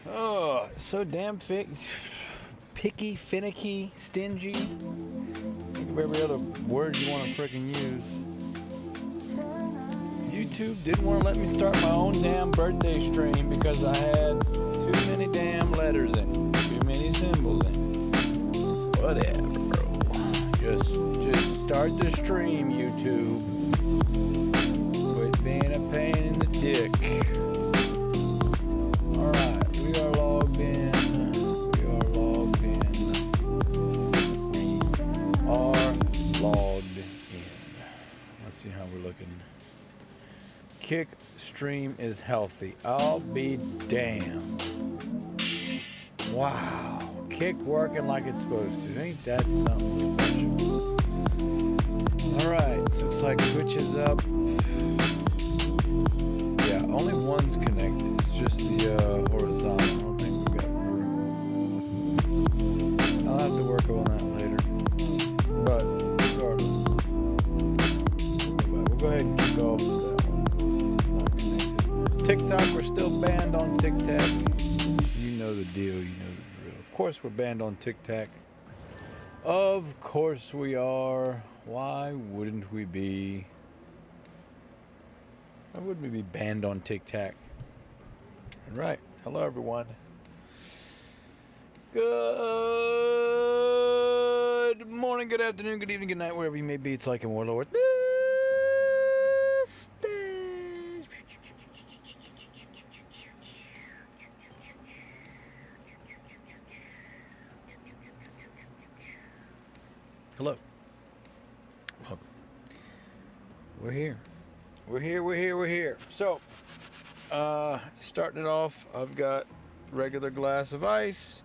Oh, so damn picky, finicky, stingy. Think of every other word you want to freaking use. YouTube didn't want to let me start my own damn birthday stream because I had too many damn letters in it, too many symbols in it. Whatever, bro. Just start the stream, YouTube. Quit being a pain in the dick. Alright, we are logged in. We are logged in. We are logged in. Let's see how we're looking. Kick stream is healthy. I'll be damned. Wow. Kick working like it's supposed to. Ain't that something special? Alright, so looks like Twitch is up. Yeah, only one's connected. It's just the horizontal. I don't think we've got vertical. I'll have to work on that later. But regardless, we'll go ahead and kick off with that one. It's not connected. TikTok, we're still banned on TikTok. You know the deal. You know the drill. Of course, we're banned on TikTok. Of course we are. Why wouldn't we be? Why wouldn't we be banned on TikTok? All right. Hello, everyone. Good morning, good afternoon, good evening, good night, wherever you may be. It's like in Warlord. Hello. Welcome. We're here. We're here. So, starting it off, I've got regular glass of ice.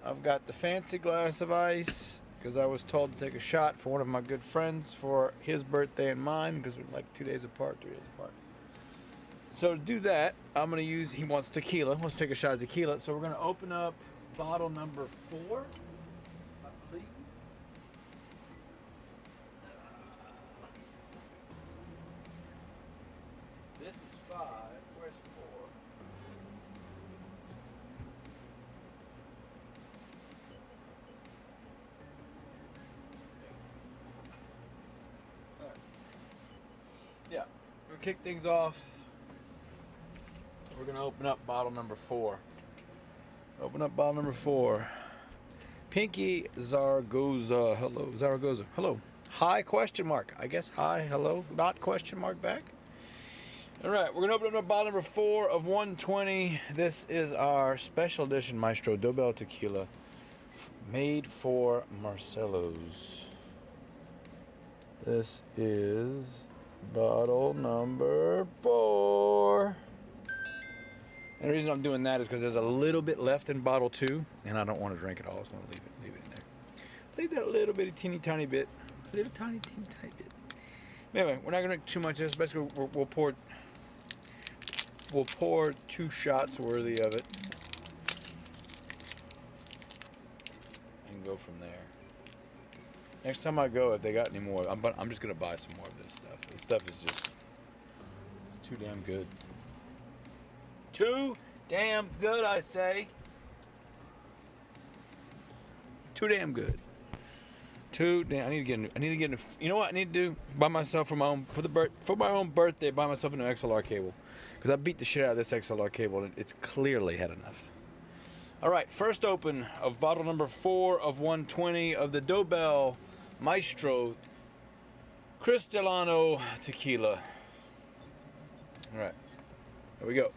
I've got the fancy glass of ice because I was told to take a shot for one of my good friends for his birthday and mine because we're like 2 days apart, 3 days apart. So to do that, I'm going to use, he wants tequila. Let's take a shot of tequila. So we're going to open up bottle number 4, I believe. This is 5. Where's 4? All right. Yeah, we'll kick things off. We're going to open up bottle number 4. Open up bottle number 4. Pinky Zaragoza. Hello, Zaragoza. Hello. Hi, question mark. I guess hi, hello, not question mark back. All right, we're going to open up bottle number 4 of 120. This is our special edition Maestro Dobel Tequila made for Marcelo's. This is bottle number 4. And the reason I'm doing that is because there's a little bit left in bottle 2, and I don't want to drink it all. I just want to leave it in there. Leave that little bitty teeny tiny bit. Little tiny bit. Anyway, we're not going to drink too much of this. Basically, we'll pour 2 shots worthy of it. And go from there. Next time I go, if they got any more, I'm just going to buy some more of this stuff. This stuff is just too damn good. Too damn good, I say. Too damn good. Too damn. I need to get. You know what I need to do? Buy myself for my own birthday. Buy myself a new XLR cable because I beat the shit out of this XLR cable and it's clearly had enough. All right, first open of bottle number 4 of 120 of the Dobel Maestro Cristalano Tequila. All right, here we go.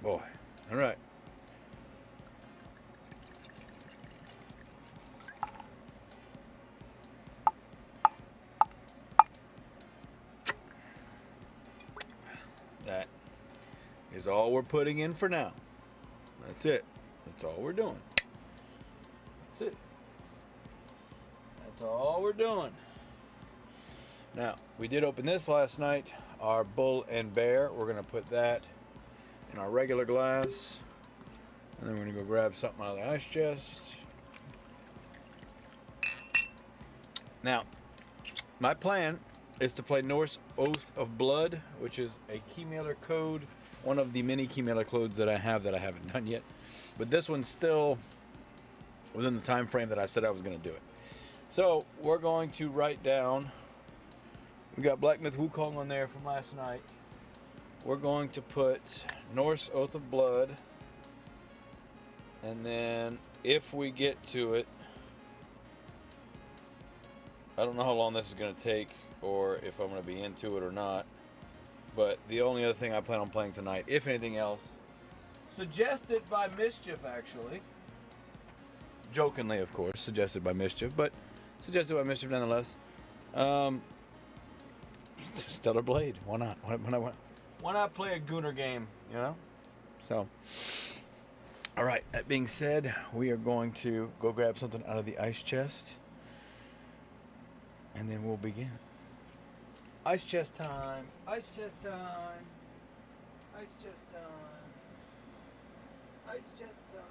Boy, all right. That is all we're putting in for now. That's it. That's all we're doing. That's it. That's all we're doing. Now, we did open this last night, our Bull and Bear. We're going to put that in our regular glass. And then we're going to go grab something out of the ice chest. Now, my plan is to play Norse Oath of Blood, which is a keymailer code, one of the many keymailer codes that I haven't done yet. But this one's still within the time frame that I said I was going to do it. So we're going to write down, we got Black Myth Wukong on there from last night. We're going to put Norse Oath of Blood, and then if we get to it, I don't know how long this is going to take or if I'm going to be into it or not, but the only other thing I plan on playing tonight, if anything else, suggested by Mischief actually, jokingly of course, suggested by Mischief, but suggested by Mischief nonetheless, Stellar Blade. Why not? Why not play a Gooner game, you know? So, all right, that being said, we are going to go grab something out of the ice chest, and then we'll begin. Ice chest time. Ice chest time. Ice chest time. Ice chest time.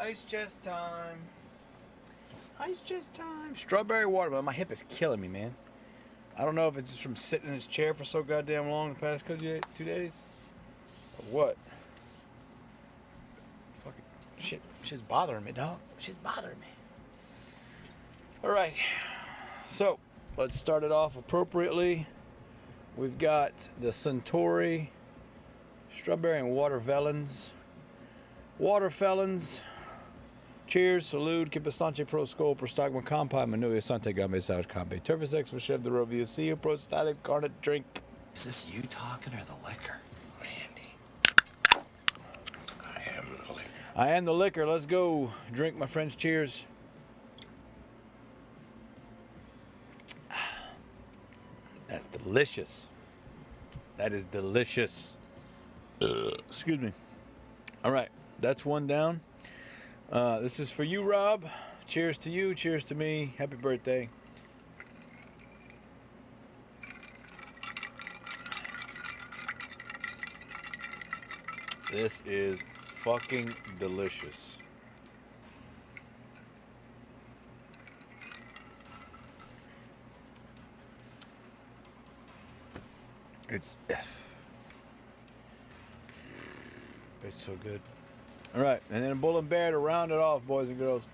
Ice chest time. Ice chest time. Strawberry watermelon. My hip is killing me, man. I don't know if it's just from sitting in this chair for so goddamn long the past 2 days. Or what? Fucking shit. Shit's bothering me, dog. Shit's bothering me. Alright. So, let's start it off appropriately. We've got the Centauri. Strawberry and watermelons. Waterfelons. Cheers, salute, que bastante pro skol, prostagma kampai, manuia sante game saj kampai. Turfisex for Chev the Rovia, see you, prostatic garnet drink. Is this you talking or the liquor? Randy. I am the liquor. I am the liquor. Let's go. Drink, my friends. Cheers. That's delicious. That is delicious. Excuse me. All right. That's one down. This is for you, Rob. Cheers to you. Cheers to me. Happy birthday. This is fucking delicious. It's so good. All right, and then a Bull and Bear to round it off, boys and girls.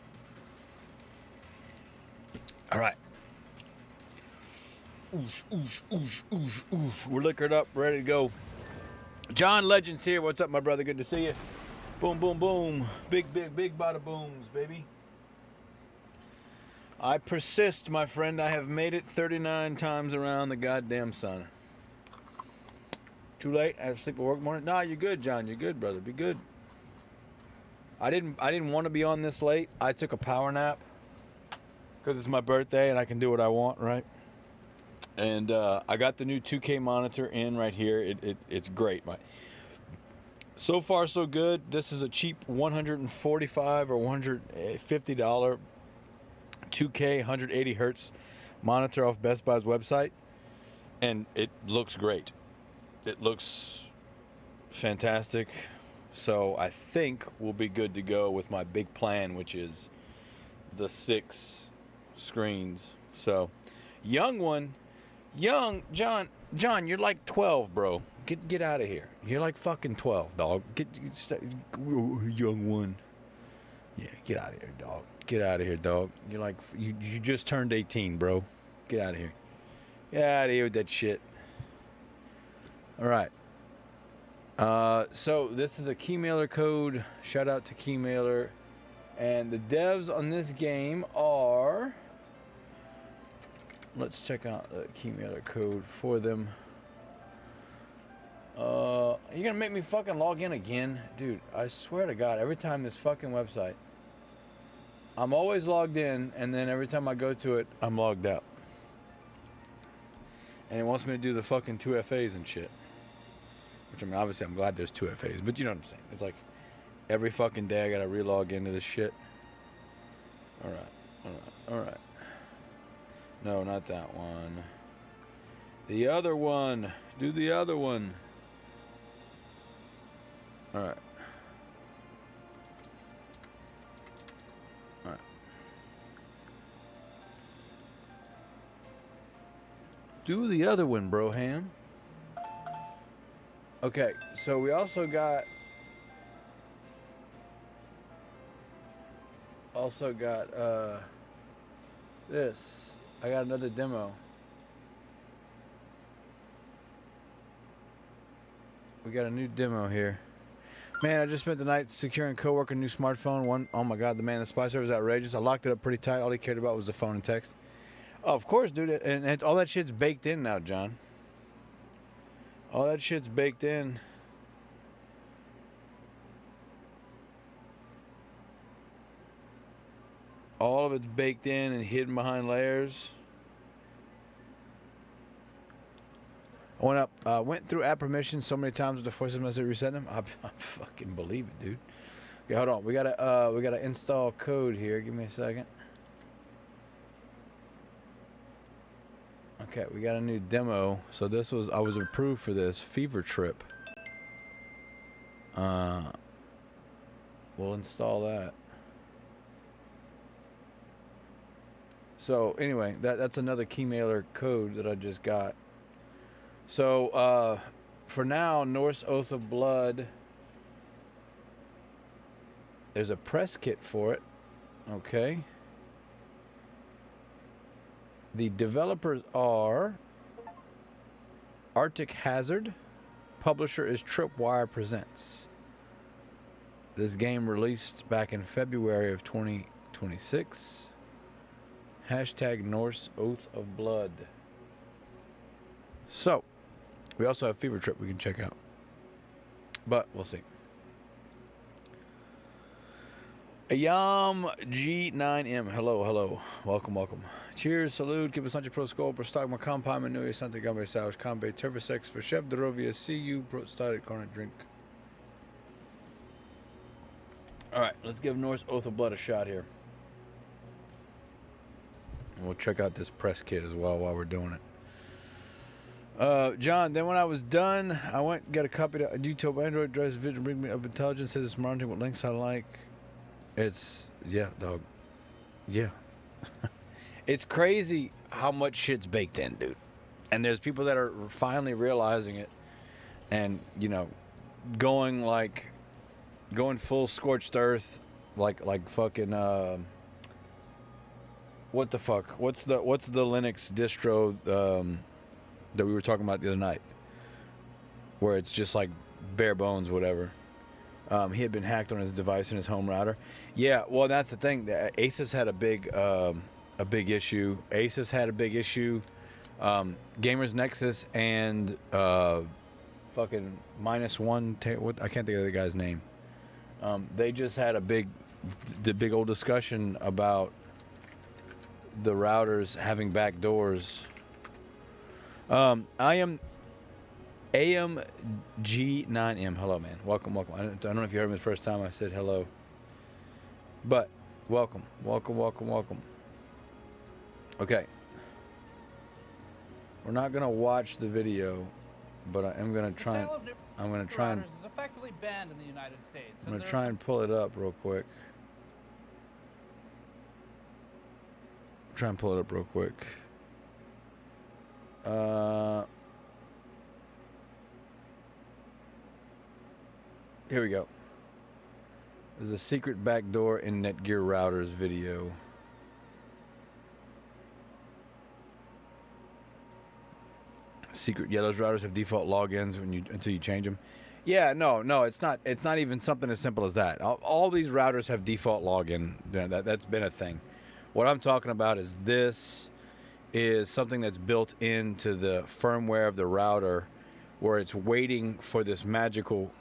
All right. Oosh, oosh, oosh, oosh, oosh. We're liquored up, ready to go. John Legends here. What's up, my brother? Good to see you. Boom, boom, boom. Big, big, big bada booms, baby. I persist, my friend. I have made it 39 times around the goddamn sun. Too late? I have to sleep at work morning? Nah, you're good, John. You're good, brother. Be good. I didn't want to be on this late. I took a power nap because it's my birthday and I can do what I want, right? And I got the new 2K monitor in right here. It's great. So far, so good. This is a cheap $145 or $150 2K 180 hertz monitor off Best Buy's website, and it looks great. It looks fantastic. So I think we'll be good to go with my big plan, which is the 6 screens. So, young John, you're like 12, bro. Get out of here. You're like fucking 12, dog. Young one. Yeah, get out of here, dog. Get out of here, dog. You're like you just turned 18, bro. Get out of here. Get out of here with that shit. All right. So this is a keymailer code. Shout out to Keymailer. And the devs on this game are... Let's check out the keymailer code for them. You're gonna make me fucking log in again? Dude, I swear to God, every time this fucking website, I'm always logged in, and then every time I go to it, I'm logged out. And it wants me to do the fucking 2FAs and shit. Which, I mean, obviously I'm glad there's 2FAs, but you know what I'm saying. It's like every fucking day I gotta relog into this shit. Alright. No, not that one. The other one. Do the other one. Alright. Do the other one, Broham. Okay, so we also got this. I got another demo. We got a new demo here. Man, I just spent the night securing coworker new smartphone. Oh my god, the man in the spy server was outrageous. I locked it up pretty tight. All he cared about was the phone and text. Oh, of course, dude. And all that shit's baked in now, John. All that shit's baked in. All of it's baked in and hidden behind layers. I went through app permissions so many times with the force message reset them. I fucking believe it, dude. Okay, hold on. We gotta install code here. Give me a second. Okay, we got a new demo. So I was approved for this Fever Trip. We'll install that. So anyway, that's another keymailer code that I just got. So for now, Norse Oath of Blood. There's a press kit for it. Okay. The developers are Arctic Hazard. Publisher is Tripwire Presents. This game released back in February of 2026. Hashtag Norse Oath of Blood. So, we also have Fever Trip we can check out. But we'll see. Ayam G9M. Hello. Welcome. Cheers, salute, keep us on your pro score, prostagma compa menuia santa gambe saus, cambe tervisex for chef dorovia, see you, prostatic cornet drink. Alright, let's give Norse Oath of Blood a shot here. And we'll check out this press kit as well while we're doing it. John, then when I was done, I went and got a copy of YouTube Android drives vision, bring me up intelligence, says it's monitoring what links I like. It's, yeah, dog. Yeah. It's crazy how much shit's baked in, dude. And there's people that are finally realizing it and, you know, going full scorched earth, like fucking, what the fuck? What's the Linux distro, that we were talking about the other night? Where it's just like bare bones, whatever. He had been hacked on his device and his home router. Yeah, well, that's the thing. Asus had a big issue. Asus had a big issue. Gamers Nexus and fucking -1. I can't think of the guy's name. They just had a big old discussion about the routers having back doors. I am AMG9M. Hello, man. Welcome. I don't know if you heard me the first time I said hello. But, welcome. Okay. We're not going to watch the video, but I am going to try and... I'm going to try and... is effectively banned in the United States. I'm going to try and pull it up real quick. Here we go. There's a secret backdoor in Netgear routers video. Secret. Yeah, those routers have default logins until you change them. Yeah, no, it's not. It's not even something as simple as that. All these routers have default login. That's been a thing. What I'm talking about is this is something that's built into the firmware of the router, where it's waiting for this magical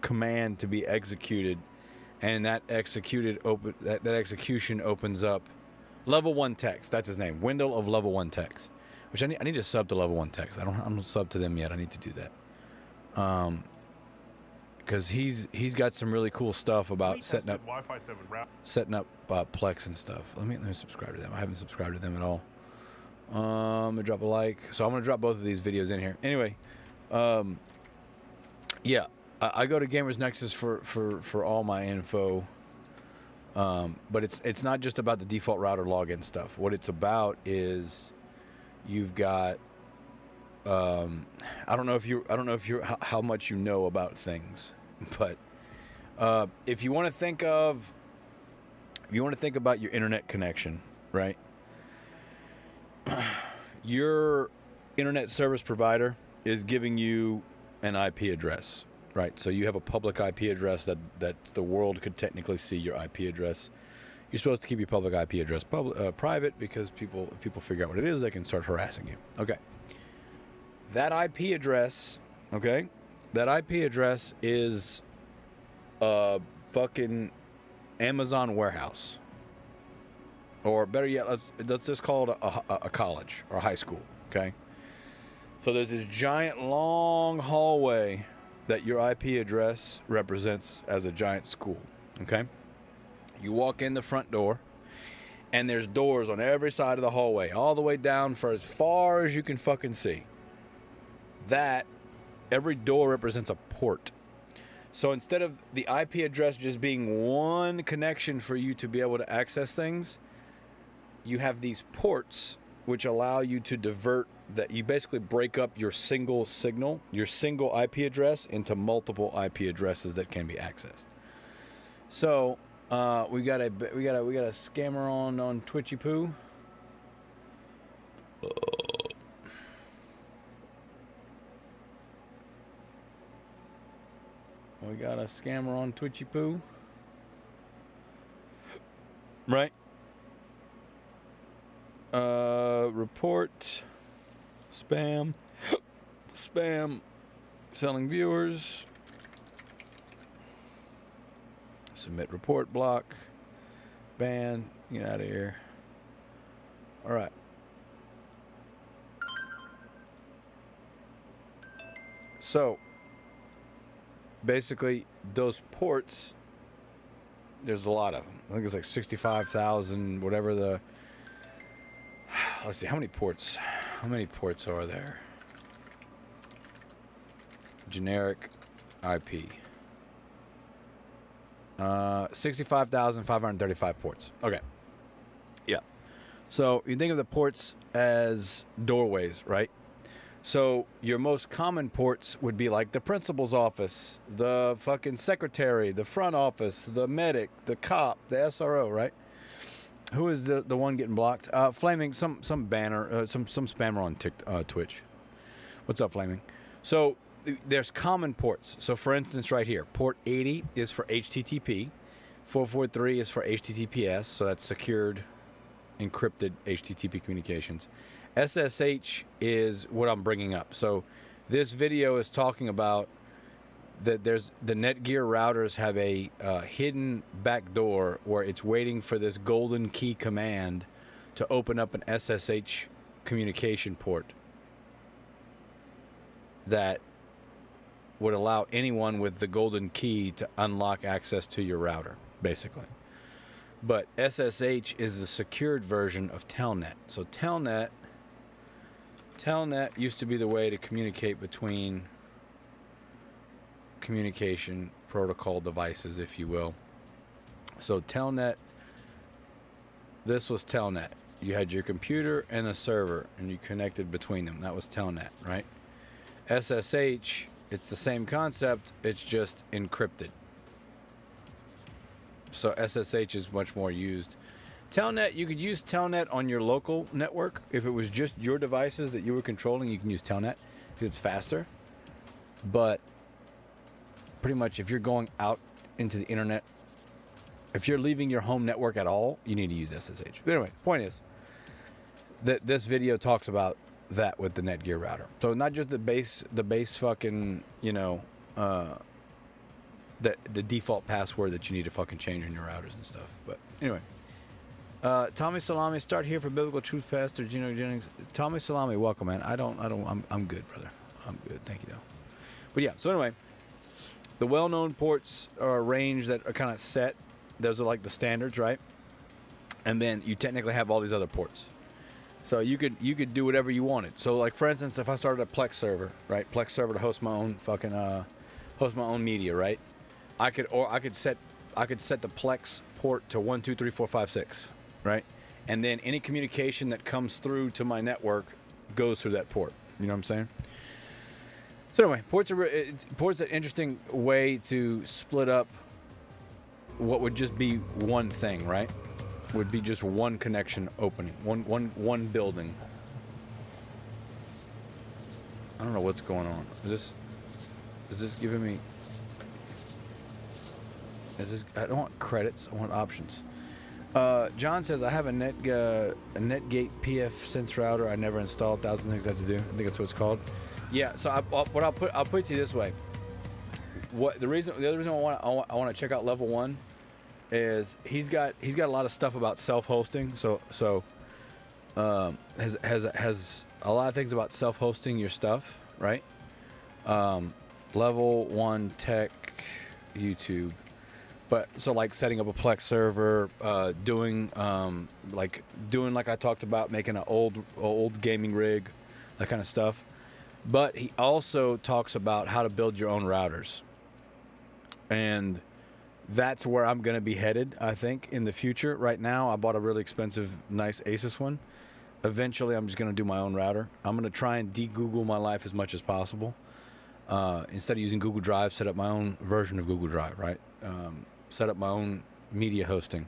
command to be executed, and that execution opens up level 1 text. That's his name, window of level 1 text. which I need to sub to Level 1 Techs. I'm sub to them yet. I need to do that. Because he's got some really cool stuff about setting up Plex and stuff. Let me subscribe to them. I haven't subscribed to them at all. I'm gonna drop a like. So I'm gonna drop both of these videos in here. Anyway, yeah, I go to Gamers Nexus for all my info. But it's not just about the default router login stuff. What it's about is you've got I don't know if you're how much you know about things, but if you want to think about your internet connection, right? Your internet service provider is giving you an IP address, right? So you have a public IP address that the world could technically see your IP address. You're supposed to keep your public IP address private because if people figure out what it is, they can start harassing you. Okay. That IP address, okay? That IP address is a fucking Amazon warehouse. Or better yet, let's just call it a college or a high school, okay? So there's this giant long hallway that your IP address represents as a giant school, okay? You walk in the front door, and there's doors on every side of the hallway, all the way down for as far as you can fucking see. That, every door represents a port. So instead of the IP address just being one connection for you to be able to access things, you have these ports which allow you to divert that. You basically break up your single signal, your single IP address into multiple IP addresses that can be accessed. So we got a scammer on Twitchy Poo. We got a scammer on Twitchy Poo. Right. Report. Spam. Spam. Selling viewers. Submit report block. Ban. Get out of here. All right. So, basically, those ports, there's a lot of them. I think it's like 65,000, whatever the... Let's see, how many ports are there? Generic IP. 65,535 ports. Okay. Yeah. So you think of the ports as doorways, right? So your most common ports would be like the principal's office, the fucking secretary, the front office, the medic, the cop, the SRO, right? Who is the one getting blocked? Flaming, some banner, some spammer on Twitch. What's up, Flaming? So there's common ports. So for instance, right here, port 80 is for HTTP, 443 is for HTTPS, so that's secured, encrypted HTTP communications. SSH is what I'm bringing up. So this video is talking about that there's the Netgear routers have a hidden back door where it's waiting for this golden key command to open up an SSH communication port that would allow anyone with the golden key to unlock access to your router, basically. But SSH is the secured version of Telnet. So Telnet used to be the way to communicate between communication protocol devices, if you will. So Telnet, this was Telnet. You had your computer and a server, and you connected between them. That was Telnet, right? SSH, it's the same concept, it's just encrypted. So SSH is much more used. Telnet, you could use Telnet on your local network. If it was just your devices that you were controlling, you can use Telnet because it's faster. But pretty much if you're going out into the internet, if you're leaving your home network at all, you need to use SSH. But anyway, point is that this video talks about that with the Netgear router. So not just the base fucking, the default password that you need to fucking change in your routers and stuff. But anyway, Tommy Salami, start here for Biblical Truth Pastor Gino Jennings. Tommy Salami, welcome, man. I'm good, brother. I'm good. Thank you, though. But yeah, so anyway, the well-known ports are a range that are kind of set. Those are like the standards, right? And then you technically have all these other ports. So you could do whatever you wanted. So like, for instance, if I started a Plex server, right? Plex server to host my own host my own media, right? I could set the Plex port to 1, 2, 3, 4, 5, 6, right? And then any communication that comes through to my network goes through that port. You know what I'm saying? So anyway, ports are an interesting way to split up what would just be one thing, right? Would be just one connection opening, one building. I don't know what's going on. Is this giving me? I don't want credits. I want options. John says I have a Netgate PF Sense router. I never installed. 1,000 things I have to do. I think that's what it's called. Yeah. So I'll put it to you this way. The other reason I want to check out level 1 is he's got a lot of stuff about self-hosting. So has a lot of things about self-hosting your stuff, right? Level 1 tech YouTube. But so like setting up a Plex server, doing like I talked about, making an old gaming rig, that kind of stuff. But he also talks about how to build your own routers. And that's where I'm going to be headed, I think, in the future. Right now, I bought a really expensive, nice Asus one. Eventually, I'm just going to do my own router. I'm going to try and de-Google my life as much as possible. Instead of using Google Drive, set up my own version of Google Drive, right? Set up my own media hosting.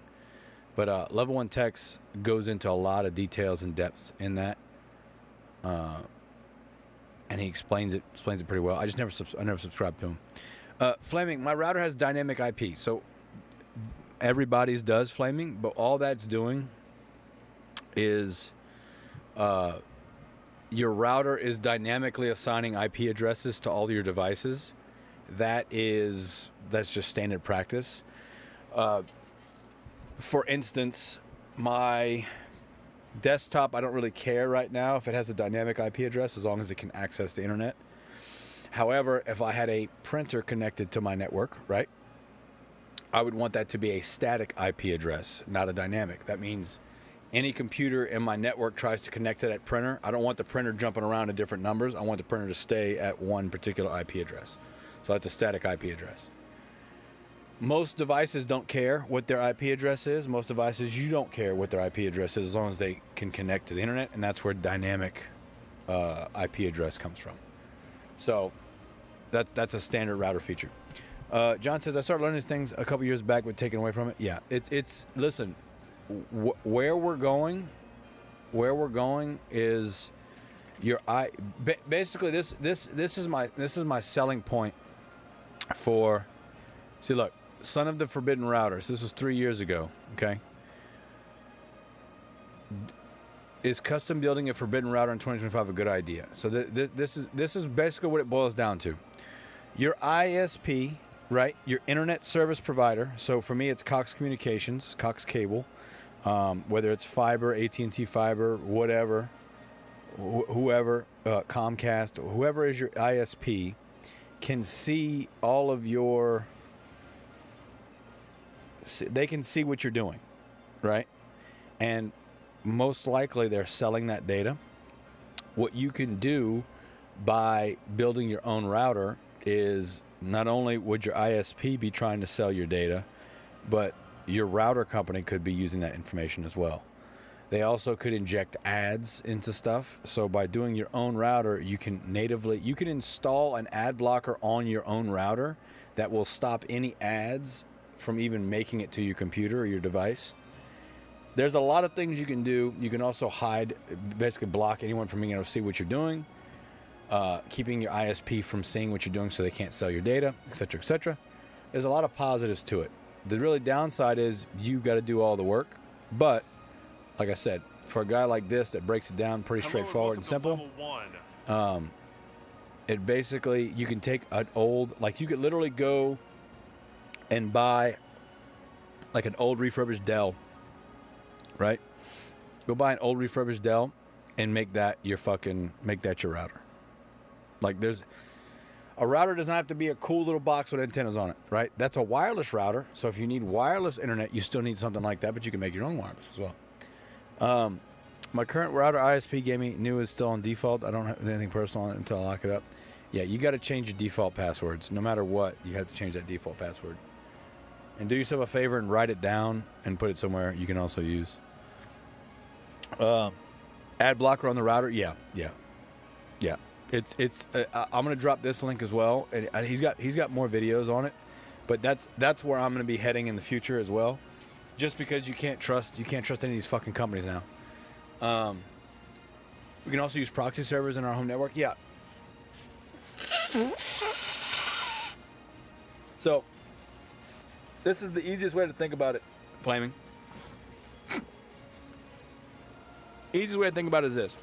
But Level 1 Techs goes into a lot of details and depths in that. And he explains it pretty well. I never subscribed to him. Flaming, my router has dynamic IP. So everybody's does, Flaming, but all that's doing is your router is dynamically assigning IP addresses to all your devices. That's just standard practice. For instance, my desktop, I don't really care right now if it has a dynamic IP address as long as it can access the internet. However, if I had a printer connected to my network, right, I would want that to be a static IP address, not a dynamic. That means any computer in my network tries to connect to that printer, I don't want the printer jumping around to different numbers. I want the printer to stay at one particular IP address. So that's a static IP address. Most devices don't care what their IP address is. Most devices, you don't care what their IP address is as long as they can connect to the internet, and that's where dynamic IP address comes from. So that's a standard router feature. John says, I started learning these things a couple years back, but taken away from it. Yeah, it's listen, where we're going is basically this is my selling point for. See, look, Son of the Forbidden Routers. This was 3 years ago. Okay. Is custom building a forbidden router in 2025 a good idea? So this is basically what it boils down to. Your ISP, right? Your internet service provider. So for me, it's Cox Communications, Cox Cable, whether it's fiber, AT&T fiber, whatever, whoever, Comcast, whoever is your ISP, can see all of your. They can see what you're doing, right? And most likely they're selling that data. What you can do by building your own router is not only would your ISP be trying to sell your data, but your router company could be using that information as well. They also could inject ads into stuff. So by doing your own router, you can install an ad blocker on your own router that will stop any ads from even making it to your computer or your device. There's a lot of things you can do. You can also hide, basically block anyone from being able to see what you're doing, keeping your ISP from seeing what you're doing so they can't sell your data, etc., etc. There's a lot of positives to it. The really downside is you got to do all the work. But like I said, for a guy like this that breaks it down pretty straightforward and simple, it basically, you can take an old, like you could literally go and buy like an old refurbished Dell, right? Go buy an old refurbished Dell and make that your router. Like a router doesn't have to be a cool little box with antennas on it, right? That's a wireless router. So if you need wireless internet, you still need something like that, but you can make your own wireless as well. My current router ISP gave me new is still on default. I don't have anything personal on it until I lock it up. Yeah, you got to change your default passwords. No matter what, you have to change that default password. And do yourself a favor and write it down and put it somewhere you can also use. Ad blocker on the router. Yeah. It's. I'm gonna drop this link as well, and he's got more videos on it, but that's where I'm gonna be heading in the future as well. Just because you can't trust any of these fucking companies now. We can also use proxy servers in our home network. Yeah. So, this is the easiest way to think about it, Flaming. Easiest way to think about it is this.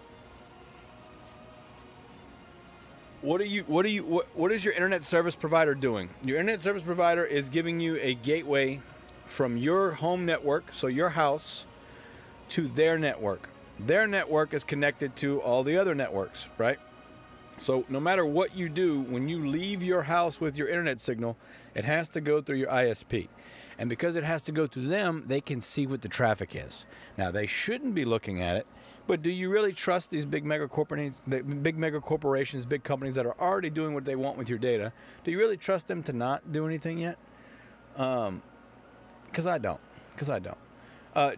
What is your internet service provider doing? Your internet service provider is giving you a gateway from your home network, so your house, to their network. Their network is connected to all the other networks, right? So no matter what you do, when you leave your house with your internet signal, it has to go through your ISP. And because it has to go through them, they can see what the traffic is. Now, they shouldn't be looking at it, but do you really trust these big mega corporations, big companies that are already doing what they want with your data? Do you really trust them to not do anything yet? Because I don't.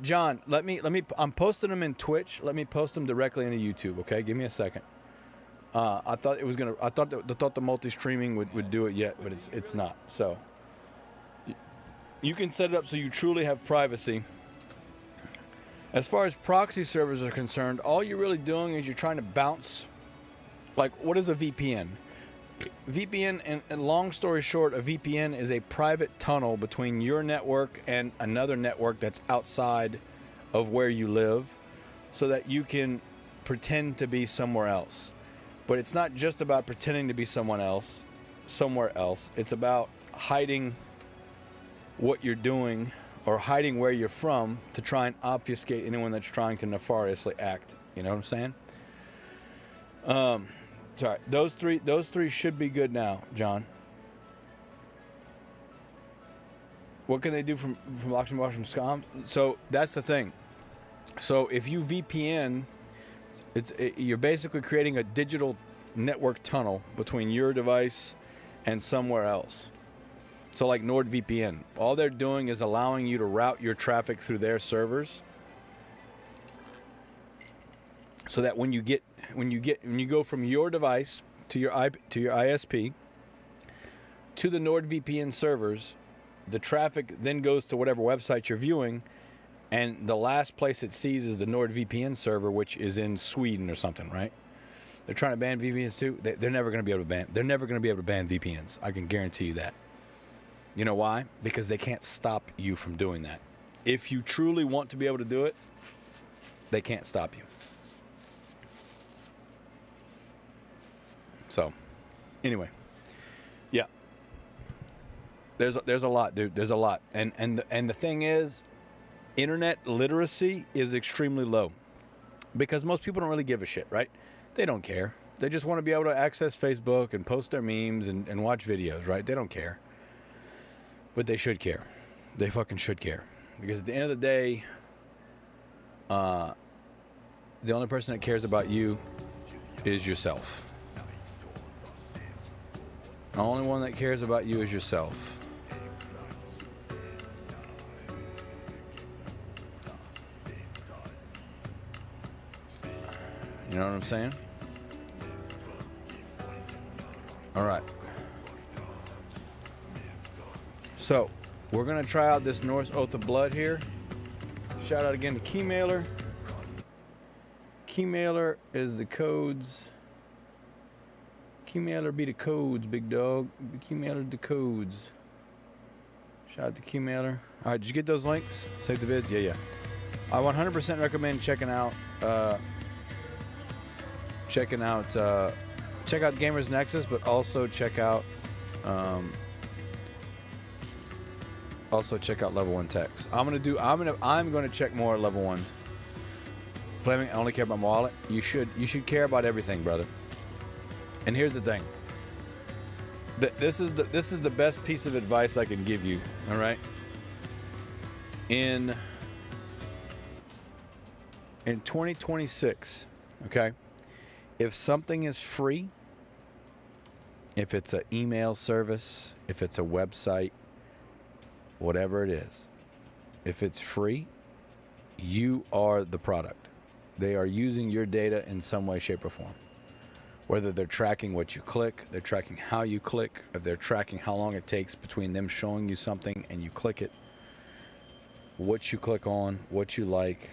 John, let me. I'm posting them in Twitch. Let me post them directly into YouTube. Okay, give me a second. I thought the multi-streaming would do it yet, but it's not. So you can set it up so you truly have privacy. As far as proxy servers are concerned, all you're really doing is you're trying to bounce. Like, what is a VPN? VPN, and long story short, a VPN is a private tunnel between your network and another network that's outside of where you live, so that you can pretend to be somewhere else. But it's not just about pretending to be somewhere else. It's about hiding what you're doing or hiding where you're from to try and obfuscate anyone that's trying to nefariously act. You know what I'm saying? Sorry, those three should be good now, John. What can they do from scam? So that's the thing. So if you VPN, you're basically creating a digital network tunnel between your device and somewhere else. So like NordVPN, all they're doing is allowing you to route your traffic through their servers, so that when you go from your device to your ISP to the NordVPN servers, the traffic then goes to whatever website you're viewing, and the last place it sees is the NordVPN server, which is in Sweden or something, right? They're trying to ban VPNs too. They're never going to be able to ban. They're never going to be able to ban VPNs. I can guarantee you that. You know why? Because they can't stop you from doing that. If you truly want to be able to do it, they can't stop you. So, anyway, yeah. There's a lot, dude. There's a lot, and the thing is, internet literacy is extremely low, because most people don't really give a shit, right? They don't care. They just want to be able to access Facebook and post their memes and watch videos, right? They don't care. But they should care. They fucking should care. Because at the end of the day, the only person that cares about you is yourself. The only one that cares about you is yourself. You know what I'm saying? All right. So, we're going to try out this Norse Oath of Blood here. Shout out again to Keymailer. Keymailer is the codes. Keymailer be the codes, big dog. Keymailer the codes. Shout out to Keymailer. All right, did you get those links? Save the vids? Yeah. I 100% recommend checking out check out Gamers Nexus, but also check out Also check out level 1 techs. I'm gonna check more level 1. Flaming, I only care about my wallet. You should care about everything, brother. And here's the thing. This is the best piece of advice I can give you, all right? In 2026, okay? If something is free, if it's an email service, if it's a website, whatever it is, if it's free, you are the product. They are using your data in some way, shape, or form. Whether they're tracking what you click, they're tracking how you click, if they're tracking how long it takes between them showing you something and you click it, what you click on, what you like,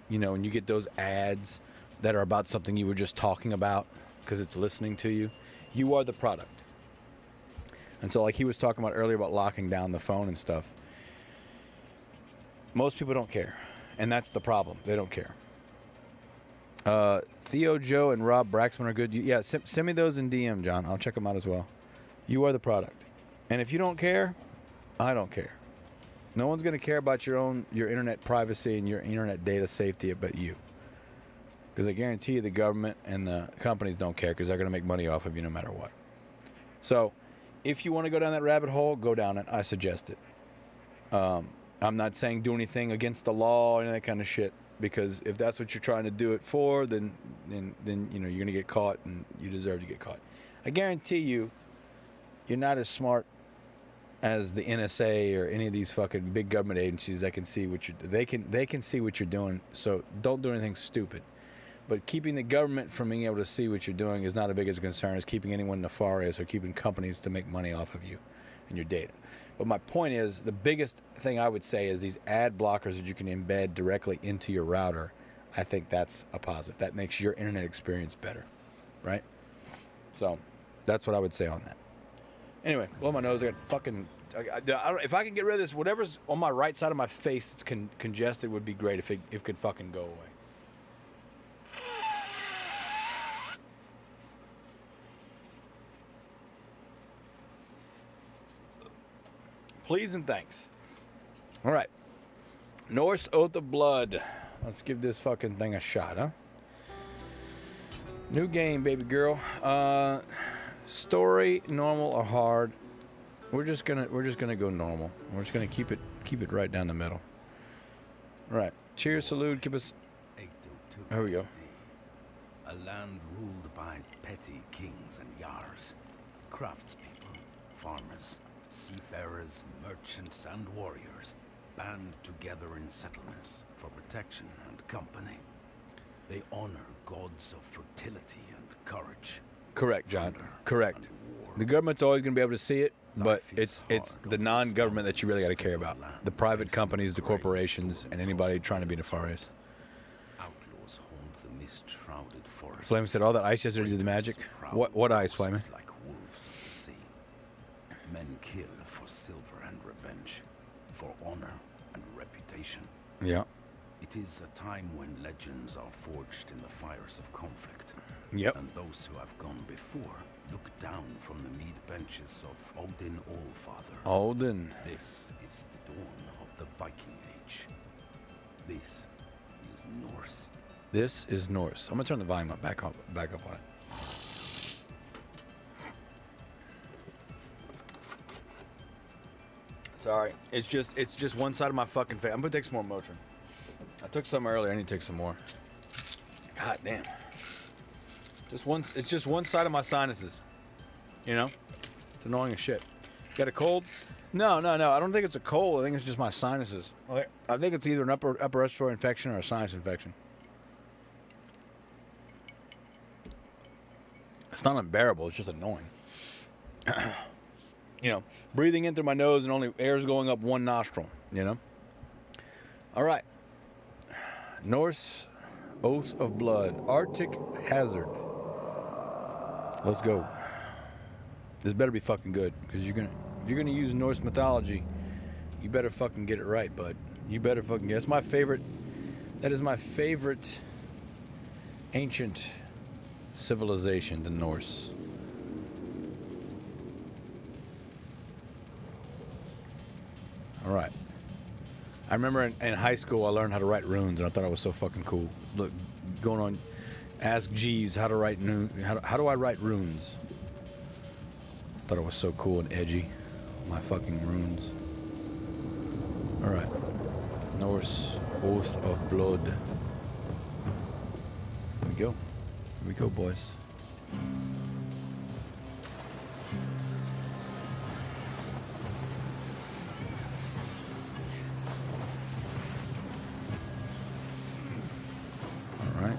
and you get those ads that are about something you were just talking about because it's listening to you. You are the product. And so like he was talking about earlier about locking down the phone and stuff. Most people don't care. And that's the problem. They don't care. Theo, Joe, and Rob Braxman are good. Yeah, send me those in DM, John. I'll check them out as well. You are the product. And if you don't care, I don't care. No one's going to care about your internet privacy and your internet data safety but you. Because I guarantee you the government and the companies don't care because they're going to make money off of you no matter what. So if you want to go down that rabbit hole, go down it. I suggest it. I'm not saying do anything against the law or any of that kind of shit. Because if that's what you're trying to do it for, then you're going to get caught and you deserve to get caught. I guarantee you, you're not as smart as the NSA or any of these fucking big government agencies that can see what they can see what you're doing. So don't do anything stupid. But keeping the government from being able to see what you're doing is not as big as a concern as keeping anyone nefarious or keeping companies to make money off of you and your data. But my point is, the biggest thing I would say is these ad blockers that you can embed directly into your router. I think that's a positive. That makes your internet experience better, right? So that's what I would say on that. Anyway, blow my nose. I got fucking... if I can get rid of this, whatever's on my right side of my face that's congested would be great if it could fucking go away. Please and thanks. All right. Norse Oath of Blood. Let's give this fucking thing a shot, huh? New game, baby girl. Story, normal or hard? We're just gonna go normal. We're just gonna keep it right down the middle. All right. Cheers, salute. Give us. Here we go. A land ruled by petty kings and yars, craftspeople, farmers, seafarers, merchants, and warriors band together in settlements for protection and company. They honor gods of fertility and courage. Correct, John. Correct. The government's always going to be able to see it, but it's the non-government that you really got to care about. The private companies, the corporations, and anybody trying to be nefarious. Outlaws haunt the mist-shrouded forest. Flaming said all that ice yesterday did the magic. What ice, Flaming? Like wolves of the sea. Men kill for silver and revenge, for honor and reputation. Yeah. It is a time when legends are forged in the fires of conflict. Yep. And those who have gone before look down from the mead benches of Odin Allfather. Odin. This is the dawn of the Viking Age. This is Norse. This is Norse. I'm gonna turn the volume back up on it. Sorry, it's just one side of my fucking face. I'm gonna take some more Motrin. I took some earlier. I need to take some more. God damn. It's just one side of my sinuses. It's annoying as shit. Got a cold? No. I don't think it's a cold. I think it's just my sinuses. I think it's either an upper respiratory infection or a sinus infection. It's not unbearable. It's just annoying. Breathing in through my nose and only air's going up one nostril, All right. Norse Oath of Blood. Arctic Hazard. Let's go. This better be fucking good, because if you're gonna use Norse mythology, you better fucking get it right, bud. You better fucking get it. That is my favorite ancient civilization, the Norse. All All right. I remember in high school I learned how to write runes, and I thought it was so fucking cool. Look, going on, Ask Jeeves how to write how do I write runes? Thought it was so cool and edgy. My fucking runes. All right. Norse Oath of Blood. Here we go. Here we go, boys. All right.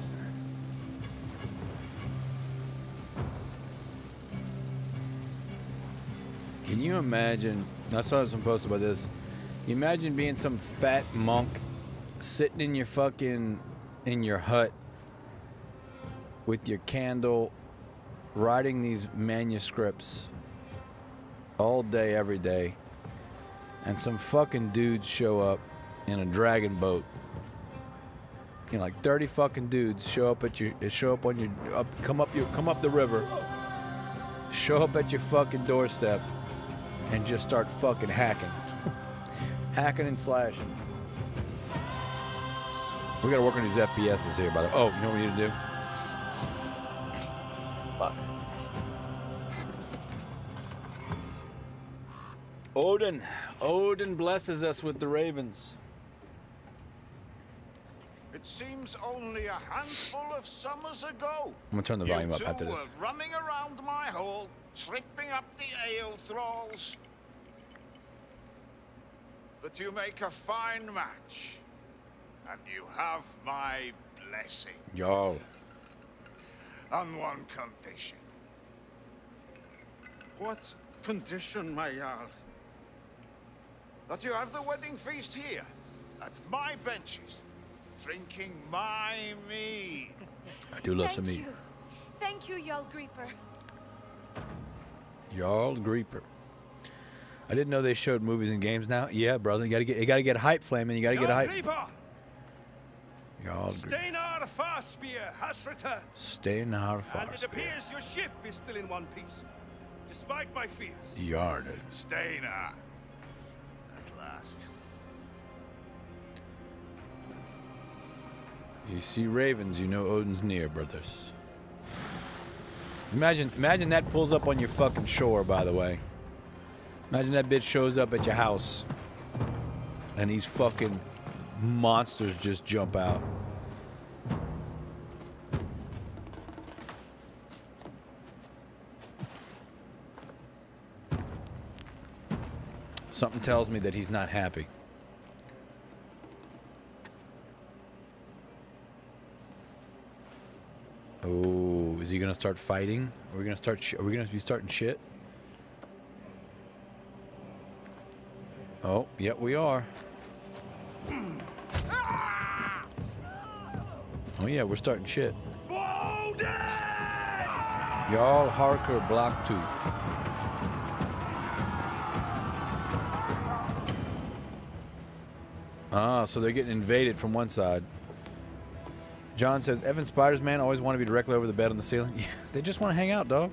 Can you imagine? I saw some posts about this. You imagine being some fat monk sitting in your hut with your candle, writing these manuscripts all day, every day, and some fucking dudes show up in a dragon boat. You know, like 30 fucking dudes show up come up the river, show up at your fucking doorstep, and just start fucking hacking. Hacking and slashing. We gotta work on these FPSs here, by the way. Oh, you know what we need to do? Fuck. Odin blesses us with the ravens. It seems only a handful of summers ago. I'm gonna turn the volume up you after two this. were running around my hall, tripping up the ale thralls. But you make a fine match, and you have my blessing. Yo. On one condition. What condition, my Jarl? That you have the wedding feast here, at my benches, drinking my mead. I do love some meat. Thank you, Jarl Grieper. Jarl Grieper. I didn't know they showed movies and games now. Yeah, brother, you gotta get hype, Flamin'. You gotta get hype. Jarl Grieper. Steinar Farspear has returned. Steinar And it Farspear. appears your ship is still in one piece, despite my fears. Yarned. Steinar. At last. If you see ravens, you know Odin's near, brothers. Imagine that pulls up on your fucking shore, by the way. Imagine that bitch shows up at your house and these fucking monsters just jump out. Something tells me that he's not happy. Oh, is he gonna start fighting? Are we gonna start? Are we gonna be starting shit? Oh, yep, we are. Oh yeah, we're starting shit. Jarl Harker Blacktooth. Ah, so they're getting invaded from one side. John says, Evan Spiders, man, always want to be directly over the bed on the ceiling. Yeah, they just want to hang out, dog.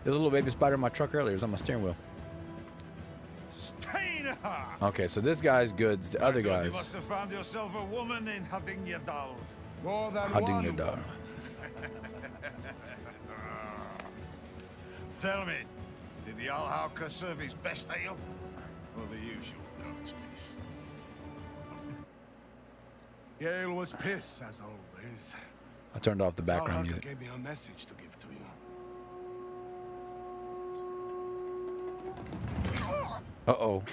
There was a little baby spider in my truck earlier. It was on my steering wheel. Okay, so this guy's good. It's the other guys. You must have found yourself a woman in Haddingedal. More than Haddingedal. Tell me, did the Alhauka serve his best ale? Or the usual nose piece? Gale was piss, as always. I turned off the background Alhaka music. gave me a message to give to you. Uh-oh.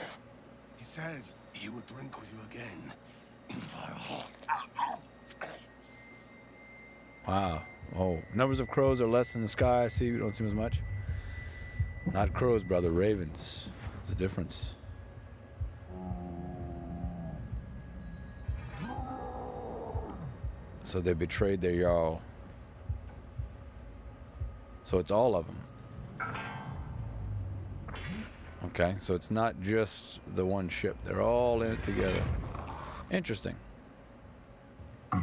He says he will drink with you again in Valhalla. Wow. Oh, numbers of crows are less in the sky. I see. We don't see as much. Not crows, brother. Ravens. There's a difference. So they betrayed their Jarl. So it's all of them. Okay, so it's not just the one ship. They're all in it together. Interesting. I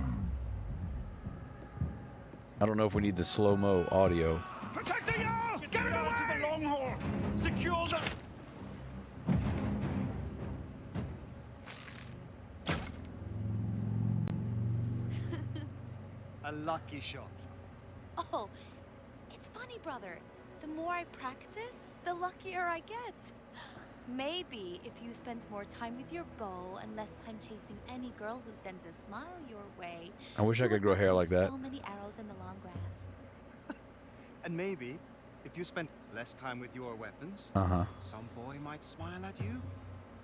don't know if we need the slow-mo audio. Protect the Jarl! Get it over to the long haul! Secure the... A lucky shot. Oh, it's funny, brother. The more I practice, the luckier I get. Maybe if you spend more time with your bow and less time chasing any girl who sends a smile your way. I wish I you could would grow not hair lose like that. So many arrows in the long grass. And maybe, if you spent less time with your weapons, some boy might smile at you,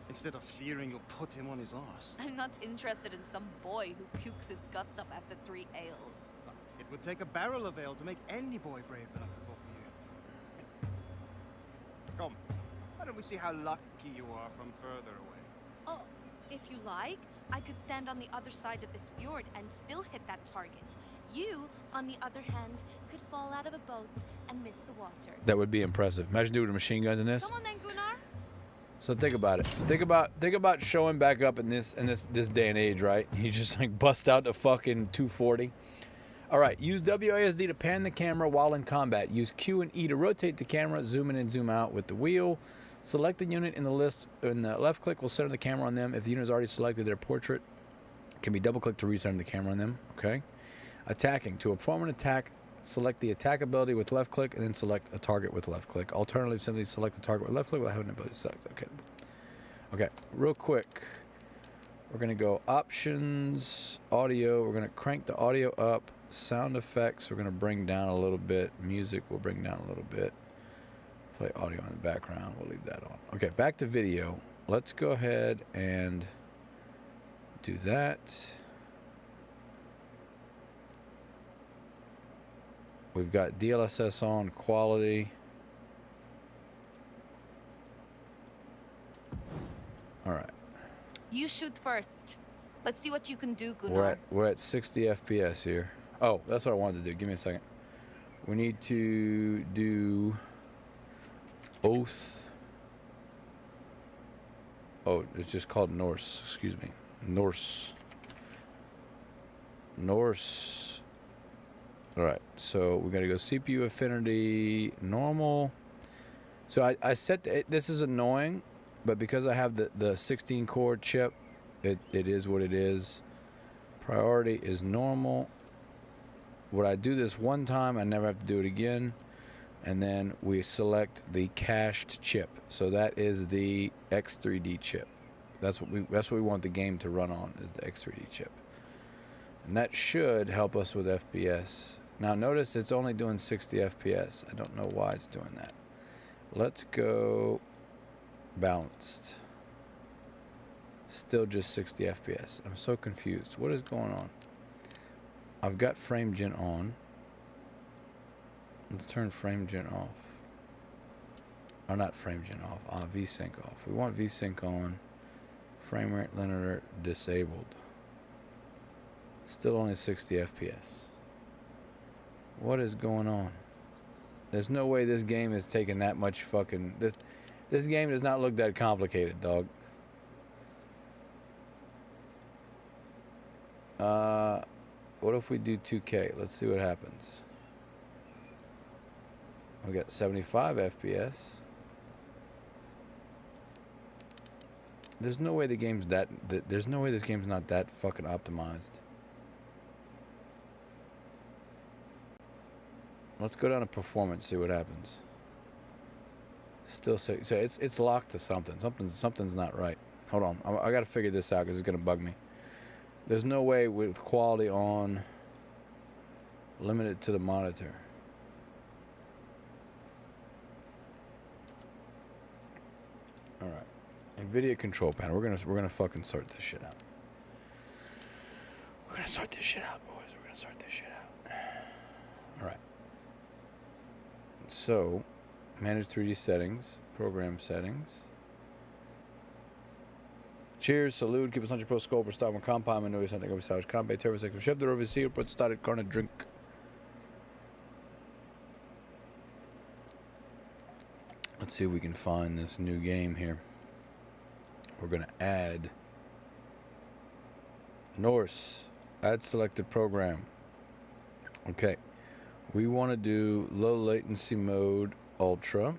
instead of fearing you'll put him on his arse. I'm not interested in some boy who pukes his guts up after 3 ales. It would take a barrel of ale to make any boy brave enough to talk to you. Come, why don't we see how lucky you are from further away? Oh, if you like, I could stand on the other side of this fjord and still hit that target. You, on the other hand, could fall out of a boat and miss the water. That would be impressive. Imagine doing machine guns in this. Come on then, Gunnar. So think about it. Think about showing back up in this day and age, right? You just like bust out the fucking 240. All right, use WASD to pan the camera while in combat. Use Q and E to rotate the camera, zoom in and zoom out with the wheel. Select the unit in the list, and the left click will center the camera on them. If the unit is already selected, their portrait can be double clicked to recenter the camera on them. Okay. Attacking. To perform an attack, select the attack ability with left click and then select a target with left click. Alternatively, simply select the target with left click without having the ability to select. Okay, real quick. We're going to go options, audio. We're going to crank the audio up. Sound effects, we're going to bring down a little bit. Music, we'll bring down a little bit. Play audio in the background. We'll leave that on. Okay, back to video. Let's go ahead and do that. We've got DLSS on, quality. All right. You shoot first. Let's see what you can do, Gunnar. We're at 60 FPS here. Oh, that's what I wanted to do. Give me a second. We need to do oath. Oh, it's just called Norse. Excuse me. Norse. All right, so we're gonna go CPU affinity normal. So I set this is annoying, but because I have the 16 core chip, it is what it is. Priority is normal. Would I do this one time, I never have to do it again. And then we select the cached chip. So that is the X3D chip. That's what we want the game to run on, is the X3D chip. And that should help us with FPS. Now notice it's only doing 60 FPS. I don't know why it's doing that. Let's go balanced. Still just 60 FPS. I'm so confused. What is going on? I've got frame gen on. Let's turn frame gen off. Or not frame gen off. VSync off. We want VSync on. Frame rate limiter disabled. Still only 60 FPS. What is going on? There's no way this game is taking that much fucking... This game does not look that complicated, dog. What if we do 2K? Let's see what happens. We got 75 FPS. There's no way the game's there's no way this game's not that fucking optimized. Let's go down to performance, see what happens. Still say so it's locked to something. Something's not right. Hold on. I got to figure this out because it's going to bug me. There's no way with quality on, limited to the monitor. All right, NVIDIA control panel. We're gonna fucking sort this shit out. We're gonna sort this shit out, boys. We're gonna sort this shit out. All right. So, manage 3D settings, program settings. Cheers, salute, keep us on your pro scope, or start with compound, and know something over salvage combat, turbo section, chef the over seal, put started, corner drink. Let's see if we can find this new game here. We're gonna add Norse, add selected program. Okay, we want to do low latency mode, ultra.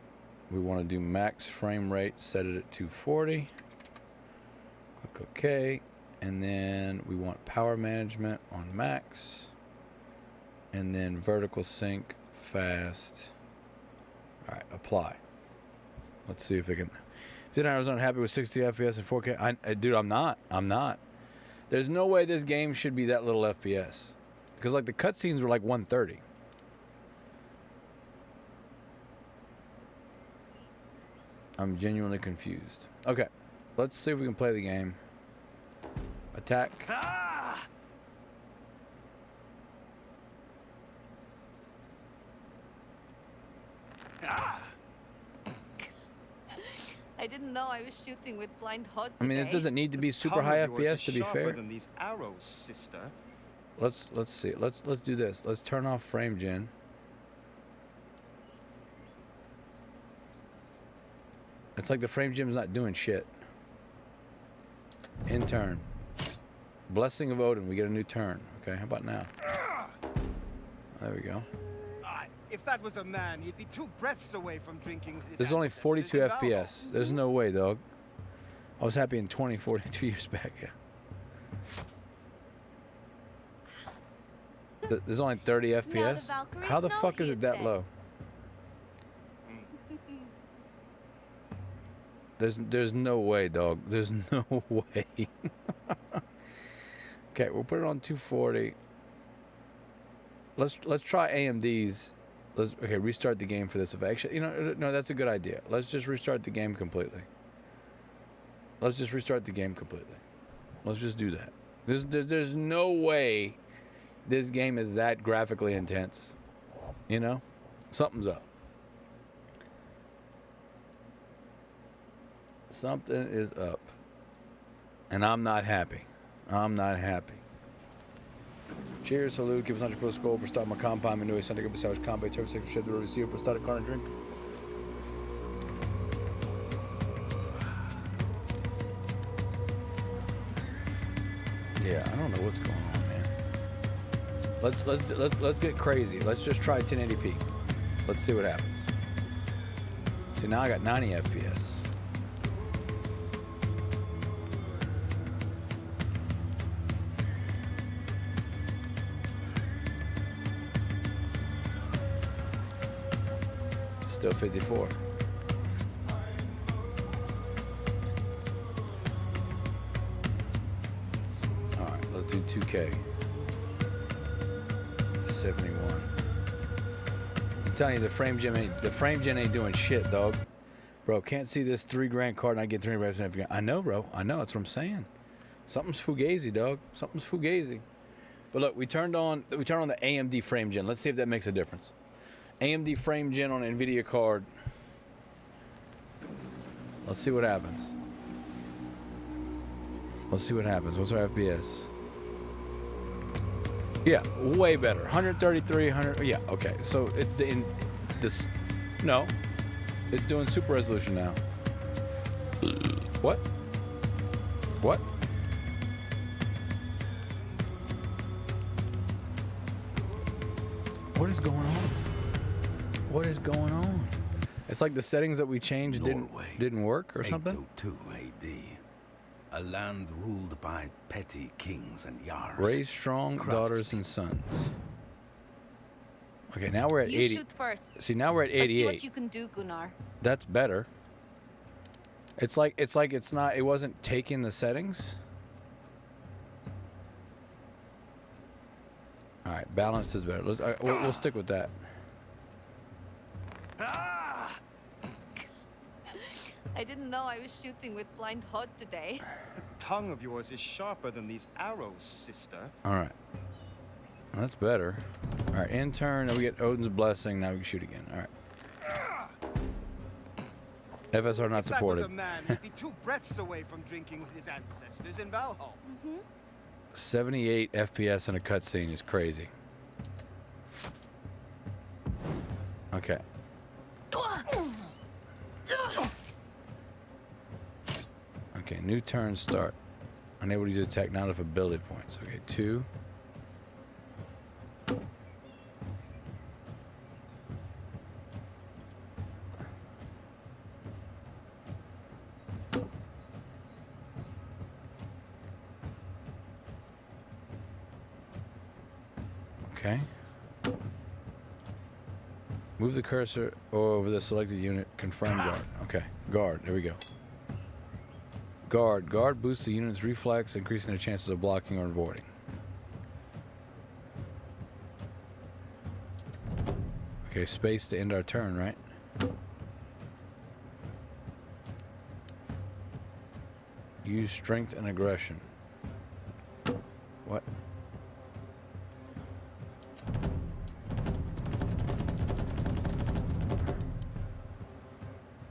We want to do max frame rate, set it at 240. Click OK, and then we want power management on max. And then vertical sync, fast. All right, apply. Let's see if it can. Then I was unhappy with 60 FPS and 4K. Dude, I'm not. There's no way this game should be that little FPS. Because like the cutscenes were like 130. I'm genuinely confused. Okay, let's see if we can play the game. Attack. I didn't know I was shooting with blind HUD I mean, this doesn't need to be super high FPS to be fair. Than these arrows, sister. Let's see. Let's do this. Let's turn off frame gen. It's like the frame gen's not doing shit. In turn. Blessing of Odin. We get a new turn. Okay, how about now? There we go. If that was a man, he'd be 2 breaths away from drinking with his This is only ancestors 42 in Valhalla. FPS. There's no way, dog. I was happy in 42 years back. Yeah. There's only 30 FPS. How the fuck is it that low? There's no way, dog. There's no way. Okay, we'll put it on 240. Let's try AMD's. Okay, restart the game for this effect. Actually, no, that's a good idea. Let's just restart the game completely. Let's just restart the game completely. Let's just do that. There's no way this game is that graphically intense. You know? Something's up. Something is up. And I'm not happy. I'm not happy. Cheers, salute, give us 100 pro score, per start my compound, menu, Sunday, give us hours, combat, turn, six, shit, the road to see, per start a car and drink. Yeah, I don't know what's going on, man. Let's get crazy. Let's just try 1080p. Let's see what happens. See, now I got 90 FPS. Still 54. All right, let's do 2K. 71. I'm telling you, the frame gen ain't doing shit, dog. Bro, can't see this $3,000 card and I get 300 reps. I know, bro. I know. That's what I'm saying. Something's fugazi, dog. Something's fugazi. But look, we turned on the AMD frame gen. Let's see if that makes a difference. AMD frame gen on an NVIDIA card. Let's see what happens. Let's see what happens. What's our FPS? Yeah, way better. 133, 100. Yeah, okay. So it's no, it's doing super resolution now. What? What? What is going on? What is going on? It's like the settings that we changed didn't work or something? 802 AD. A land ruled by petty kings and jarls. Raise strong daughters and sons. Okay, now we're at 80. You shoot first. See, now we're at 88. Let's see what you can do, Gunnar. That's better. It's like it's not. It wasn't taking the settings. All right, balanced is better. We'll stick with that. I didn't know I was shooting with blind HUD today. The tongue of yours is sharper than these arrows, sister. All right. Well, that's better. All right, in turn, we get Odin's blessing. Now we can shoot again. All right. FSR not supported. If that was a man, he'd be 2 breaths away from drinking with his ancestors in Valhalla. 78 FPS in a cutscene is crazy. Okay. Okay, new turn start. Unable to use attack, not enough ability points. Okay, 2. Okay. Move the cursor over the selected unit. Confirm guard. Okay, guard. There we go. Guard. Guard boosts the unit's reflex, increasing their chances of blocking or avoiding. Okay, space to end our turn, right? Use strength and aggression. What?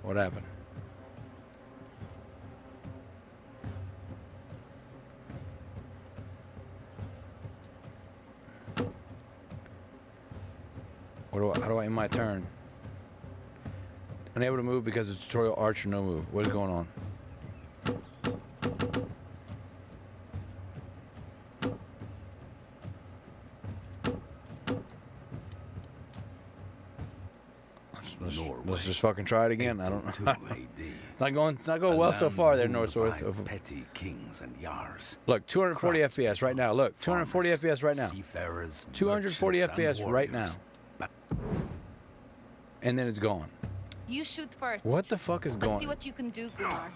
What happened? How do I end my turn? Unable to move because of tutorial archer no move. What is going on? Let's just fucking try it again. I don't know. It's not going well so far there, Norse. Petty kings and yars. Look, 240 FPS right now. Look, 240 FPS right now. 240 FPS right now. And then it's gone. You shoot first. What the fuck is going on? Let's see what you can do, Gunnar.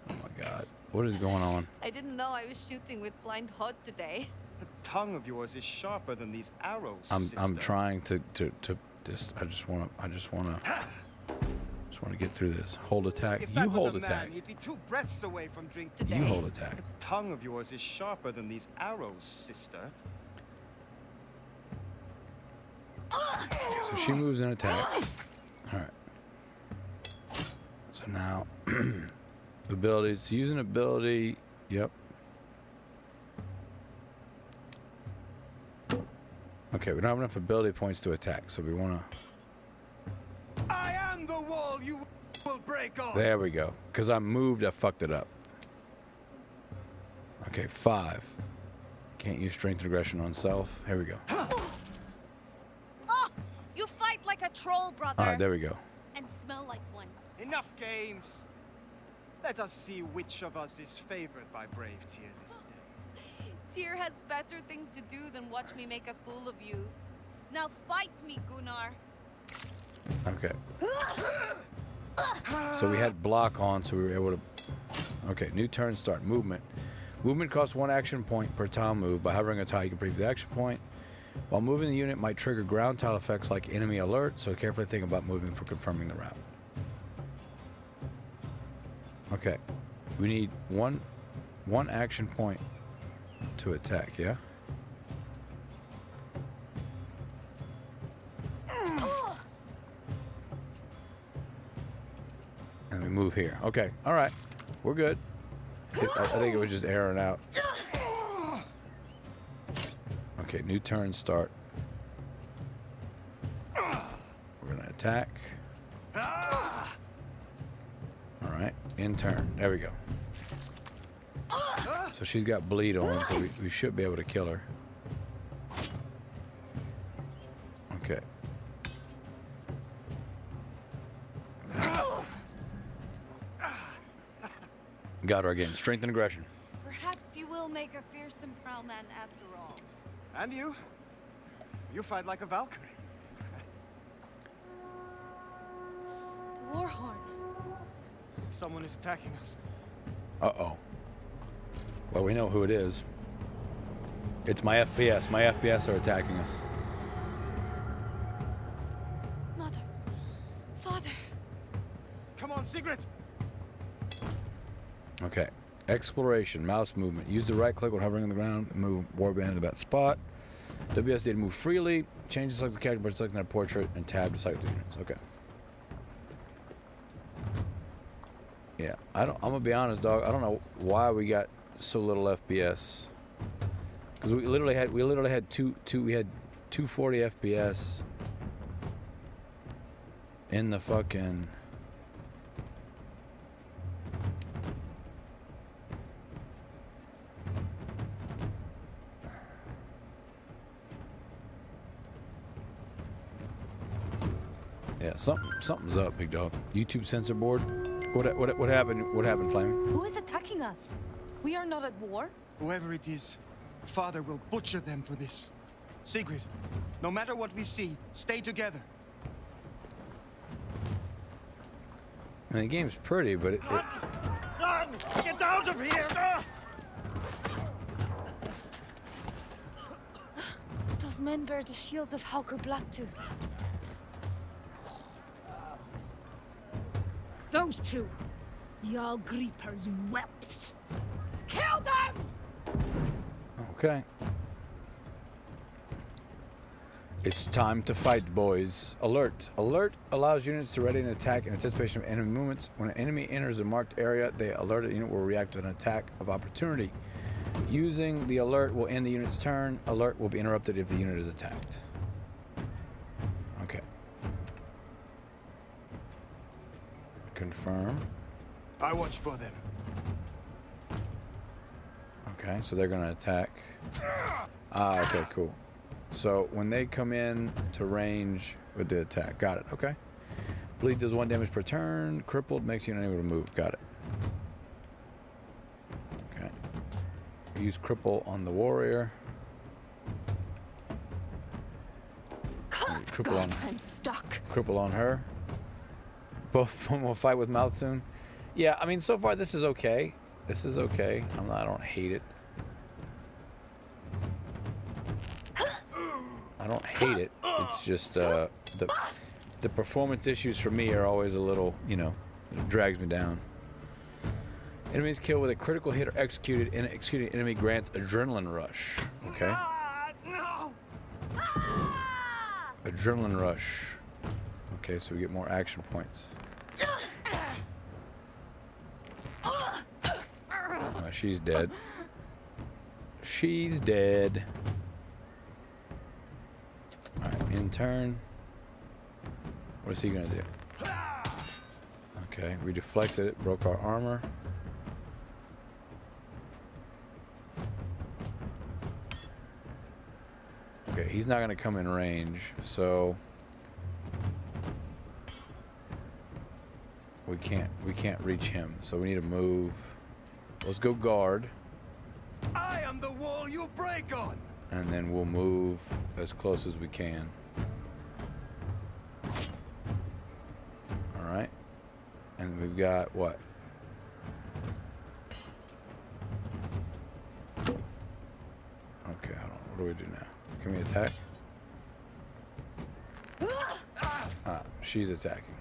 Oh my god. What is going on? I didn't know I was shooting with blind Hod today. The tongue of yours is sharper than these arrows, I'm trying to just I just wanna get through this. Hold attack. If that You was hold a man, attack. he'd be 2 breaths away from drink Today. You hold attack. The tongue of yours is sharper than these arrows, sister. Okay, so she moves and attacks. Alright. So now abilities. To use an ability. Yep. Okay, we don't have enough ability points to attack, so we wanna. I am the wall you will break on. There we go. Because I moved, I fucked it up. Okay, 5. Can't use strength and aggression on self. Here we go. Oh, you fight like a troll, brother. Alright, there we go. And smell like one. Enough games. Let us see which of us is favored by brave Tyr this day. Tyr has better things to do than watch me make a fool of you. Now fight me, Gunnar. Okay. So we had block on, so we were able to. Okay, new turn start. Movement. Movement costs 1 action point per tile move. By hovering a tile, you can preview the action point. While moving, the unit might trigger ground tile effects like enemy alert, so carefully think about moving for confirming the route. Okay. We need one action point to attack, yeah? And we move here. Okay, all right. We're good. I think it was just airing out. Okay, new turn start. We're gonna attack. All right, in turn. There we go. So she's got bleed on, so we should be able to kill her. Okay. Got her again. Strength and aggression. Perhaps you will make a fearsome Frau man after all. And you? You fight like a Valkyrie. The Warhorn. Someone is attacking us. Uh-oh. Well, we know who it is. It's my FPS. My FPS are attacking us. Mother. Father. Come on, Sigrid. Okay. Exploration. Mouse movement. Use the right click when hovering on the ground. Move warband to that spot. WSD to move freely. Change the select the character by selecting that portrait and tab to select the units. Okay. Yeah. I'm gonna be honest, dog. I don't know why we got so little FPS. Because we literally had 240 FPS in the fucking. Yeah, something's up, big dog. YouTube censor board. What happened? What happened, Flaming? Who is attacking us? We are not at war. Whoever it is, Father will butcher them for this. Sigrid, no matter what we see, stay together. I mean, the game's pretty, but it Run! Get out of here! Those men bear the shields of Hawker Blacktooth. Those two. Jarl Greeper's whelps. Kill them! Okay. It's time to fight, boys. Alert. Alert allows units to ready an attack in anticipation of enemy movements. When an enemy enters a marked area, the alerted unit will react to an attack of opportunity. Using the alert will end the unit's turn. Alert will be interrupted if the unit is attacked. Okay. Confirm. I watch for them. Okay, so they're going to attack. Ah, okay, cool. So when they come in to range with the attack. Got it, okay. Bleed does 1 damage per turn. Crippled makes you unable to move. Got it. Okay. Use cripple on the warrior. Cripple on, I'm stuck. cripple on her. Both of them will fight with mouth soon. Yeah, I mean, so far this is okay. This is okay. I don't hate it. I don't hate it. It's just the performance issues for me are always a little, you know, it drags me down. Enemies killed with a critical hit or executed. Executing enemy grants adrenaline rush. Okay. No! Adrenaline rush. Okay, so we get more action points. Oh, she's dead. She's dead. Alright, in turn. What is he gonna do? Okay, we deflected it, broke our armor. Okay, he's not gonna come in range, so we can't reach him. So we need to move. Let's go guard. I am the wall you break on! And then we'll move as close as we can. Alright. And we've got what? Okay, hold on. What do we do now? Can we attack? Ah, she's attacking.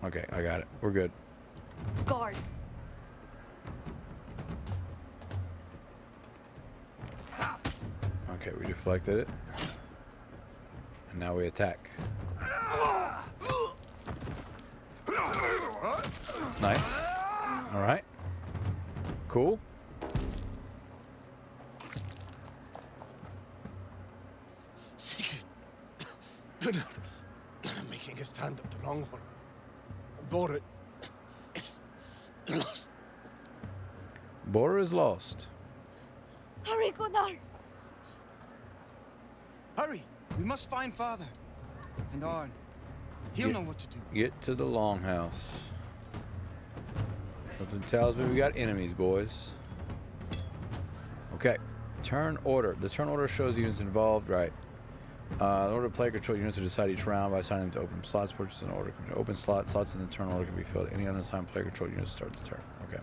Okay, I got it. We're good. Guard. Okay, we deflected it. And now we attack. Nice. Alright. Cool. Secret. Good. I'm making a stand up the Longhorn. Bore is lost. Border is lost. Hurry, Gunnar! Hurry! We must find Father. And Arn. He'll know what to do. Get to the longhouse. Something tells me we got enemies, boys. Okay. Turn order. The turn order shows units involved. Right. In order to play control units to decide each round by assigning them to open slots. Purchase an order. Open slots in the turn order can be filled. Any unassigned player control units start the turn. Okay.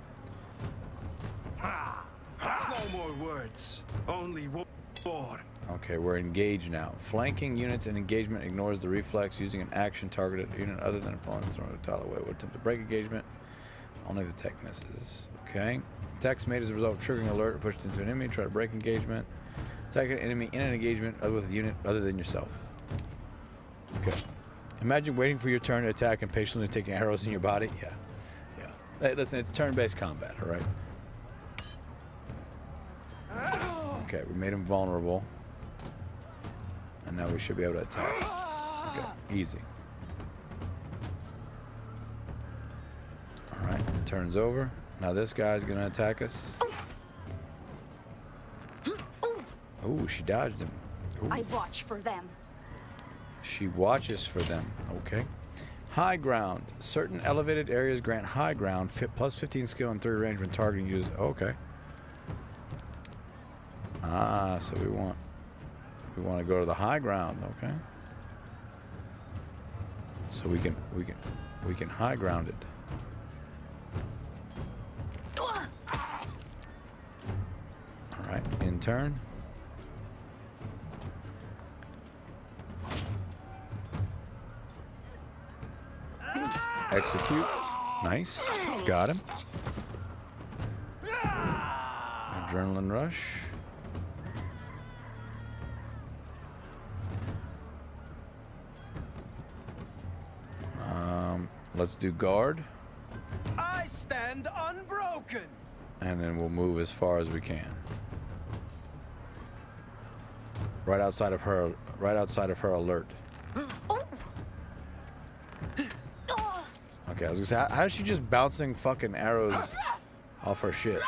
No more words. Only war. Okay, we're engaged now. Flanking units and engagement ignores the reflex. Using an action targeted unit other than opponents in order to tile away. Would attempt to break engagement. Only if the tech misses. Okay. Attacks made as a result of triggering alert or pushed into an enemy. Try to break engagement. Attack an enemy in an engagement with a unit other than yourself. Okay. Imagine waiting for your turn to attack and patiently taking arrows in your body. Yeah. Yeah. Hey, listen, it's turn-based combat, all right? Okay, we made him vulnerable. And now we should be able to attack. Okay, easy. Alright, turns over. Now this guy's gonna attack us. Oh, she dodged him. Ooh. I watch for them. She watches for them. Okay. High ground. Certain elevated areas grant high ground, plus 15 skill and 30 range when targeting users. Okay. Ah, so we want to go to the high ground, okay? So we can high ground it. All right, in turn. Execute. Nice. Got him. Adrenaline rush. Let's do guard. I stand unbroken. And then we'll move as far as we can. Right outside of her alert. Okay, I was gonna say, how is she just bouncing fucking arrows off her shit?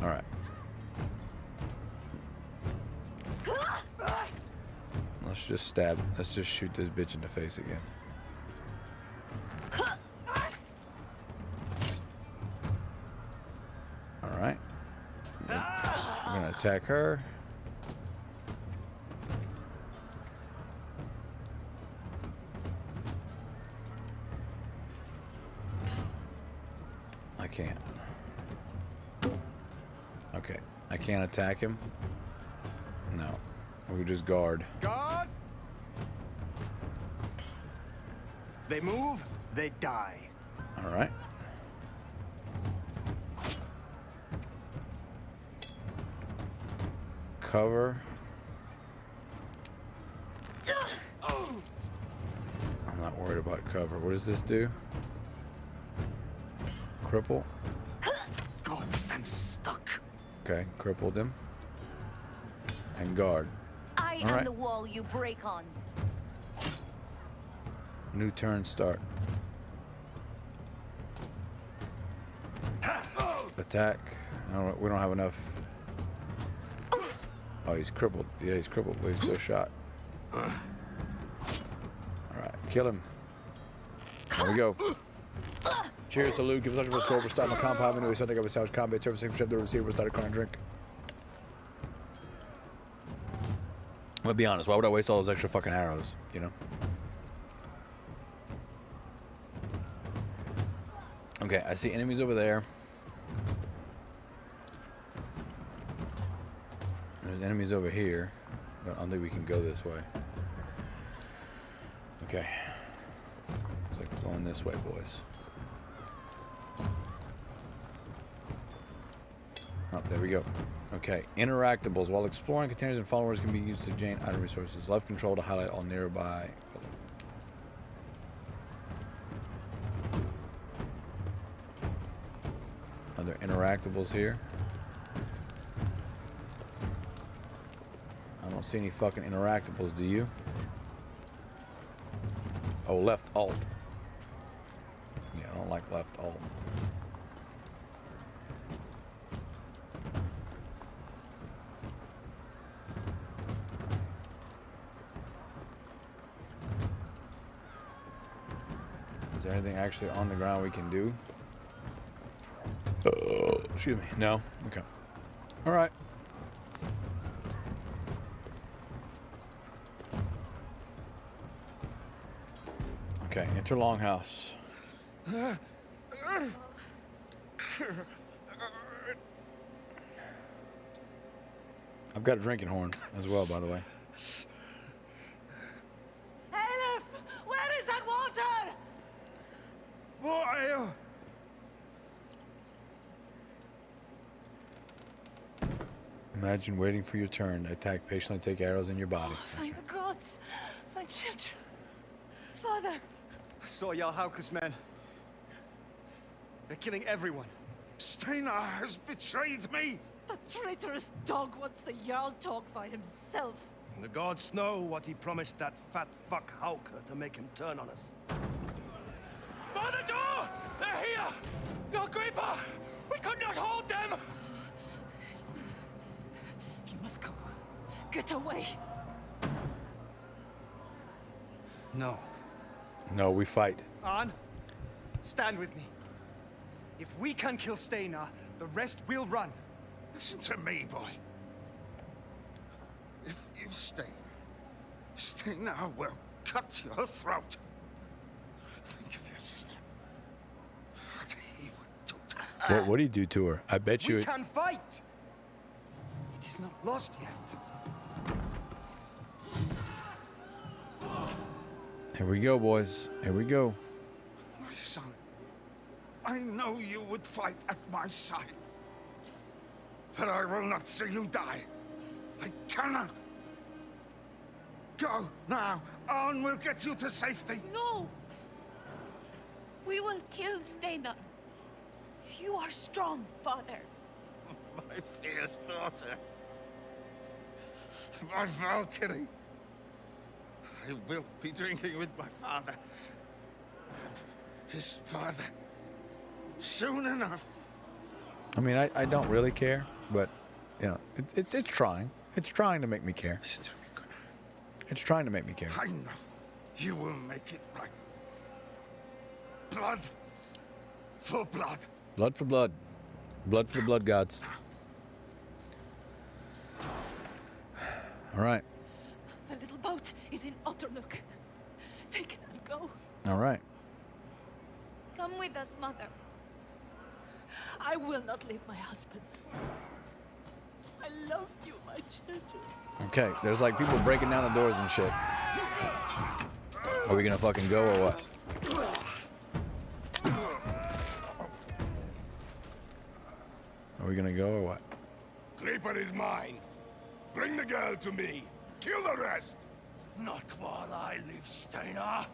Alright. Let's just shoot this bitch in the face again. Alright. We're gonna attack her. I can't. Okay. I can't attack him. No. We just guard. Guard! They move, they die. Alright. Cover. I'm not worried about cover. What does this do? Cripple. Gods, I'm stuck. Okay, crippled him. And guard. I am the wall you break on. New turn start. Attack. We don't have enough. Oh, he's crippled. Yeah, he's crippled, but he's still shot. Alright, kill him. There we go. Cheers, salute. Give us a score. We're starting a compound. We know something of a South combat. Turn same ship. The receiver. We're starting a current drink. I'm gonna be honest. Why would I waste all those extra fucking arrows? You know? Okay, I see enemies over there. There's enemies over here, but I don't think we can go this way. Okay. Looks like we're going this way, boys. Oh, there we go. Okay, interactables. While exploring, containers and followers can be used to gain item resources. Left control to highlight all nearby. Are there interactables here? I don't see any fucking interactables, do you? Oh, left alt. Yeah, I don't like left alt. Is there anything actually on the ground we can do? Excuse me. No? Okay. All right. Okay, enter Longhouse. I've got a drinking horn as well, by the way. Aleph! Where is that water? What? Imagine waiting for your turn to attack, patiently take arrows in your body. Thank the gods. My children. Father. I saw Jarl Hauke's men. They're killing everyone. Steinar has betrayed me. The traitorous dog wants the Jarl talk by himself. The gods know what he promised that fat fuck Hauke to make him turn on us. By the door! They're here! Your Creeper! We could not hold them! You must go. Get away. No. No, we fight. Arn, stand with me. If we can kill Steinar, the rest will run. Listen to me, boy. If you stay, Steina will cut your throat. Think of your sister. What he would do to her. What would he do to her? I bet you. We can fight! It is not lost yet. Here we go, boys. Here we go. My son, I know you would fight at my side. But I will not see you die. I cannot. Go now. On will get you to safety. No! We will kill Steina. You are strong, father. My fierce daughter. My Valkyrie. I will be drinking with my father. And his father. Soon enough. I mean, I don't really care, but you know, it's trying. It's trying to make me care. Listen to me, Gunnar. It's trying to make me care. I know you will make it right. Blood for blood. Blood for blood. Blood for the blood gods. All right. The little boat is in Otternook. Take it and go. All right. Come with us, mother. I will not leave my husband. I love you, my children. Okay, there's like people breaking down the doors and shit. Are we gonna fucking go or what? Are we gonna go or what? Creeper is mine. Bring the girl to me. Kill the rest. Not while I live, Steina.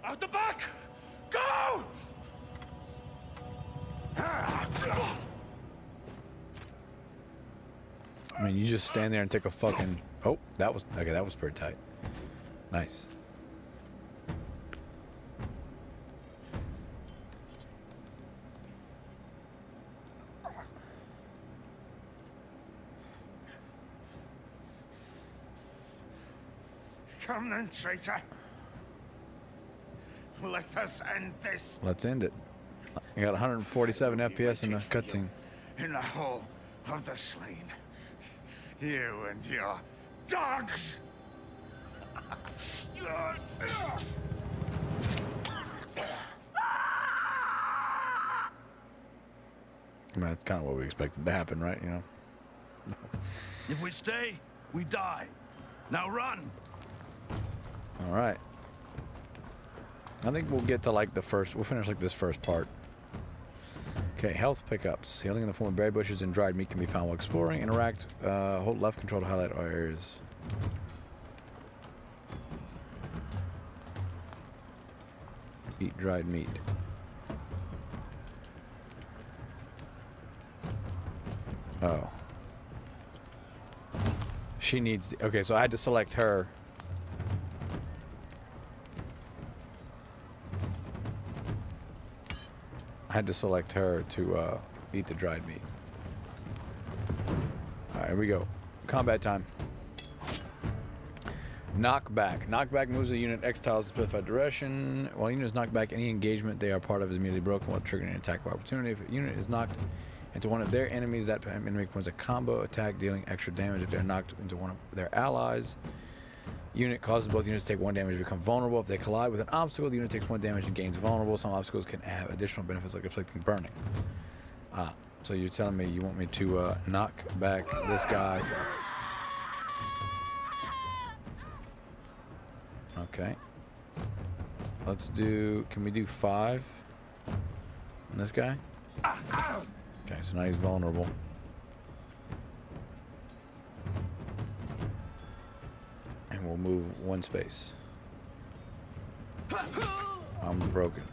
Out the back! Go! I mean, you just stand there and take a fucking... Oh, that was... Okay, that was pretty tight. Nice. Come then, traitor. Let us end this. Let's end it. I got 147 FPS in the cutscene. In the hall of the slain. You and your dogs. I mean, that's kind of what we expected to happen, right? You know? If we stay, we die. Now run! All right. I think we'll get to like the first... We'll finish like this first part. Okay, health pickups. Healing in the form of berry bushes and dried meat can be found while exploring. Interact. Hold left control to highlight all areas. Eat dried meat. Oh. She needs... Okay, so I had to select her. I had to select her to eat the dried meat. Alright, here we go. Combat time. Knockback. Knockback moves a unit X tiles in specified direction. While a unit is knocked back, any engagement they are part of is immediately broken while triggering an attack of opportunity. If a unit is knocked into one of their enemies, that enemy performs a combo attack, dealing extra damage. If they're knocked into one of their allies, unit causes both units to take 1 damage and become vulnerable. If they collide with an obstacle, the unit takes 1 damage and gains vulnerable. Some obstacles can have additional benefits like inflicting burning. So you're telling me you want me to knock back this guy? Okay. Let's do... Can we do 5 on this guy? Okay, so now he's vulnerable. And we'll move 1 space. I'm broken.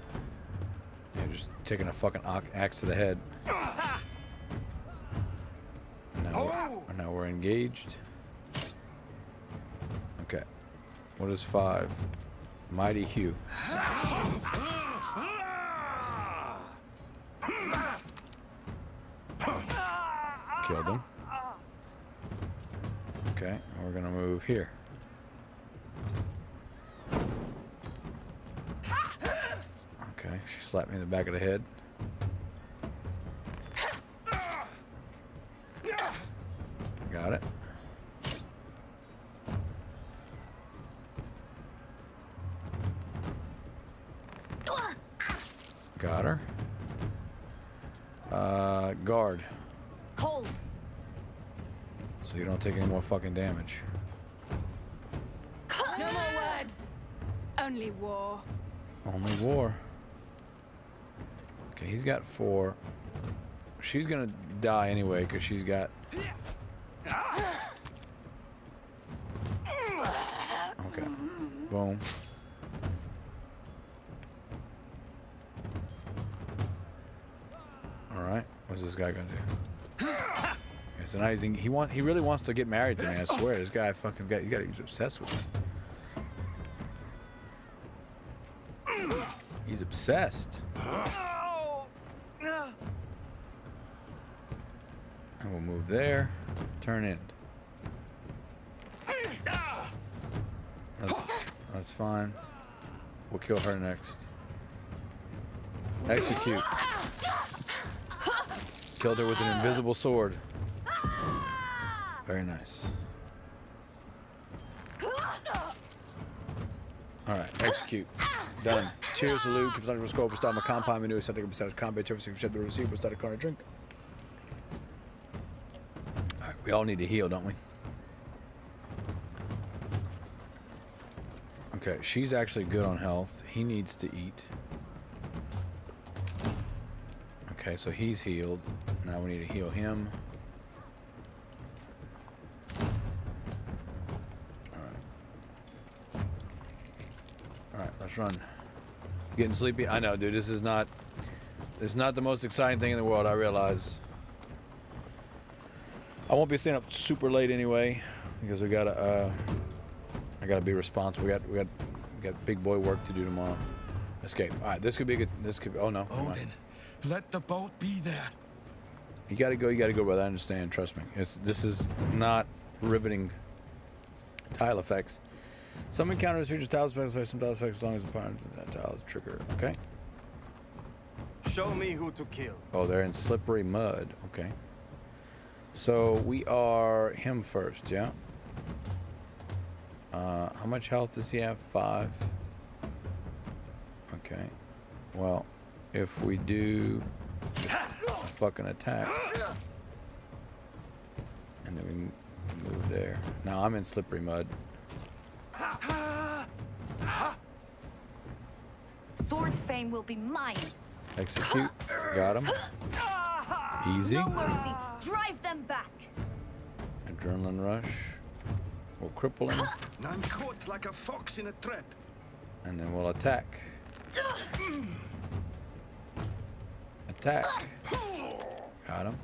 Yeah, just taking a fucking axe to the head. Now we're engaged. Okay. What is 5? Mighty Hugh. Killed him. Okay, we're gonna move here. Okay, she slapped me in the back of the head. Got it. don't take any more fucking damage. No more words. Only war. Only war. Okay, he's got 4. She's gonna die anyway because she's got. Okay. Boom. All right. What's this guy gonna do? Okay, so now he really wants to get married to me. I swear, this guy fucking he's obsessed with me. He's obsessed. And we'll move there. Turn in. That's fine. We'll kill her next. Execute. Killed her with an invisible sword. Very nice. Alright, execute. Done. Cheers, salute. Keep on scope. Start my compound menu. Something besides combat. Everything shed the receiver. Start a car drink. Alright, we all need to heal, don't we? Okay, she's actually good on health. He needs to eat. Okay, so he's healed. Now we need to heal him. Alright, let's run. Getting sleepy? I know, dude, this is not the most exciting thing in the world, I realize. I won't be staying up super late anyway, because I gotta be responsible. We got big boy work to do tomorrow. Escape. All right, this could be good. This could be, oh no. Odin, let the boat be there. You gotta go, brother. I understand. Trust me. This is not riveting tile effects. Some encounters feature tile effects, some tile effects as long as the part of that tile is trigger. Okay. Show me who to kill. Oh, they're in slippery mud. Okay. So we are him first, yeah? How much health does he have? 5. Okay. Well, if we do a fucking attack, and then we move there. Now I'm in slippery mud. Sword fame will be mine. Execute. Got him. Easy. No mercy. Drive them back. Adrenaline rush. We'll cripple him. I'm caught like a fox in a trap. And then we'll attack. Attack. Got him.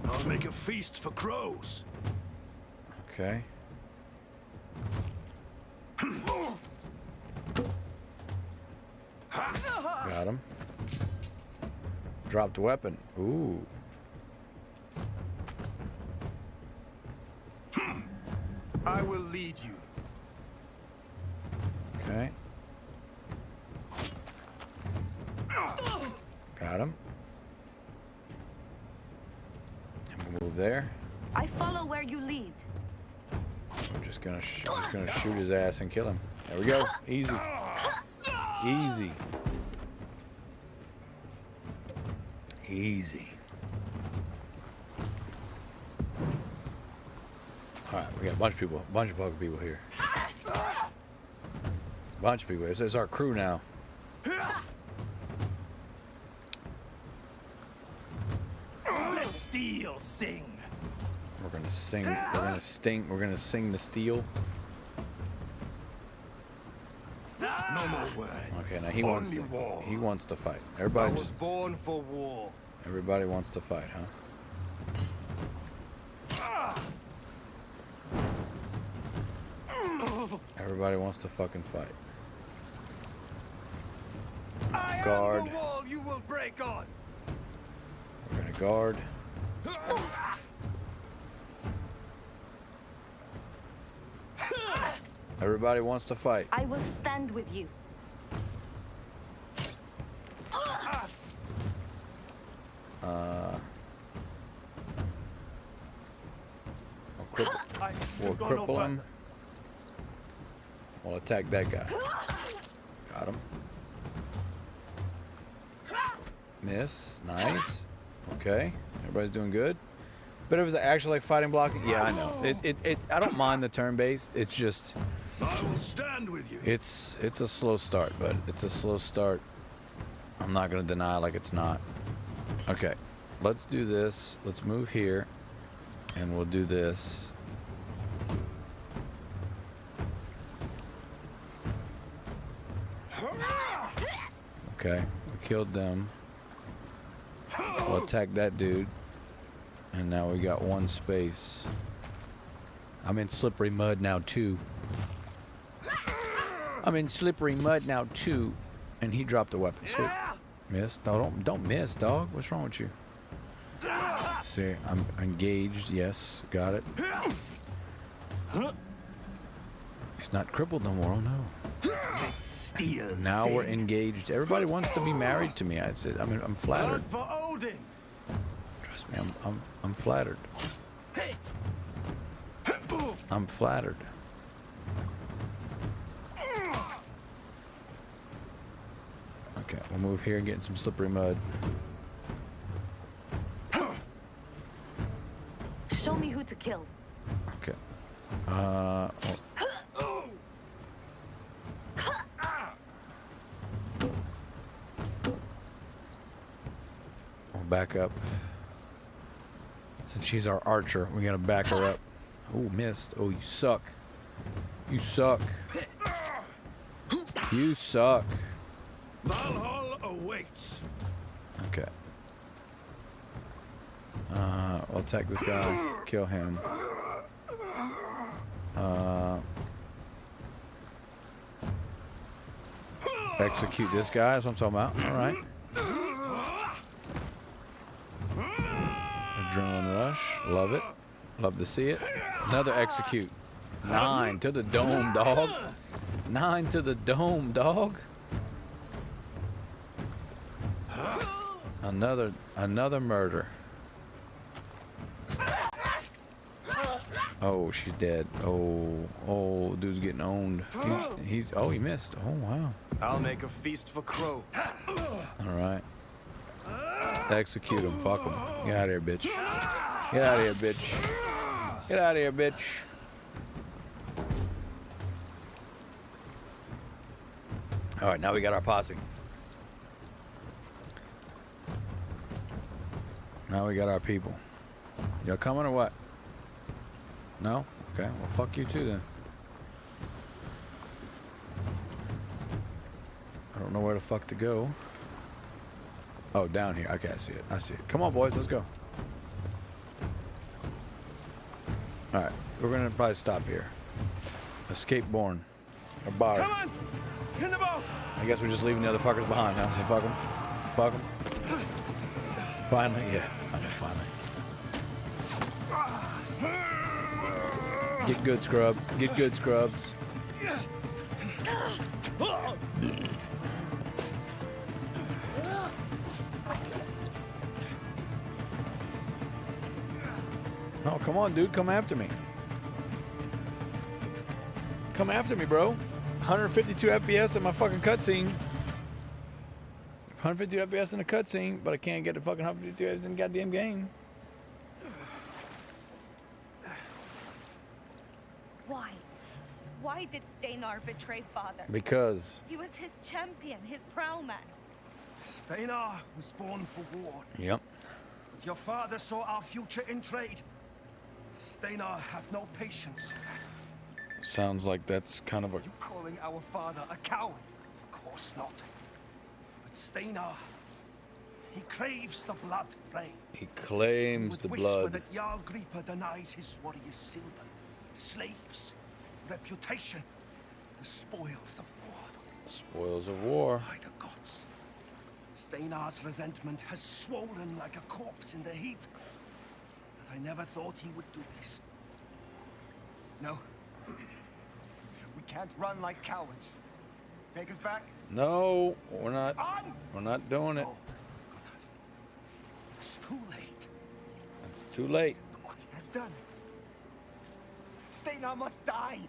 I'll make a feast for crows. Okay. Got him. Dropped weapon. Ooh. I will lead you. Okay. Got him. And we'll move there. I follow where you lead. We're just gonna shoot his ass and kill him. There we go. Easy. Easy. Easy. All right, we got a bunch of people, fucking people here. Bunch of people. It's our crew now. Let steel sing. We're gonna sing. We're gonna sing the steel. No more words. Okay, now he wants to. war. He wants to fight. I Everybody was just. born for war. Everybody wants to fight, huh? Everybody wants to fucking fight. Guard. I am the wall you will break on. We're gonna guard. Everybody wants to fight. I will stand with you. We'll cripple him. We'll attack that guy. Got him. Miss. Nice. Okay, everybody's doing good. But it was actually like fighting blocking. Yeah, I know. I don't mind the turn-based. It's just I will stand with you. it's a slow start, but it's a slow start. I'm not gonna deny like it's not. Okay, let's do this. Let's move here, and we'll do this. Okay, we killed them. We'll attack that dude. And now we got one space. I'm in slippery mud now too. I'm in slippery mud now too. And he dropped the weapon. Sweet. Miss. No, don't miss, dog. What's wrong with you? See, I'm engaged. Yes, got it. He's not crippled no more. Oh no. Now we're engaged. Everybody wants to be married to me. I said, I'm flattered. For Odin. Trust me, I'm flattered. I'm flattered. Okay, we'll move here and get in some slippery mud. Show me who to kill. Okay. Oh. We'll back up. Since she's our archer, we gotta back her up. Oh, missed. Oh, you suck. You suck. You suck. Valhalla awaits. Okay. We'll attack this guy. Kill him. Execute this guy. That's what I'm talking about. All right. Adrenaline rush. Love it. Love to see it. Another execute. 9 to the dome, dog. 9 to the dome, dog. Another murder. Oh, she's dead. Oh, dude's getting owned. He missed. Oh, wow. I'll make a feast for Crow. All right. Execute him. Fuck him. Get out of here, bitch. Get out of here, bitch. Get out of here, bitch. All right, now we got our posse. Now we got our people. Y'all coming or what? No? Okay, well, fuck you too then. I don't know where the fuck to go. Oh, down here. Okay, I see it. I see it. Come on, boys. Let's go. All right. We're going to probably stop here. Escape born. Or bar. Come on! In the boat! I guess we're just leaving the other fuckers behind, huh? So fuck them. Fuck them. Finally. Yeah. I know, finally. Get good, scrub. Get good, scrubs. Oh, come on, dude. Come after me. Come after me, bro. 152 FPS in my fucking cutscene. 152 FPS in the cutscene, but I can't get the fucking 152 FPS in the goddamn game. Why? Why did Steinar betray father? Because. He was his champion, his prow man. Steinar was born for war. Yep. But your father saw our future in trade. Steinar had no patience. Sounds like that's kind of a. You calling our father a coward? Of course not. But Steinar, he craves the blood flame. He claims the Would blood. whisper that Jarl Gripa denies his warriors silver, slaves, reputation, the spoils of war. Spoils of war. By the gods, Steinar's resentment has swollen like a corpse in the heat. But I never thought he would do this. No. We can't run like cowards. Take us back? No, we're not. On! We're not doing it. No. It's too late. It's too late. Look what he has done. Steinar must die.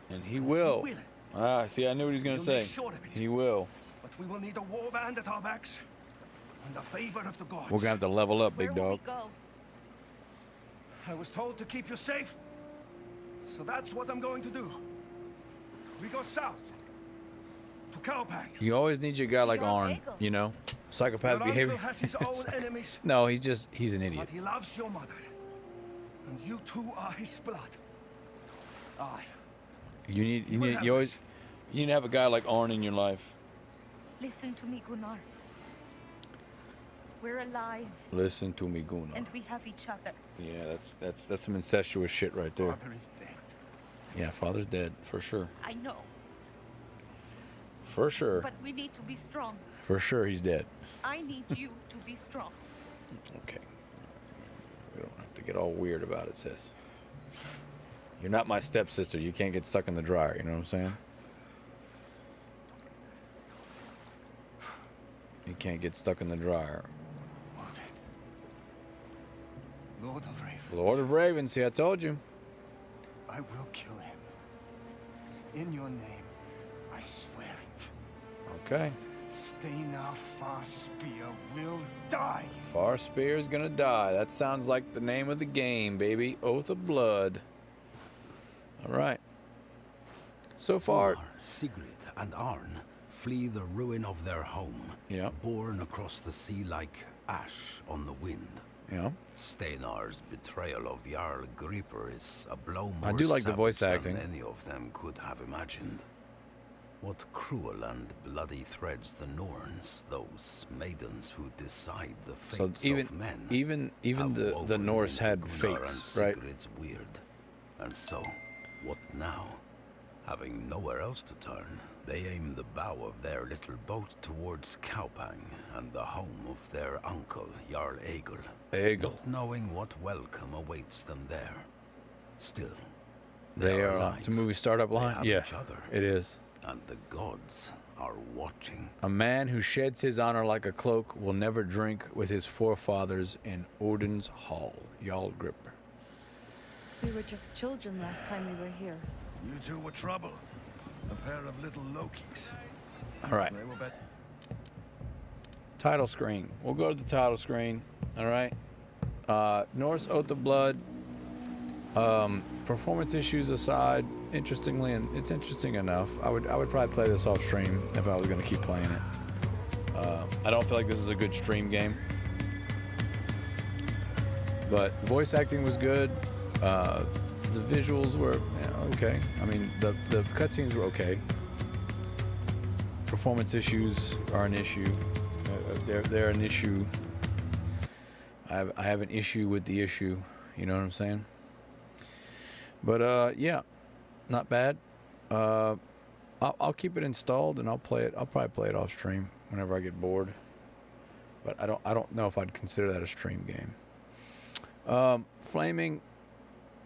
And he will. He will. Ah, see, I knew what he was going to We'll say. make sure of it. He will. But we will need a war band at our backs. On the favor of the gods. We're gonna have to level up, big Where will dog. we go? I was told to keep you safe. So that's what I'm going to do. We go south. To Kaupang. You always need your guy like Your Arn, Egel. you know? Psychopath Your behavior. uncle has his own enemies. No, he's an idiot. But he loves your mother. And you two are his blood. Aye. You need What you always happens? you need to have a guy like Arn in your life. Listen to me, Gunnar. We're alive, Listen to me, Gunnar. and we have each other. Yeah, that's some incestuous shit right there. Father is dead. Yeah, father's dead for sure. I know, For sure. but we need to be strong. For sure he's dead. I need you to be strong. Okay. We don't have to get all weird about it, sis. You're not my stepsister. You can't get stuck in the dryer, you know what I'm saying? You can't get stuck in the dryer. Odin. Lord of Ravens. Lord of Ravens, see, I told you. I will kill him. In your name, I swear it. Okay. Stay now, Far Spear will die. Far Spear's gonna die. That sounds like the name of the game, baby. Oath of Blood. All right. So far, Thor, Sigrid, and Arn flee the ruin of their home, Yeah. borne across the sea like ash on the wind. yeah. Steinar's betrayal of Jarl Gripper is a blow more I do like the voice savage than acting. any of them could have imagined. What cruel and bloody threads the Norns, those maidens who decide the So fates even of men, even have the woven Norse into had Gunnar fates, and right? Sigrid's weird. And so, what now? Having nowhere else to turn, they aim the bow of their little boat towards Kaupang and the home of their uncle, Jarl Egil. Egil. Not knowing what welcome awaits them there. Still, They are. alive. It's a movie startup They line. have Yeah, each other. it is. And the gods are watching. A man who sheds his honor like a cloak will never drink with his forefathers in Odin's hall. Jarl Gripper. We were just children last time we were here. You two were trouble. A pair of little Lokis. All right. They were bet. Title screen. We'll go to the title screen. All right. Norse Oath of Blood. Performance issues aside, interestingly, and it's interesting enough. I would probably play this off stream if I was going to keep playing it. I don't feel like this is a good stream game, but voice acting was good. The visuals were okay. I mean, the cutscenes were okay. Performance issues are an issue. They're an issue. I have an issue with the issue. You know what I'm saying? But yeah, not bad. I'll keep it installed and I'll play it. I'll probably play it off stream whenever I get bored. But I don't know if I'd consider that a stream game. Flaming.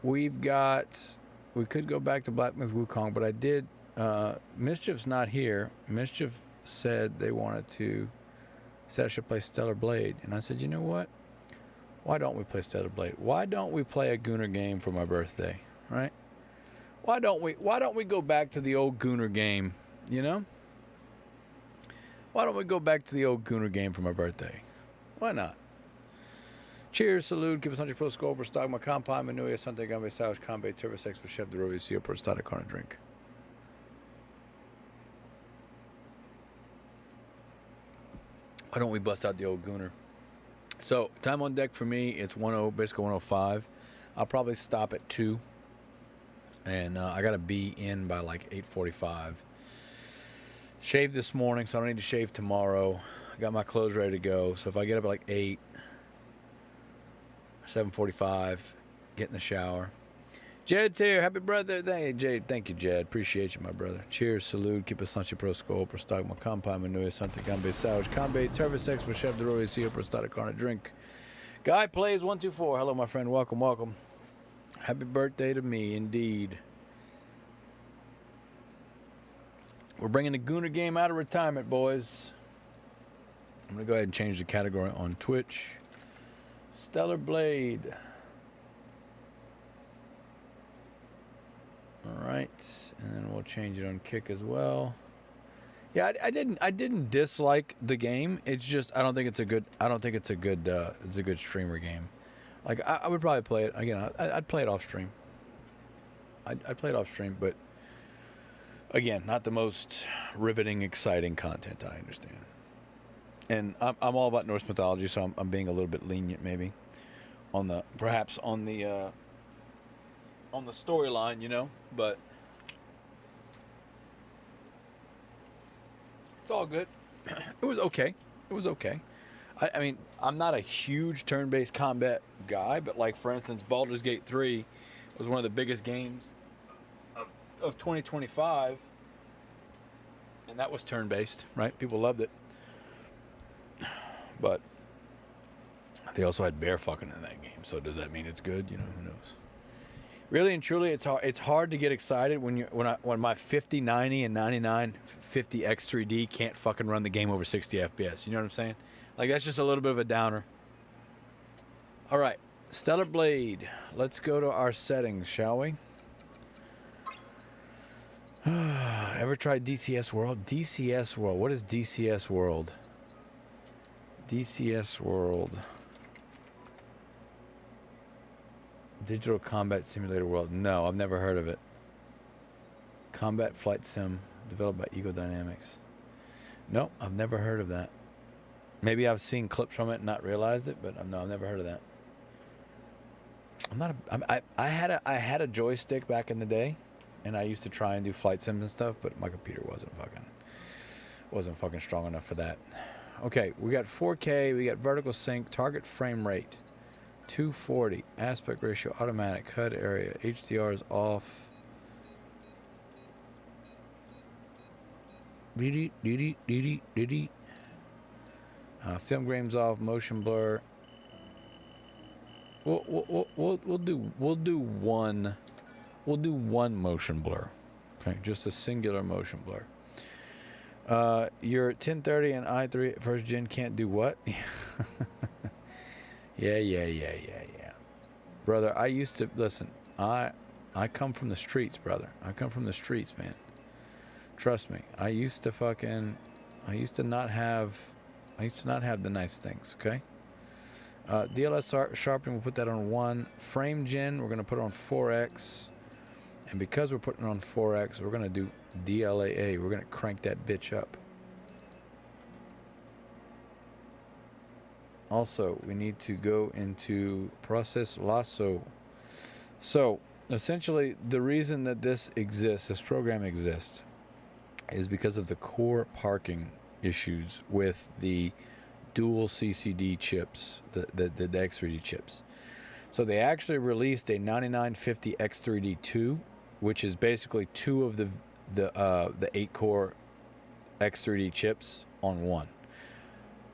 We could go back to Black Myth Wukong, but I did. Mischief's not here. Mischief said I should play Stellar Blade, and I said, you know what? Why don't we play Stellar Blade? Why don't we play a Gunnar game for my birthday, right? Why don't we go back to the old Gunnar game, you know? Why don't we go back to the old Gunnar game for my birthday? Why not? Cheers, salute, keep us on your pro score, stock my compa, Manuia, Sante Gambe, Sauge, Combe, Turbosex, for Chef de Roy, Seal, per Stata, Corner Drink. Why don't we bust out the old Gunnar? So, time on deck for me, it's basically 105. I'll probably stop at 2. And I got to be in by like 8:45. Shaved this morning, so I don't need to shave tomorrow. I got my clothes ready to go. So if I get up at like 8, 7:45, get in the shower. Jed's here. Happy birthday. Thank you, Jed. Appreciate you, my brother. Cheers, salute. Keep us on your pro scope. Pro stock, my compa, Manuia, Sante Gambe, Sauge, Combe, Turbosex, for Chef de Roy, Seal, per Stata, Corner Drink. Guy plays 124. Hello, my friend. Welcome, welcome. Happy birthday to me, indeed. We're bringing the Gunnar game out of retirement, boys. I'm going to go ahead and change the category on Twitch. Stellar Blade. All right. And then we'll change it on Kick as well. Yeah, I didn't dislike the game. It's just I don't think it's a good streamer game. Like I would probably play it again. I'd play it off stream. I'd play it off stream, but again, not the most riveting, exciting content. I understand, and I'm all about Norse mythology, so I'm being a little bit lenient maybe on the storyline, you know, but. It's all good. It was okay. I mean, I'm not a huge turn-based combat guy, but like, for instance, Baldur's Gate 3 was one of the biggest games of 2025, and that was turn-based, right? People loved it. But they also had bear fucking in that game, so does that mean it's good? You know, who knows? Really and truly, it's hard to get excited when my 5090 and 9950 X3D can't fucking run the game over 60 FPS. You know what I'm saying? Like, that's just a little bit of a downer. All right, Stellar Blade. Let's go to our settings, shall we? Ever tried DCS World? DCS World. What is DCS World? DCS World. Digital Combat Simulator World. No, I've never heard of it. Combat Flight Sim, developed by Ego Dynamics. No, I've never heard of that. Maybe I've seen clips from it and not realized it, but no, I've never heard of that. I had a joystick back in the day, and I used to try and do flight sims and stuff, but my computer wasn't fucking strong enough for that. Okay, we got 4K, we got vertical sync, target frame rate. 240, aspect ratio, automatic, HUD area, HDR is off. Film grains off, motion blur. We'll do one motion blur. Okay, just a singular motion blur. Your 1030 and i3 first gen can't do what? Yeah. Brother, I used to listen. I come from the streets, brother. I come from the streets, man. Trust me. I used to not have the nice things, okay? DLS sharpening, we'll put that on 1. Frame gen, we're going to put it on 4x. And because we're putting it on 4x, we're going to do DLAA. We're going to crank that bitch up. Also, we need to go into process lasso. So, essentially, the reason that this program exists, is because of the core parking issues with the dual CCD chips, the X3D chips. So they actually released a 9950 X3D2, which is basically 2 of the 8-core X3D chips on 1.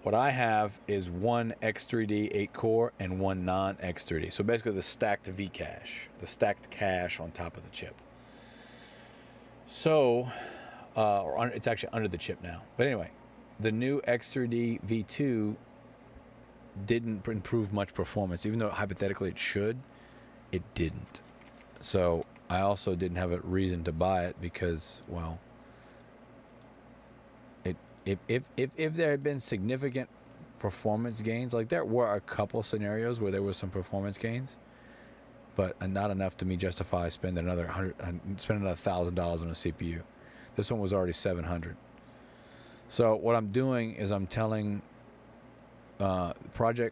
What I have is 1 X3D 8-core and 1 non-X3D. So basically the stacked V-cache, the stacked cache on top of the chip. So, it's actually under the chip now. But anyway, the new X3D V2 didn't improve much performance. Even though hypothetically it should, it didn't. So I also didn't have a reason to buy it because, well, if there had been significant performance gains, like there were a couple scenarios where there was some performance gains, but not enough to me justify spending another $1,000 on a CPU. This one was already $700. So what I'm doing is I'm telling Process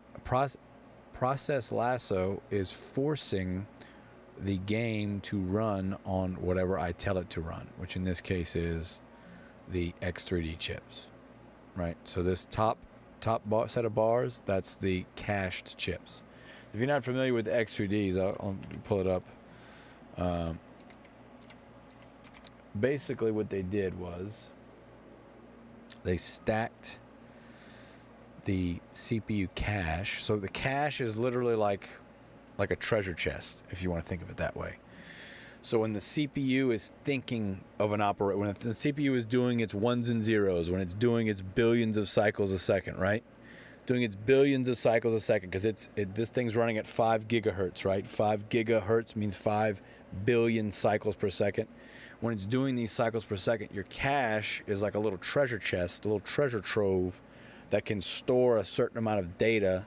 Lasso is forcing the game to run on whatever I tell it to run, which in this case is the X3D chips, right? So this top set of bars, that's the cached chips. If you're not familiar with the X3Ds, I'll pull it up. Basically what they did was they stacked the CPU cache. So the cache is literally like a treasure chest, if you want to think of it that way. So when the CPU is thinking of an operator, when the CPU is doing its ones and zeros, when it's doing its billions of cycles a second, right? Doing its billions of cycles a second, because this thing's running at 5 gigahertz, right? 5 gigahertz means 5 billion cycles per second. when it's doing these cycles per second, your cache is like a little treasure chest, a little treasure trove that can store a certain amount of data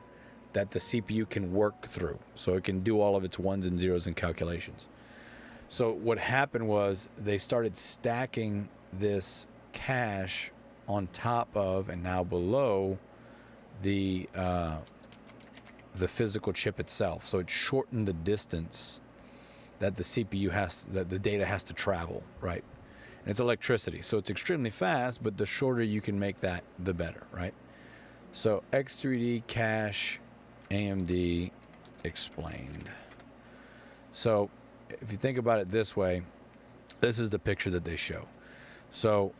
that the CPU can work through. So it can do all of its ones and zeros and calculations. So what happened was they started stacking this cache on top of and now below the physical chip itself. So it shortened the distance that the CPU that the data has to travel, right? And it's electricity, so it's extremely fast, but the shorter you can make that, the better, right? So X3D cache AMD explained. So if you think about it this way, this is the picture that they show. So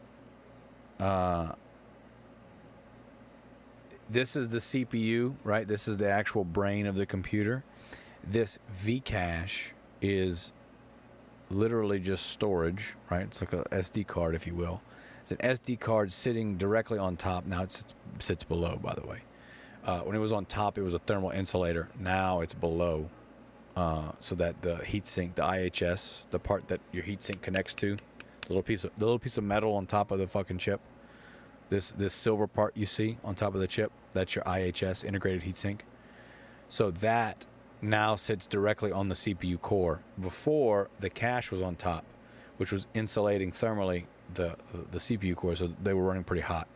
this is the CPU, right? This is the actual brain of the computer. This V-cache is literally just storage, right? It's like a SD card, if you will. It's an SD card sitting directly on top. Now it sits below, by the way. When it was on top, it was a thermal insulator. Now it's below, so that the heatsink, the IHS, the part that your heatsink connects to, the little piece of metal on top of the fucking chip, this silver part you see on top of the chip, that's your IHS, integrated heatsink. So that now sits directly on the CPU core. Before, the cache was on top, which was insulating thermally the CPU core, so they were running pretty hot.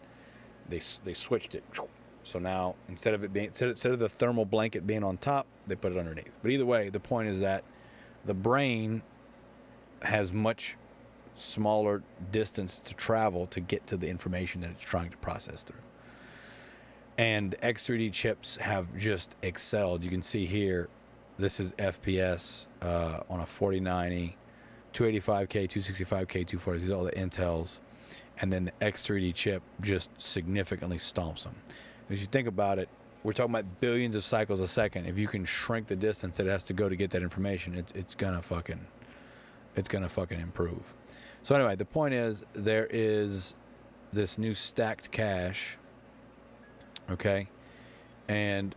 They switched it. So now instead of the thermal blanket being on top, they put it underneath. But either way, the point is that the brain has much smaller distance to travel to get to the information that it's trying to process through. And X3D chips have just excelled. You can see here, this is FPS on a 4090, 285K, 265K, 240. These are all the Intels. And then the X3D chip just significantly stomps them. As you think about it, we're talking about billions of cycles a second. If you can shrink the distance that it has to go to get that information, it's gonna fucking improve. So anyway, the point is there is this new stacked cache, okay? And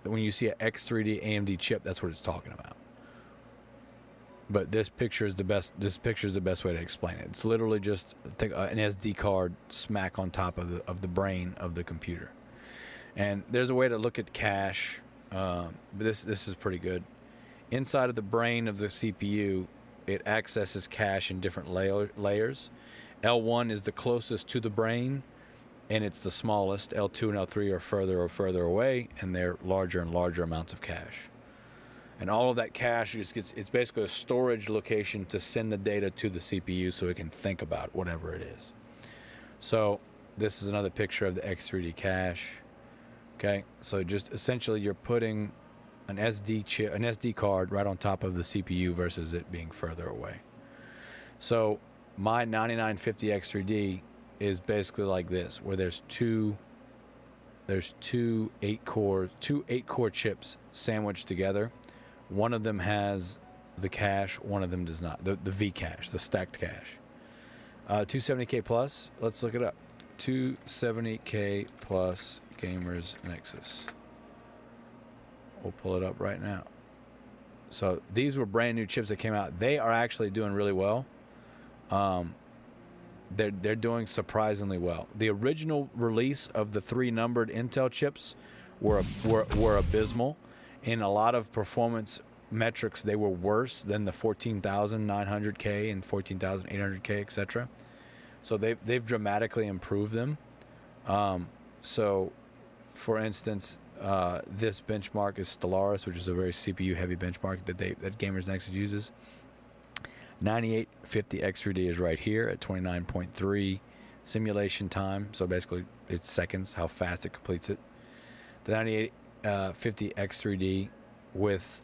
when you see an X3D AMD chip, that's what it's talking about. But this picture is the best way to explain it. It's literally just take an SD card smack on top of the brain of the computer. And there's a way to look at cache, but this is pretty good. Inside of the brain of the CPU, it accesses cache in different layers. L1 is the closest to the brain, and it's the smallest. L2 and L3 are further away, and they're larger and larger amounts of cache. And all of that cache it's basically a storage location to send the data to the CPU so it can think about whatever it is. So this is another picture of the X3D cache. Okay, so just essentially you're putting an SD card right on top of the CPU versus it being further away. So my 9950 X3D is basically like this, where there's two 8-core chips sandwiched together. One of them has the cache, one of them does not. The V cache, the stacked cache. 270K plus, let's look it up. 270K plus Gamers Nexus. We'll pull it up right now. So these were brand new chips that came out. They are actually doing really well. They're doing surprisingly well. The original release of the 3 numbered Intel chips were abysmal. In a lot of performance metrics, they were worse than the 14,900K and 14,800K, etc. So they've dramatically improved them. So, for instance, this benchmark is Stellaris, which is a very CPU-heavy benchmark that Gamers Nexus uses. 9850 X3D is right here at 29.3 simulation time. So basically, it's seconds, how fast it completes it. The 9850 X3D with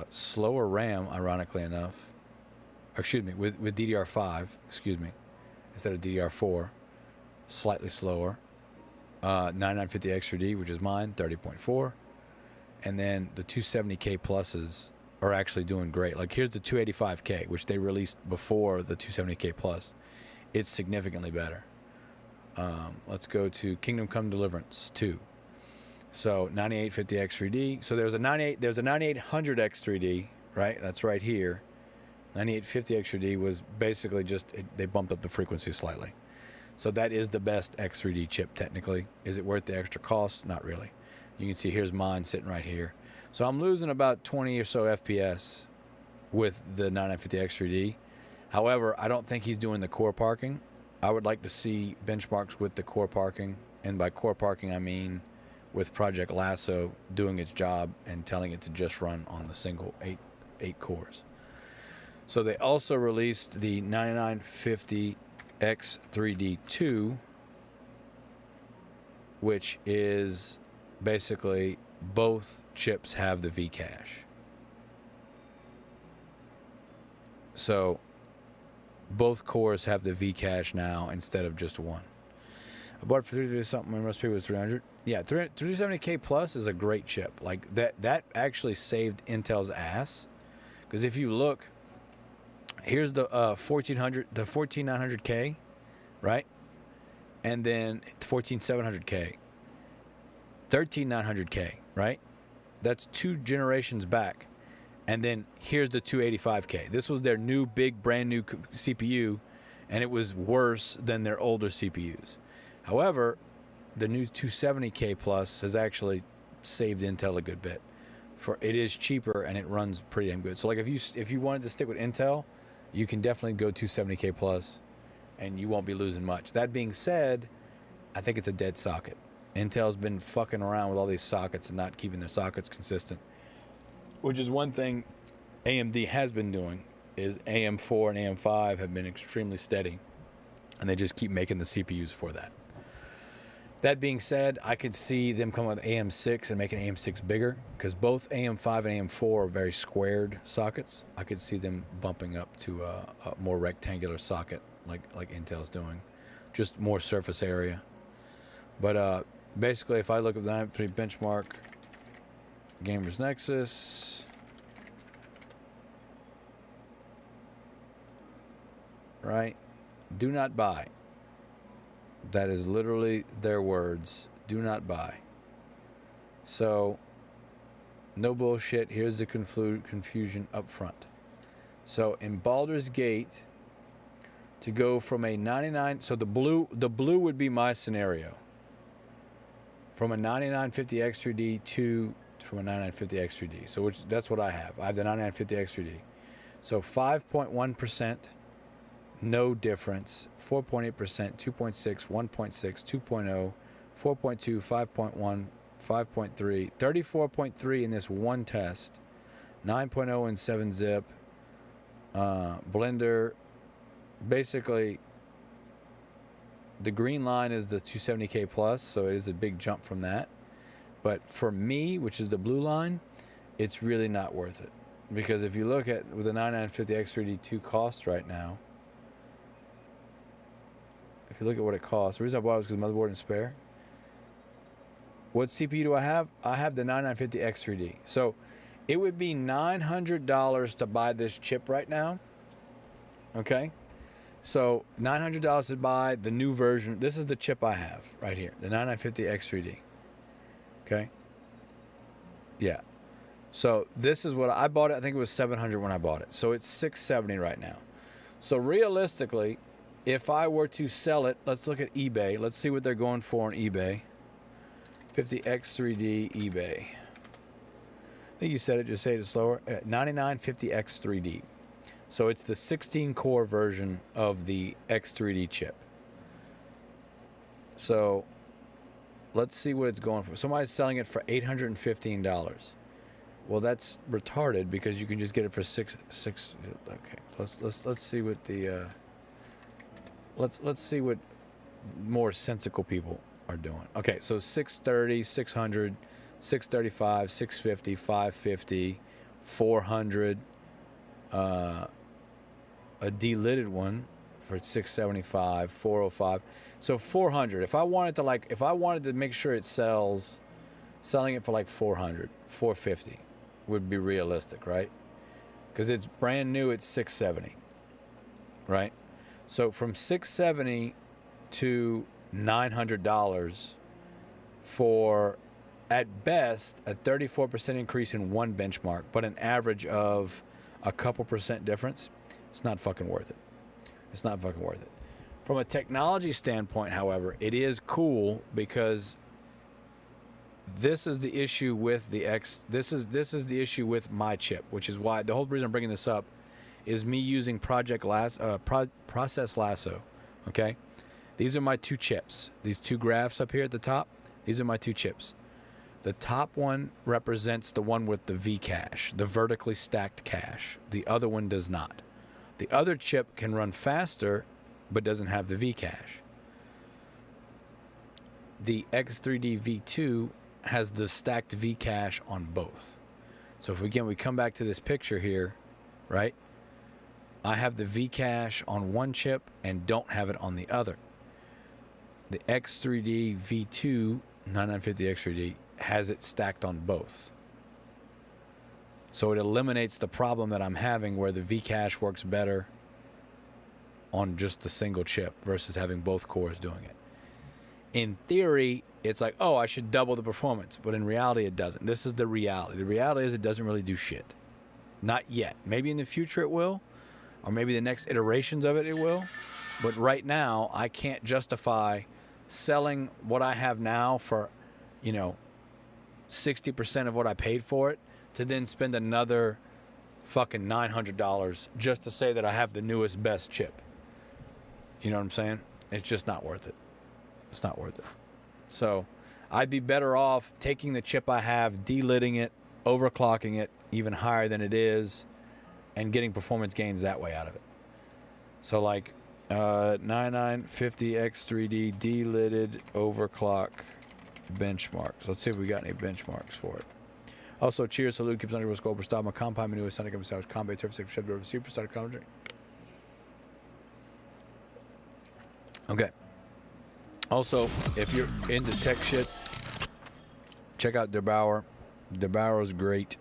slower RAM, ironically enough, or excuse me, with DDR5, instead of DDR4, slightly slower. 9950 X3D, which is mine, 30.4. And then the 270K pluses are actually doing great. Like here's the 285K, which they released before the 270K plus. It's significantly better. Let's go to Kingdom Come Deliverance 2. So 9850 X3D. So there's a 9800 X3D, right? That's right here. 9850 XTD was basically just, they bumped up the frequency slightly. So that is the best X3D chip technically. Is it worth the extra cost? Not really. You can see here's mine sitting right here. So I'm losing about 20 or so FPS with the 9950 X3D. However, I don't think he's doing the core parking. I would like to see benchmarks with the core parking. And by core parking, I mean with Project Lasso doing its job and telling it to just run on the single eight cores. So they also released the 9950 X3D2, which is basically both chips have the V-cache. So both cores have the V-cache now instead of just one. I bought it for 300 something. My recipe was 300. Yeah, 370K Plus is a great chip. Like that actually saved Intel's ass, because if you look, here's the 1400, the 14900K, right? And then 14700K, 13900K, right? That's 2 generations back. And then here's the 285K. This was their new big brand new CPU, and it was worse than their older CPUs. However, the new 270K Plus has actually saved Intel a good bit. For it is cheaper and it runs pretty damn good. So like if you wanted to stick with Intel, you can definitely go 270K Plus, and you won't be losing much. That being said, I think it's a dead socket. Intel's been fucking around with all these sockets and not keeping their sockets consistent, which is one thing AMD has been doing. Is AM4 and AM5 have been extremely steady, and they just keep making the CPUs for that. That being said, I could see them coming with AM6 and making AM6 bigger, because both AM5 and AM4 are very squared sockets. I could see them bumping up to a more rectangular socket like Intel's doing, just more surface area. But basically, if I look at the 953 benchmark, Gamers Nexus, right? Do not buy. That is literally their words. Do not buy. So, no bullshit. Here's the confusion up front. So, in Baldur's Gate, to go from a 99... So, the blue would be my scenario. From a 9950 X3D from a 9950 X3D. So, that's what I have. I have the 9950 X3D. So, 5.1%. No difference. 4.8%, 2.6, 1.6, 2.0, 4.2, 5.1, 5.3, 34.3 in this one test, 9.0 in 7-zip. Blender, basically, the green line is the 270K Plus, so it is a big jump from that. But for me, which is the blue line, it's really not worth it. Because if you look at with the 9950 X3D2 cost right now, if you look at what it costs, the reason I bought it was because motherboard and spare. What CPU do I have? I have the 9950 X3D. So it would be $900 to buy this chip right now. Okay? So $900 to buy the new version. This is the chip I have right here, the 9950 X3D. Okay? Yeah. So this is what I bought it. I think it was $700 when I bought it. So it's $670 right now. So realistically, if I were to sell it, let's look at eBay. Let's see what they're going for on eBay. 50X3D eBay. I think you said it, just say it slower. 9950X3D. So it's the 16-core version of the X3D chip. So let's see what it's going for. Somebody's selling it for $815. Well, that's retarded because you can just get it for six. Okay, let's see what the let's see what more sensical people are doing. Okay, so 630, 600, 635, 650, 550, 400. A delidded one for 675, 405. So 400. If I wanted to make sure it sells, selling it for like 400, 450 would be realistic, right? Because it's brand new, it's 670, right? So from 670 to $900 for, at best, a 34% increase in one benchmark, but an average of a couple percent difference, it's not fucking worth it. It's not fucking worth it. From a technology standpoint, however, it is cool because this is the issue with the this is the issue with my chip, which is why the whole reason I'm bringing this up is me using Process Lasso. Okay, these are my two chips. These two graphs up here at the top. These are my two chips. The top one represents the one with the V cache, the vertically stacked cache. The other one does not. The other chip can run faster, but doesn't have the V cache. The X3D V2 has the stacked V cache on both. So if we come back to this picture here, right? I have the V cache on one chip and don't have it on the other. The X3D V2 9950 X3D has it stacked on both. So it eliminates the problem that I'm having where the V cache works better on just the single chip versus having both cores doing it. In theory, it's like, oh, I should double the performance, but in reality it doesn't. This is the reality. The reality is it doesn't really do shit. Not yet. Maybe in the future it will, or maybe the next iterations of it will, but right now I can't justify selling what I have now for, 60% of what I paid for it to then spend another fucking $900 just to say that I have the newest, best chip. You know what I'm saying? It's just not worth it. It's not worth it. So I'd be better off taking the chip I have, delitting it, overclocking it even higher than it is, and getting performance gains that way out of it. So like 9950X3D delitted overclock benchmarks. Let's see if we got any benchmarks for it. Also, cheers, salute, keeps under scope, stop my compound menu, Sonic massage, combat, turf, shed, over, super, started commentary. Okay. Also, if you're into tech shit, check out DeBauer. DeBauer's great.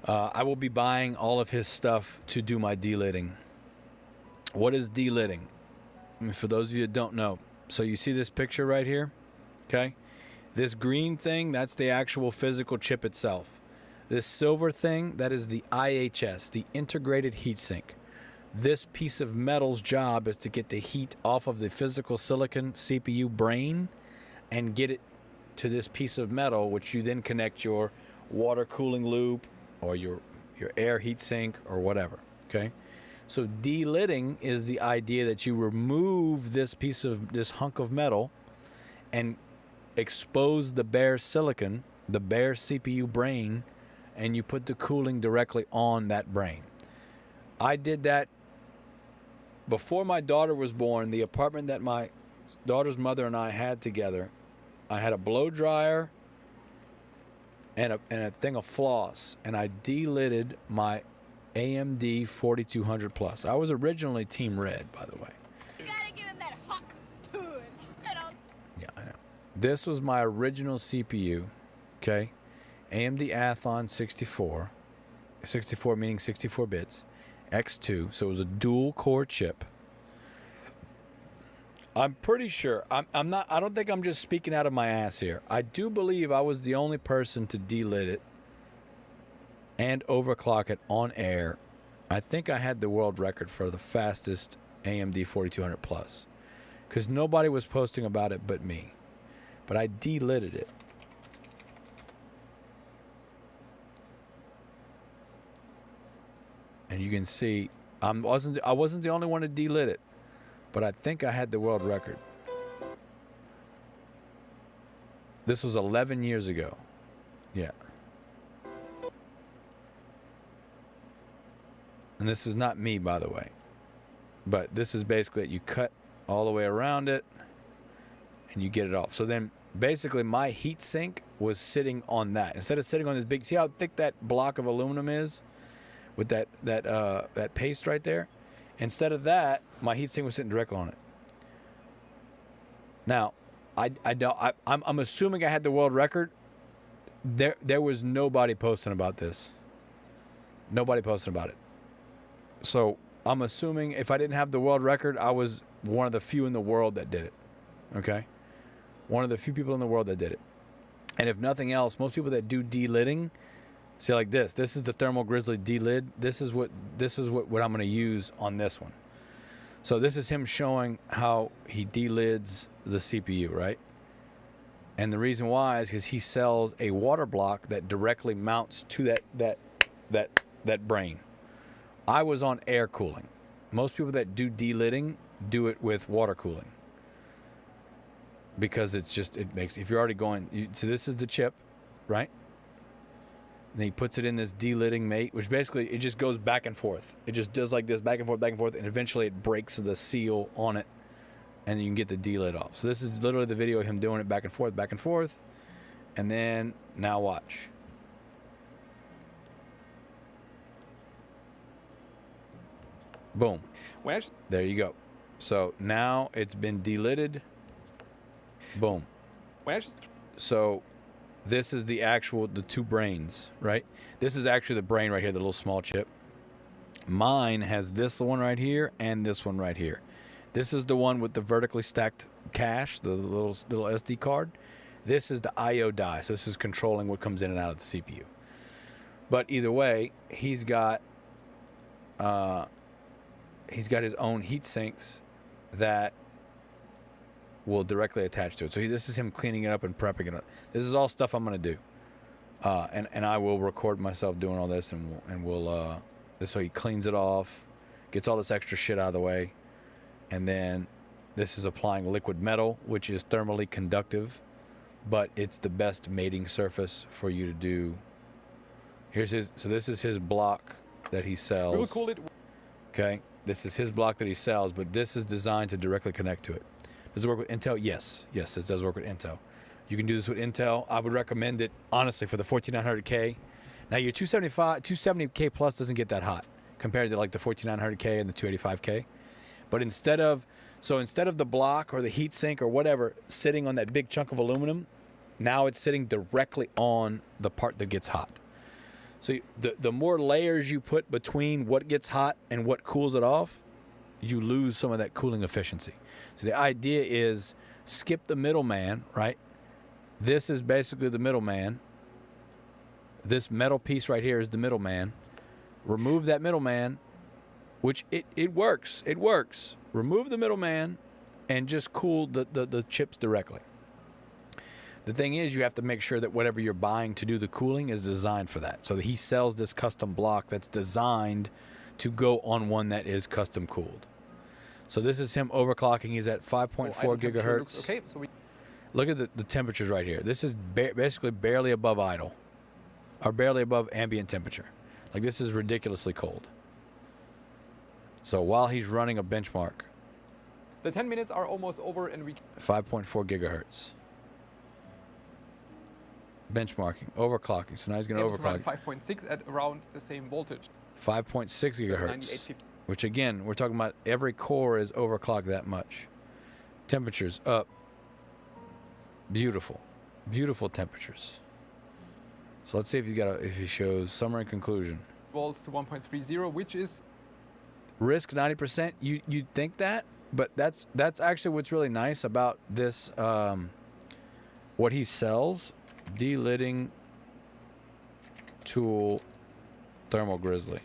I will be buying all of his stuff to do my delitting. What is delitting? I mean, for those of you that don't know, so you see this picture right here? Okay? This green thing, that's the actual physical chip itself. This silver thing, that is the IHS, the integrated heatsink. This piece of metal's job is to get the heat off of the physical silicon CPU brain and get it to this piece of metal, which you then connect your water cooling loop or your air heatsink or whatever. Okay? So delitting is the idea that you remove this hunk of metal and expose the bare silicon, the bare CPU brain, and you put the cooling directly on that brain. I did that before my daughter was born. The apartment that my daughter's mother and I had together, I had a blow dryer and a thing of floss, and I delitted my AMD 4200 Plus. I was originally Team Red, by the way. You gotta give him that hawk too and spit on. Yeah, I know. This was my original CPU, okay? AMD Athlon 64 meaning 64 bits, X2, so it was a dual core chip. I'm pretty sure, I don't think I'm just speaking out of my ass here. I do believe I was the only person to delit it and overclock it on air. I think I had the world record for the fastest AMD 4200 Plus because nobody was posting about it but me. But I delitted it. And you can see I wasn't the only one to delit it, but I think I had the world record. This was 11 years ago. Yeah. And this is not me, by the way. But this is basically it. You cut all the way around it and you get it off. So then basically my heat sink was sitting on that. Instead of sitting on this big, see how thick that block of aluminum is with that paste right there? Instead of that, my heat sink was sitting directly on it. Now, I'm assuming I had the world record. There was nobody posting about this. Nobody posting about it. So I'm assuming if I didn't have the world record, I was one of the few in the world that did it. Okay? One of the few people in the world that did it. And if nothing else, most people that do delitting, See, like this. This is the Thermal Grizzly D-lid. This is what I'm going to use on this one. So this is him showing how he D-lids the CPU, right? And the reason why is because he sells a water block that directly mounts to that brain. I was on air cooling. Most people that do D-lidding do it with water cooling. Because it makes, if you're already going, so this is the chip, right? And he puts it in this D-lidding mate, which basically, it just goes back and forth. It just does like this, back and forth, and eventually it breaks the seal on it, and you can get the D-lid off. So this is literally the video of him doing it back and forth, and then, now watch. Boom. There you go. So now it's been D-lidded. Boom. So this is the two brains, right? This is actually the brain right here, the little small chip. Mine has this one right here and this one right here. This is the one with the vertically stacked cache, the little SD card. This is the I/O die. So this is controlling what comes in and out of the CPU. But either way, he's got his own heat sinks that will directly attach to it. So this is him cleaning it up and prepping it up. This is all stuff I'm going to do. And I will record myself doing all this, and we'll so he cleans it off, gets all this extra shit out of the way, and then this is applying liquid metal, which is thermally conductive, but it's the best mating surface for you to do. So this is his block that he sells. We will call it. Okay, this is his block that he sells, but this is designed to directly connect to it. Does it work with Intel? Yes, it does work with Intel. You can do this with Intel. I would recommend it, honestly, for the 4900K. Now, your 270K plus doesn't get that hot compared to like the 4900K and the 285K. But instead of the block or the heat sink or whatever sitting on that big chunk of aluminum, now it's sitting directly on the part that gets hot. So the more layers you put between what gets hot and what cools it off, you lose some of that cooling efficiency. So the idea is skip the middleman, right? This is basically the middleman. This metal piece right here is the middleman. Remove that middleman, which it works. It works. Remove the middleman and just cool the chips directly. The thing is, you have to make sure that whatever you're buying to do the cooling is designed for that. So he sells this custom block that's designed to go on one that is custom cooled. So this is him overclocking. He's at 5.4 gigahertz. Okay, so look at the temperatures right here. This is basically barely above idle, or barely above ambient temperature. Like, this is ridiculously cold. So while he's running a benchmark, the 10 minutes are almost over, and we 5.4 gigahertz. Benchmarking, overclocking. So now he's going to overclock. 5.6 at around the same voltage. 5.6 gigahertz. 9850. Which, again, we're talking about every core is overclocked that much. Temperatures up. Beautiful. Beautiful temperatures. So let's see if he shows summary conclusion. Volts to 1.30, which is risk 90%. You'd think that, but that's actually what's really nice about this. What he sells, D-lidding tool, Thermal Grizzly.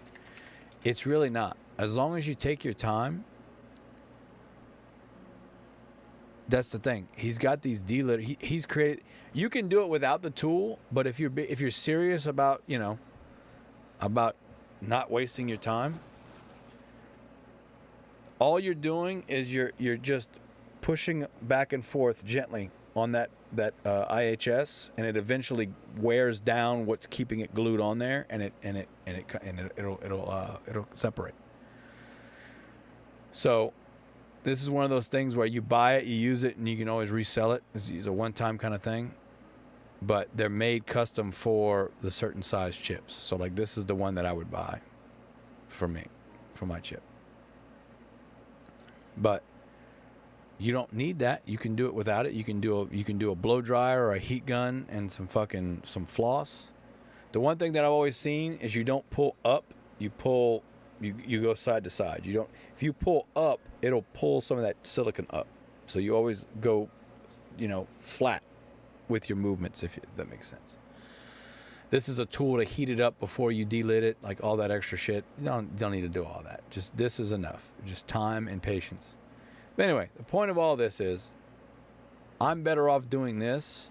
It's really not. As long as you take your time. That's the thing. He's got these D-lid. He's created. You can do it without the tool, but if you're serious about about not wasting your time, all you're doing is you're just pushing back and forth gently on that IHS, and it eventually wears down what's keeping it glued on there, and it'll separate. So this is one of those things where you buy it, you use it, and you can always resell it. It's a one-time kind of thing. But they're made custom for the certain size chips. So, like, this is the one that I would buy for me, for my chip. But you don't need that. You can do it without it. You can do a blow dryer or a heat gun and some floss. The one thing that I've always seen is you don't pull up. You go side to side. If you pull up, it'll pull some of that silicon up. So you always go, flat with your movements, if that makes sense. This is a tool to heat it up before you delit it, like all that extra shit. You don't need to do all that. Just this is enough. Just time and patience. But anyway, the point of all this is I'm better off doing this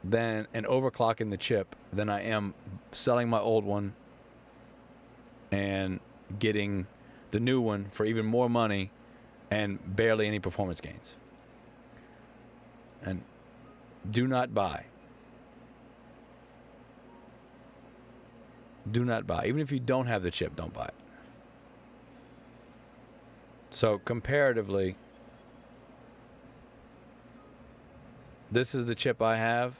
than and overclocking the chip than I am selling my old one and getting the new one for even more money and barely any performance gains. And do not buy. Do not buy. Even if you don't have the chip, don't buy it. So comparatively, this is the chip I have.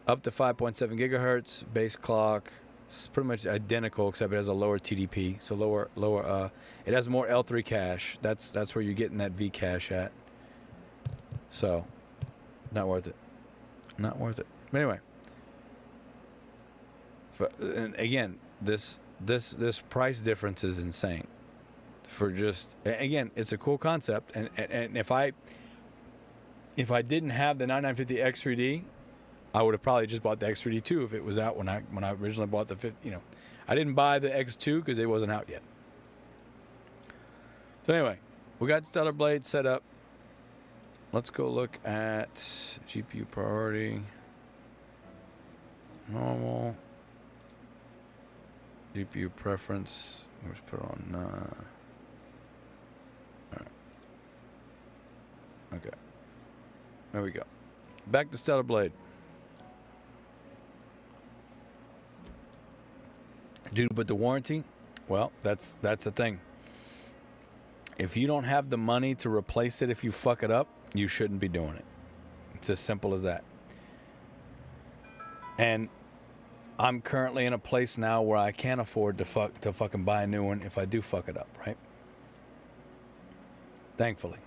Up to 5.7 gigahertz, base clock. It's pretty much identical, except it has a lower TDP. So lower. It has more L3 cache. That's where you're getting that V cache at. So, not worth it. Not worth it. But anyway. And again, this price difference is insane. For just, again, it's a cool concept, and if I didn't have the 9950 X3D, I would have probably just bought the X3D too if it was out when I originally bought the 50. I didn't buy the X2 because it wasn't out yet. So anyway, we got Stellar Blade set up. Let's go look at GPU priority, normal. GPU preference. Let's put it on. All right. Okay. There we go. Back to Stellar Blade. Dude, but the warranty, well, that's the thing. If you don't have the money to replace it if you fuck it up, you shouldn't be doing it. It's as simple as that. And I'm currently in a place now where I can't afford to fucking buy a new one if I do fuck it up, right? Thankfully.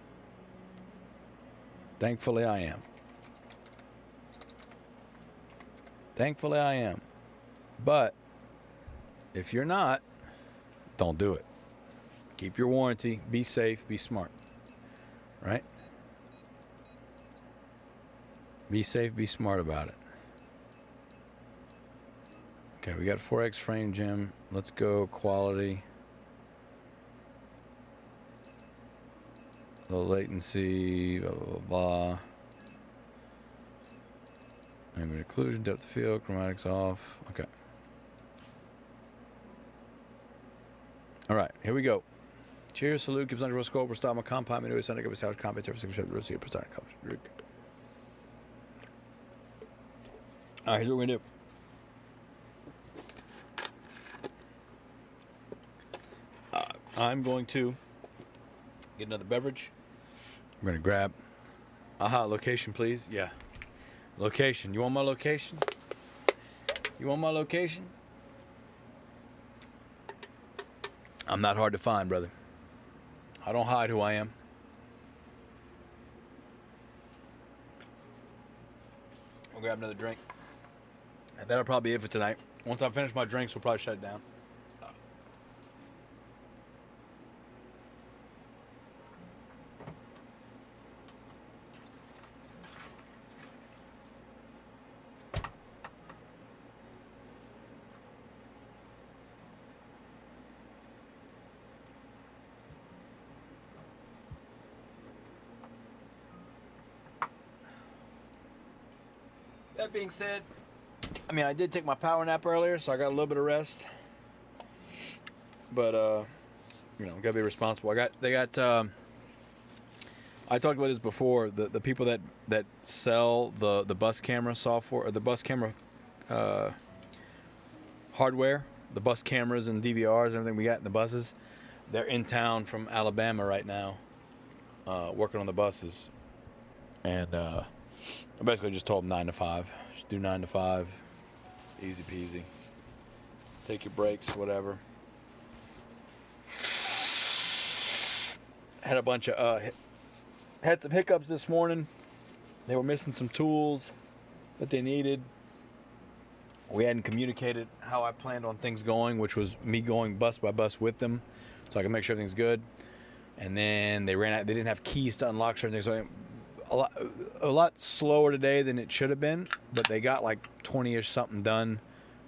Thankfully I am. Thankfully I am. But if you're not, don't do it. Keep your warranty, be safe, be smart. Right? Be safe, be smart about it. Okay, we got 4X frame gem. Let's go quality. Low latency, blah, blah, blah. Ambient occlusion, depth of field, chromatics off. Okay. All right, here we go. Cheers, salute, gives under scope, restore my compound, menu, Sunday, give us house, combat, service, the rest of the all right, here's what we're going to do. I'm going to get another beverage. I'm going to grab. Location, please. Yeah. Location. You want my location? You want my location? I'm not hard to find, brother. I don't hide who I am. We'll grab another drink. And that'll probably be it for tonight. Once I finish my drinks, we'll probably shut it down. That being said, I mean, I did take my power nap earlier, so I got a little bit of rest. But, gotta be responsible. I talked about this before. The people that sell the bus camera software, or the bus camera hardware, the bus cameras and DVRs and everything we got in the buses, they're in town from Alabama right now, working on the buses. And I basically just told them 9 to 5. Just do 9 to 5. Easy peasy. Take your breaks, whatever. Had a bunch of had some hiccups this morning. They were missing some tools that they needed. We hadn't communicated how I planned on things going, which was me going bus by bus with them, so I can make sure everything's good. And then they ran out. They didn't have keys to unlock certain things. So a lot slower today than it should have been, but they got like 20-ish something done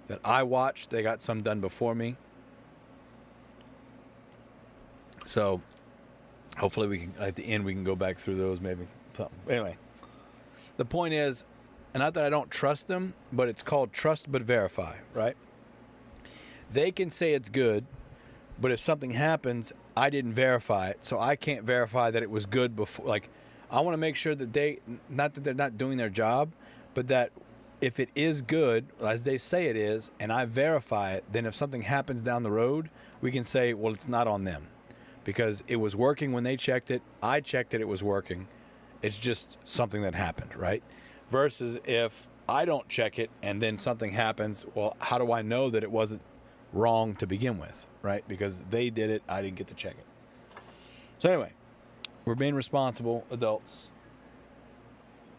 that I watched. They got some done before me. So hopefully we can, at the end, we can go back through those maybe. So, anyway, the point is, and not that I don't trust them, but it's called trust but verify, right? They can say it's good, but if something happens, I didn't verify it, so I can't verify that it was good before. Like, I want to make sure that not that they're not doing their job, but that if it is good, as they say it is, and I verify it, then if something happens down the road, we can say, well, it's not on them. Because it was working when they checked it, I checked it, it was working. It's just something that happened, right? Versus if I don't check it and then something happens, well, how do I know that it wasn't wrong to begin with, right? Because they did it, I didn't get to check it. So anyway, we're being responsible adults.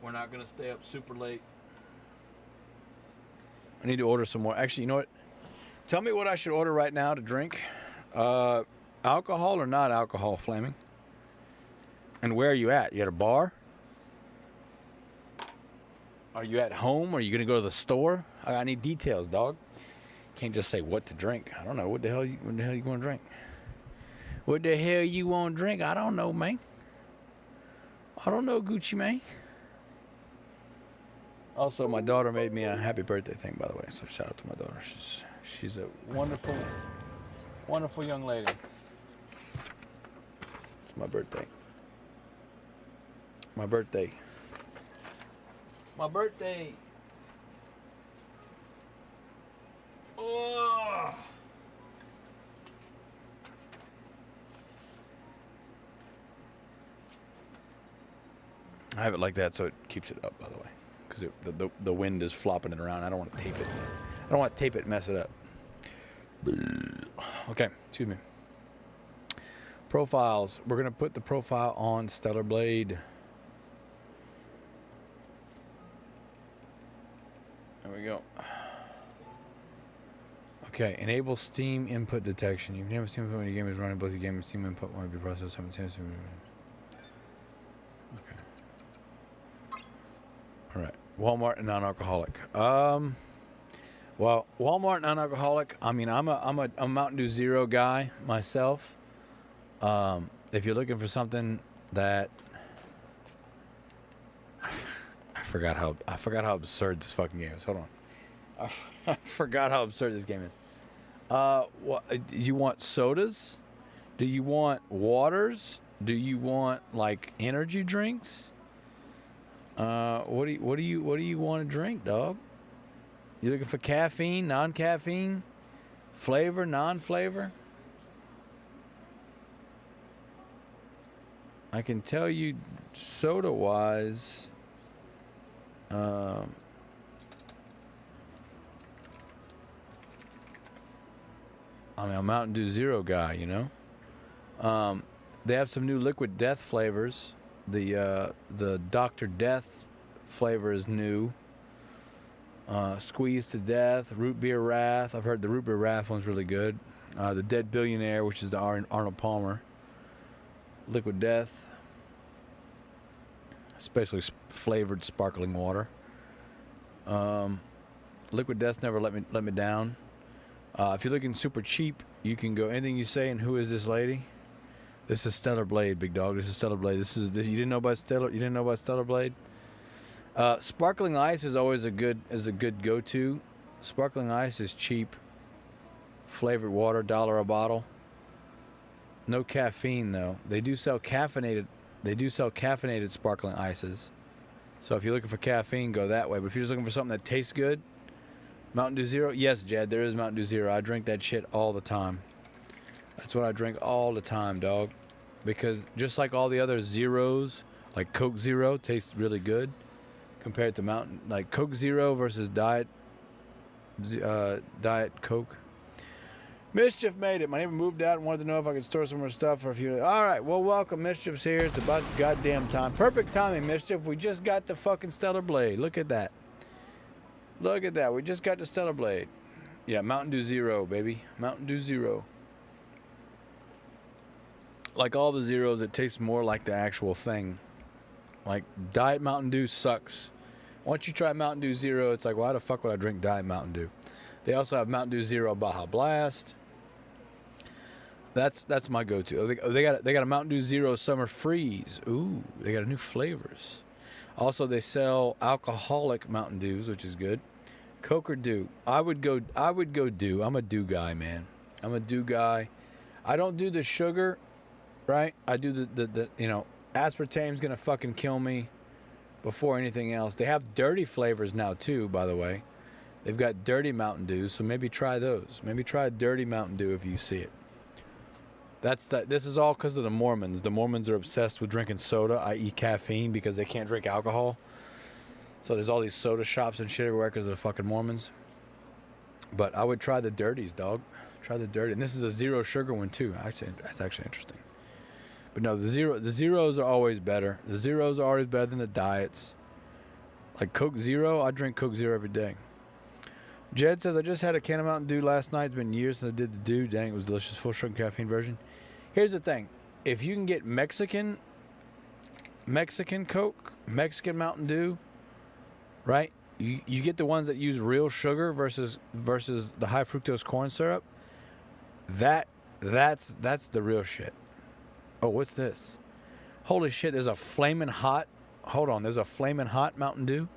We're not going to stay up super late. I need to order some more. Actually, you know what? Tell me what I should order right now to drink. Alcohol or not alcohol, Flaming? And where are you at? You at a bar? Are you at home? Are you going to go to the store? I need details, dog. Can't just say what to drink. I don't know. What the hell you want to drink? What the hell you want to drink? I don't know, man. I don't know, Gucci, man. Also, my daughter made me a happy birthday thing, by the way. So shout out to my daughter. She's a wonderful, wonderful young lady. It's my birthday. My birthday. My birthday. Oh. I have it like that so it keeps it up, by the way, because the wind is flopping it around. I don't want to tape it. I don't want to tape it and mess it up. Okay, excuse me. Profiles. We're gonna put the profile on Stellar Blade. There we go. Okay, enable Steam input detection. You can enable Steam input when your game is running. Both your game and Steam input might be processed simultaneously. Okay. All right. Walmart and non-alcoholic. Well, Walmart non-alcoholic. I mean, I'm a Mountain Dew Zero guy myself. If you're looking for something that I forgot how absurd this fucking game is. Hold on. I forgot how absurd this game is. What do you want? Sodas? Do you want waters? Do you want like energy drinks? What do you want to drink, dog? You looking for caffeine, non-caffeine, flavor, non-flavor? I can tell you soda-wise, I'm a Mountain Dew Zero guy, you know. They have some new Liquid Death flavors. The Dr. Death flavor is new. Squeeze to Death, Root Beer Wrath. I've heard the Root Beer Wrath one's really good. The Dead Billionaire, which is the Arnold Palmer. Liquid Death, especially flavored sparkling water. Liquid Death's never let me down. If you're looking super cheap, you can go anything you say. And who is this lady? This is Stellar Blade, big dog. This is Stellar Blade. You didn't know about Stellar? You didn't know about Stellar Blade? Sparkling ice is always a good go-to. Sparkling ice is cheap. Flavored water, $1 a bottle. No caffeine though. They do sell caffeinated sparkling ices. So if you're looking for caffeine, go that way. But if you're just looking for something that tastes good, Mountain Dew Zero. Yes, Jed, there is Mountain Dew Zero. I drink that shit all the time. That's what I drink all the time, dog. Because just like all the other zeros, like Coke Zero tastes really good compared to Mountain, like Coke Zero versus Diet Coke. Mischief made it. My neighbor moved out and wanted to know if I could store some more stuff for a few days. All right, well, welcome. Mischief's here. It's about goddamn time. Perfect timing, Mischief. We just got the fucking Stellar Blade. Look at that. Look at that. We just got the Stellar Blade. Yeah, Mountain Dew Zero, baby. Mountain Dew Zero. Like all the zeros, it tastes more like the actual thing. Like, Diet Mountain Dew sucks. Once you try Mountain Dew Zero, it's like, why the fuck would I drink Diet Mountain Dew? They also have Mountain Dew Zero Baja Blast. That's my go-to. They got a Mountain Dew Zero Summer Freeze. Ooh, they got new flavors. Also, they sell alcoholic Mountain Dews, which is good. Coke or Dew? I would go Dew. I'm a Dew guy, man. I'm a Dew guy. I don't do the sugar, right? I do the aspartame's gonna fucking kill me before anything else. They have dirty flavors now too, by the way. They've got dirty Mountain Dew, so maybe try those. Maybe try a dirty Mountain Dew if you see it. This is all because of the Mormons. The Mormons are obsessed with drinking soda, i.e. caffeine, because they can't drink alcohol. So there's all these soda shops and shit everywhere because of the fucking Mormons. But I would try the dirties, dog. Try the dirty. And this is a zero sugar one too. Actually, that's actually interesting. But no, the zeros are always better. The zeros are always better than the diets. Like Coke Zero, I drink Coke Zero every day. Jed says, I just had a can of Mountain Dew last night. It's been years since I did the Dew. Dang, it was delicious. Full sugar caffeine version. Here's the thing. If you can get Mexican Coke, Mexican Mountain Dew, right? You get the ones that use real sugar versus the high fructose corn syrup. That's the real shit. Oh, what's this? Holy shit, there's a flaming hot. Hold on, there's a flaming hot Mountain Dew.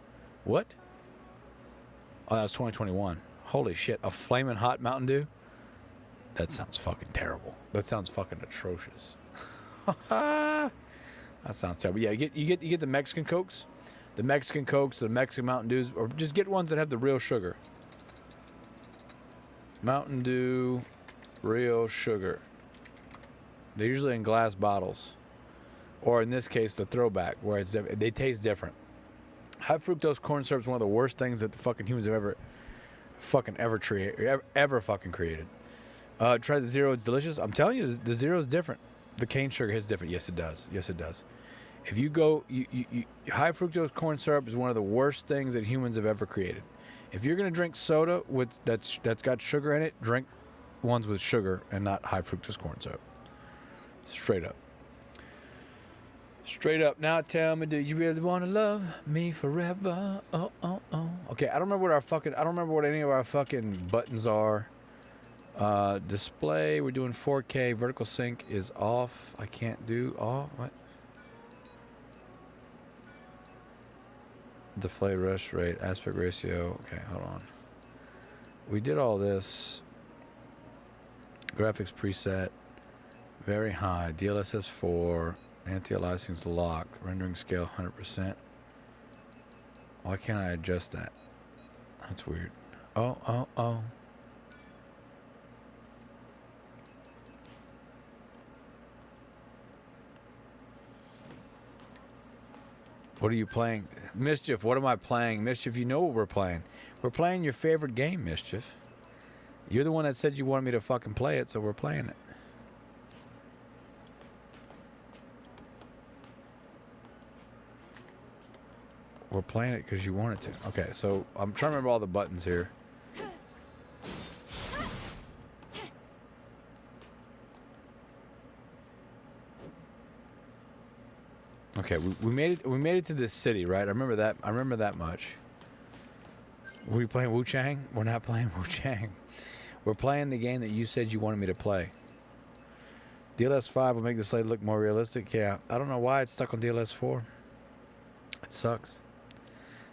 What? Oh, that was 2021. Holy shit, a flaming hot Mountain Dew? That sounds fucking terrible. That sounds fucking atrocious. That sounds terrible. Yeah, you get the Mexican Cokes, the Mexican Mountain Dews, or just get ones that have the real sugar. Mountain Dew, real sugar. They're usually in glass bottles, or in this case, the throwback, where they taste different. High fructose corn syrup is one of the worst things that the fucking humans have ever created. Try the zero; it's delicious. I'm telling you, the zero is different. The cane sugar is different. Yes, it does. Yes, it does. If you go, high fructose corn syrup is one of the worst things that humans have ever created. If you're gonna drink soda that's got sugar in it, drink ones with sugar and not high fructose corn syrup. Straight up. Straight up. Now tell me, do you really want to love me forever? Oh, oh, oh. Okay, I don't remember what any of our fucking buttons are. Display, we're doing 4K. Vertical sync is off. I can't do what? Display refresh rate, aspect ratio. Okay, hold on. We did all this. Graphics preset. Very high. DLSS 4. Anti-aliasing's locked. Rendering scale 100%. Why can't I adjust that? That's weird. Oh. What are you playing? Mischief, what am I playing? Mischief, you know what we're playing. We're playing your favorite game, Mischief. You're the one that said you wanted me to fucking play it, so we're playing it. We're playing it because you wanted to. Okay, so I'm trying to remember all the buttons here. Okay, we made it. We made it to this city, right? I remember that. I remember that much. Were we playing Wu Chang? We're not playing Wu Chang. We're playing the game that you said you wanted me to play. DLS 5 will make the slate look more realistic. Yeah, I don't know why it's stuck on DLS 4. It sucks.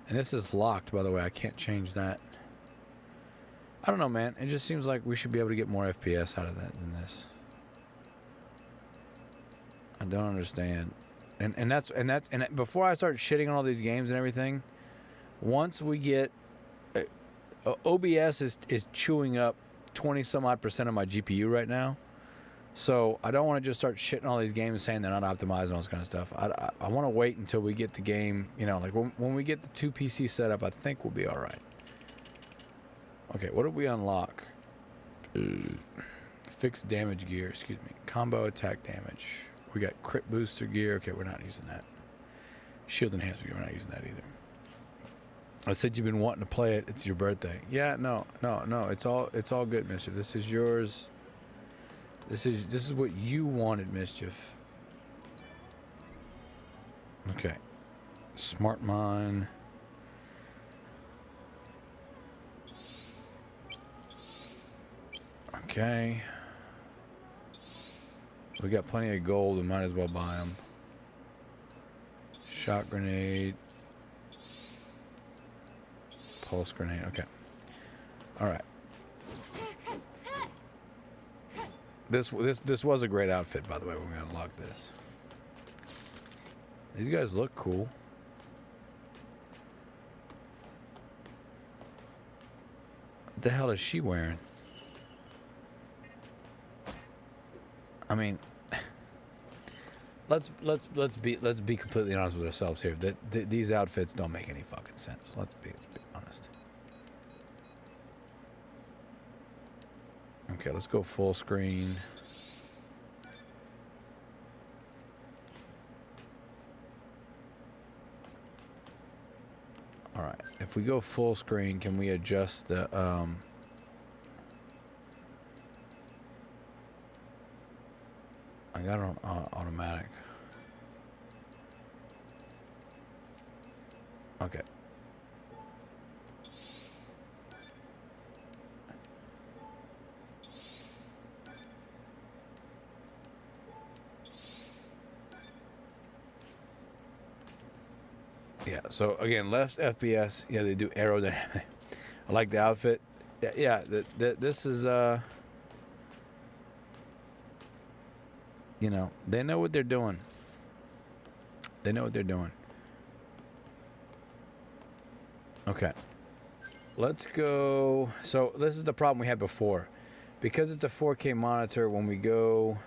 And this is locked, by the way. I can't change that. I don't know, man. It just seems like we should be able to get more FPS out of that than this. I don't understand. And before I start shitting on all these games and everything, once we get OBS is chewing up 20 some odd % of my GPU right now. So I don't want to just start shitting all these games saying they're not optimized and all this kind of stuff. I want to wait until we get the game, like when we get the 2 PC set up, I think we'll be all right. Okay, what did we unlock? Fixed damage gear, excuse me. Combo attack damage. We got crit booster gear. Okay, we're not using that. Shield enhancement gear, we're not using that either. I said you've been wanting to play it. It's your birthday. Yeah, no. It's all good, Mischief. This is yours. This is what you wanted, Mischief. Okay. Smart mine. Okay. We got plenty of gold. We might as well buy them. Shot grenade. Pulse grenade. Okay. All right. This was a great outfit, by the way. When we unlock this. These guys look cool. What the hell is she wearing? I mean, let's be completely honest with ourselves here. These outfits don't make any fucking sense. Let's be honest. Okay, let's go full screen. All right. If we go full screen, can we adjust the I got it on automatic. Okay. Yeah, so again, left FPS, yeah, they do aerodynamic. I like the outfit. Yeah, this is you know, they know what they're doing. They know what they're doing. Okay. Let's go. So this is the problem we had before. Because it's a 4K monitor, when we go,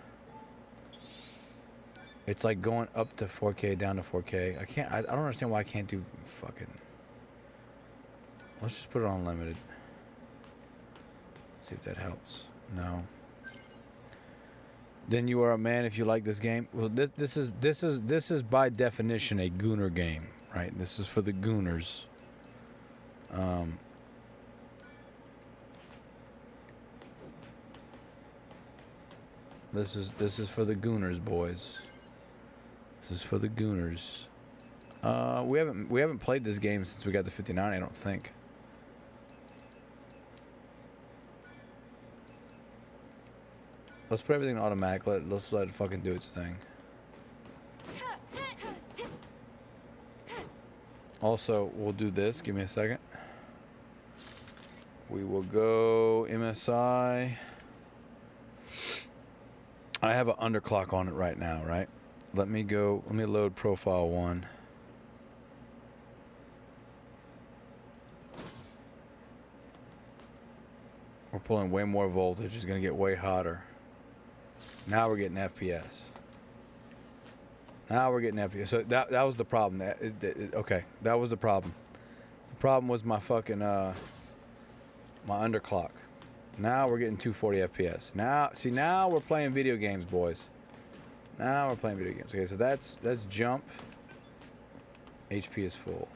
it's like going up to 4K, down to 4K. I don't understand why I can't do fucking. Let's just put it on limited. See if that helps. No. Then you are a man if you like this game. Well, this is by definition a gooner game, right? This is for the gooners. This is for the gooners, boys. This is for the gooners. We haven't played this game since we got the 59, I don't think. Let's put everything in automatic. Let's let it fucking do its thing. Also, we'll do this. Give me a second. We will go MSI. I have an underclock on it right now, right? Let me load profile 1. We're pulling way more voltage. It's going to get way hotter. Now we're getting FPS. Now we're getting FPS. So that was the problem. Okay, that was the problem. The problem was my fucking my underclock. Now we're getting 240 FPS. Now we're playing video games, boys. Now we're playing video games. Okay, so that's jump. HP is full.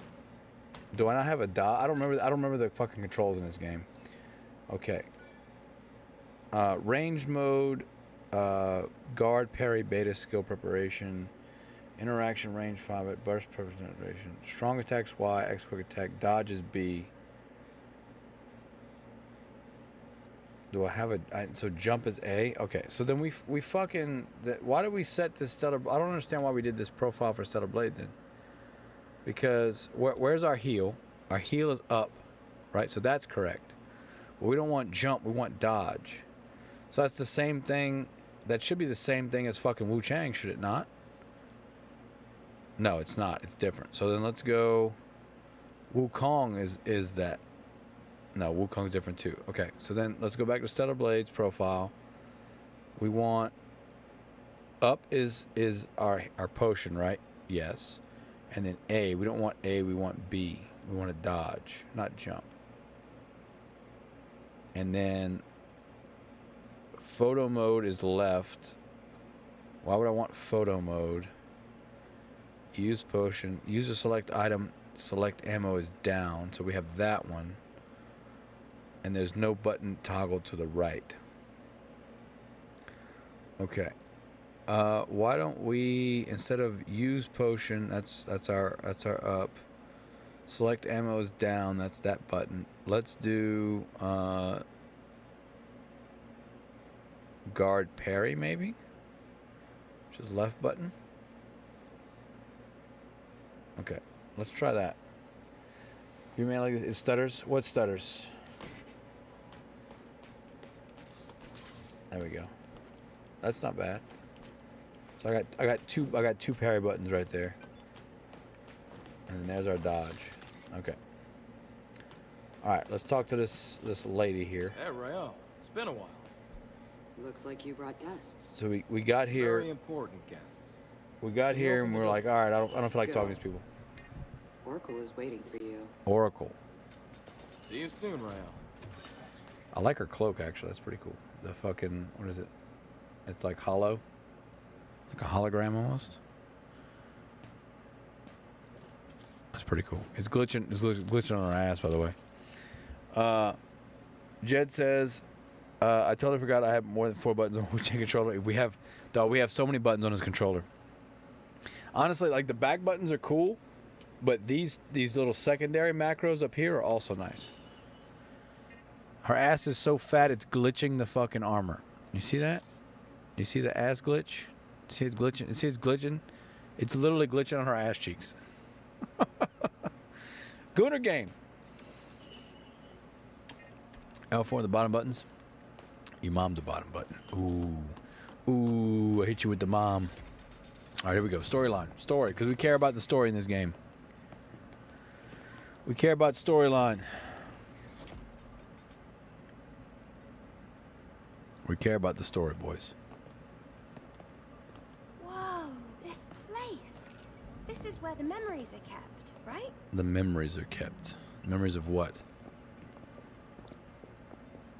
Do I not have a dot? I don't remember the fucking controls in this game. Okay. Range mode. Guard, parry, beta, skill preparation, interaction, range 5, burst preparation, strong attacks Y, X quick attack, dodge is B. Do I have so jump is A? Okay, so then we fucking, why did we set this Stellar, I don't understand why we did this profile for Stellar Blade then. Because where's our heal? Our heal is up, right? So that's correct. But we don't want jump, we want dodge. So that's the same thing. That should be the same thing as fucking Wu Chang, should it not? No, it's not. It's different. So then let's go. Wukong is that. No, Wukong's different too. Okay, so then let's go back to Stellar Blade's profile. We want up is our potion, right? Yes. And then A, we don't want A, we want B. We want to dodge, not jump. And then photo mode is left. Why would I want photo mode? Use potion. Use a select item. Select ammo is down. So we have that one. And there's no button toggle to the right. Okay. Why don't we, instead of use potion, that's our up. Select ammo is down, that's that button. Let's do guard parry maybe? Which is left button. Okay, let's try that. You mean like it stutters? What stutters? There we go. That's not bad. So I got two parry buttons right there. And then there's our dodge. Okay. All right, let's talk to this lady here. Hey, Rael. It's been a while. Looks like you brought guests. So we got here. Very important guests. We got Can you here open and the we're door? like, all right, I don't feel like talking to these people. Oracle is waiting for you. Oracle. See you soon, Rael. I like her cloak actually. That's pretty cool. The fucking, what is it? It's like hollow, like a hologram almost. That's pretty cool. It's glitching. It's glitching on her ass, by the way. Jed says, I totally forgot I have more than 4 buttons on Wu-Tang controller. We have so many buttons on his controller. Honestly, like the back buttons are cool, but these little secondary macros up here are also nice. Her ass is so fat it's glitching the fucking armor. You see that? You see the ass glitch? See it's glitching? You see it's glitching? It's literally glitching on her ass cheeks. Gooner game. L4 the bottom buttons. You mommed the bottom button. Ooh, I hit you with the mom. All right, here we go. Storyline. Story, because we care about the story in this game. We care about storyline. We care about the story, boys. Whoa, this place. This is where the memories are kept, right? The memories are kept. Memories of what?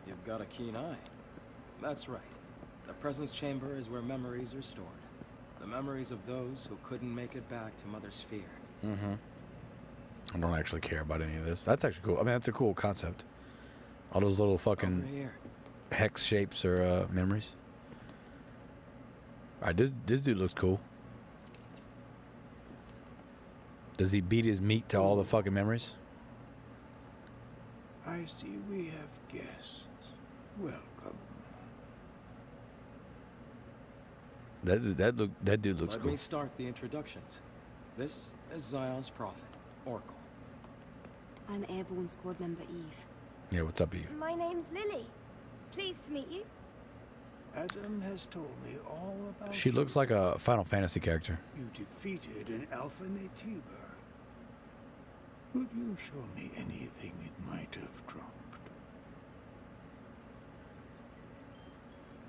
You've got a keen eye. That's right. The presence chamber is where memories are stored. The memories of those who couldn't make it back to Mother Sphere. Mm-hmm. I don't actually care about any of this. That's actually cool. I mean, that's a cool concept. All those little fucking Over here. hex shapes are memories. All right, this dude looks cool. Does he beat his meat to all the fucking memories? I see we have guests. Welcome. That dude looks Let cool. me start the introductions. This is Zion's prophet, Oracle. I'm Airborne Squad Member Eve. Yeah, what's up, Eve? My name's Lily. Pleased to meet you. Adam has told me all about She looks like a Final Fantasy character. you defeated an Alpha Natiba. Would you show me anything it might have dropped?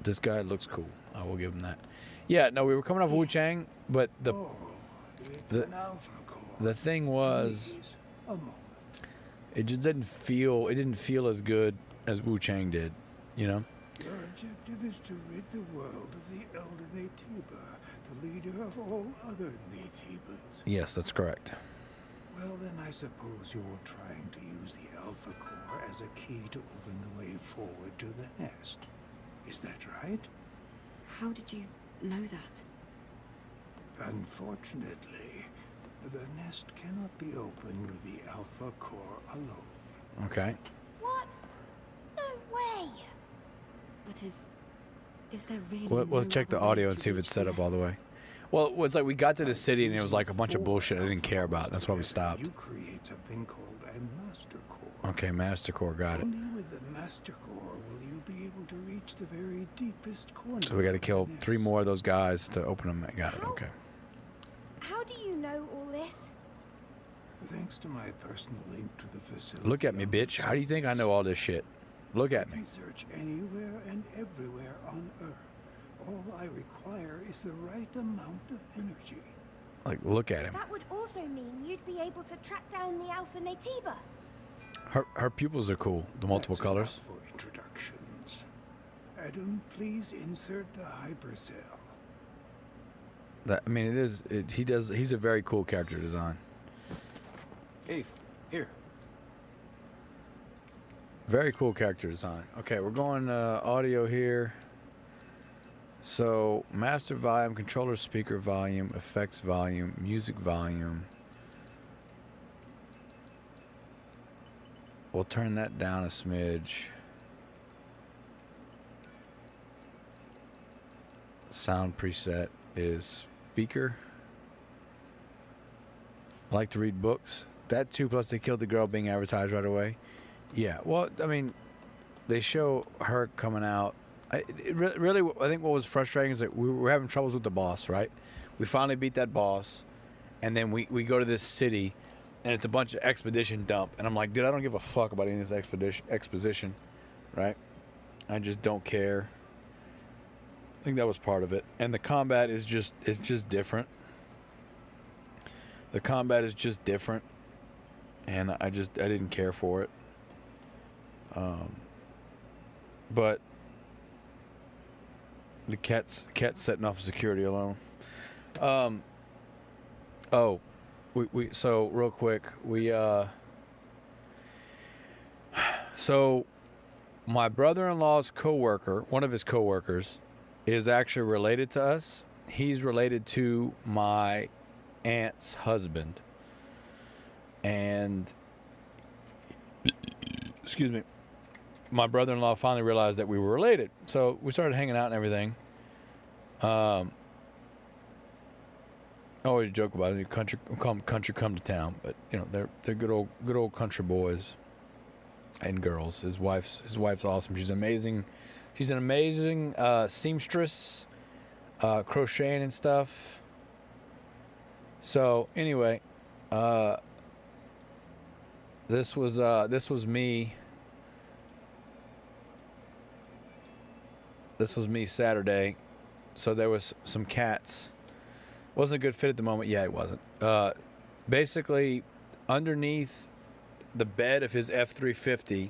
This guy looks cool. I will give him that. Yeah, no, we were coming off Wu-Chang, but the An Alpha Core. the thing was, Please, a moment. it just didn't feel as good as Wu-Chang did, you know? Your objective is to rid the world of the Elder Natiba, the leader of all other Natibas. Yes, that's correct. Well, then I suppose you're trying to use the Alpha Core as a key to open the way forward to the nest. Is that right? How did you know that? Unfortunately, the nest cannot be opened with the Alpha Core alone. Okay. What? No way. But is there really We'll no check the other way audio to and see if reach it's set the up all the nest? way. Well, it was like we got to the city and it was like a bunch of bullshit I didn't care about. That's why we stopped. You create something called a Master Core. Okay, Master Core, got it. Only with the Master Core will you be able to reach the very deepest corner. So we got to of kill the 3 nest. more of those guys to open them. Got it, okay. How do you know all this? Thanks to my personal link to the facility. Look at me, on bitch. the How do you think I know all this shit? Look at I me. can search anywhere and everywhere on Earth. All I require is the right amount of energy. Like, look at him. That would also mean you'd be able to track down the Alpha Natiba. Her pupils are cool. The multiple That's colors. enough for introductions. Adam, please insert the hypercell. That, I mean, it is. He's a very cool character design. Eve, here. Very cool character design. Okay, we're going audio here. So, master volume, controller speaker volume, effects volume, music volume. We'll turn that down a smidge. Sound preset is speaker. I like to read books. That too, plus they killed the girl being advertised right away. Yeah, well, I mean, they show her coming out. Really, I think what was frustrating is that we were having troubles with the boss, right? We finally beat that boss, and then we go to this city, and it's a bunch of expedition dump. And I'm like, dude, I don't give a fuck about any of this exposition, right? I just don't care. I think that was part of it. And the combat is just different. The combat is just different, and I didn't care for it. But the cat's setting off security alarm. So real quick, so my brother-in-law's coworker, one of his coworkers, is actually related to us. He's related to my aunt's husband. And excuse me, my brother-in-law finally realized that we were related. So we started hanging out and everything. I always joke about it. Country come to town, but you know they're good old country boys and girls. His wife's awesome. She's amazing. She's an amazing seamstress, crocheting and stuff. So anyway, this was me. This was me Saturday. So there was some cats. Wasn't a good fit at the moment. Yeah, it wasn't. Basically, underneath the bed of his F-350,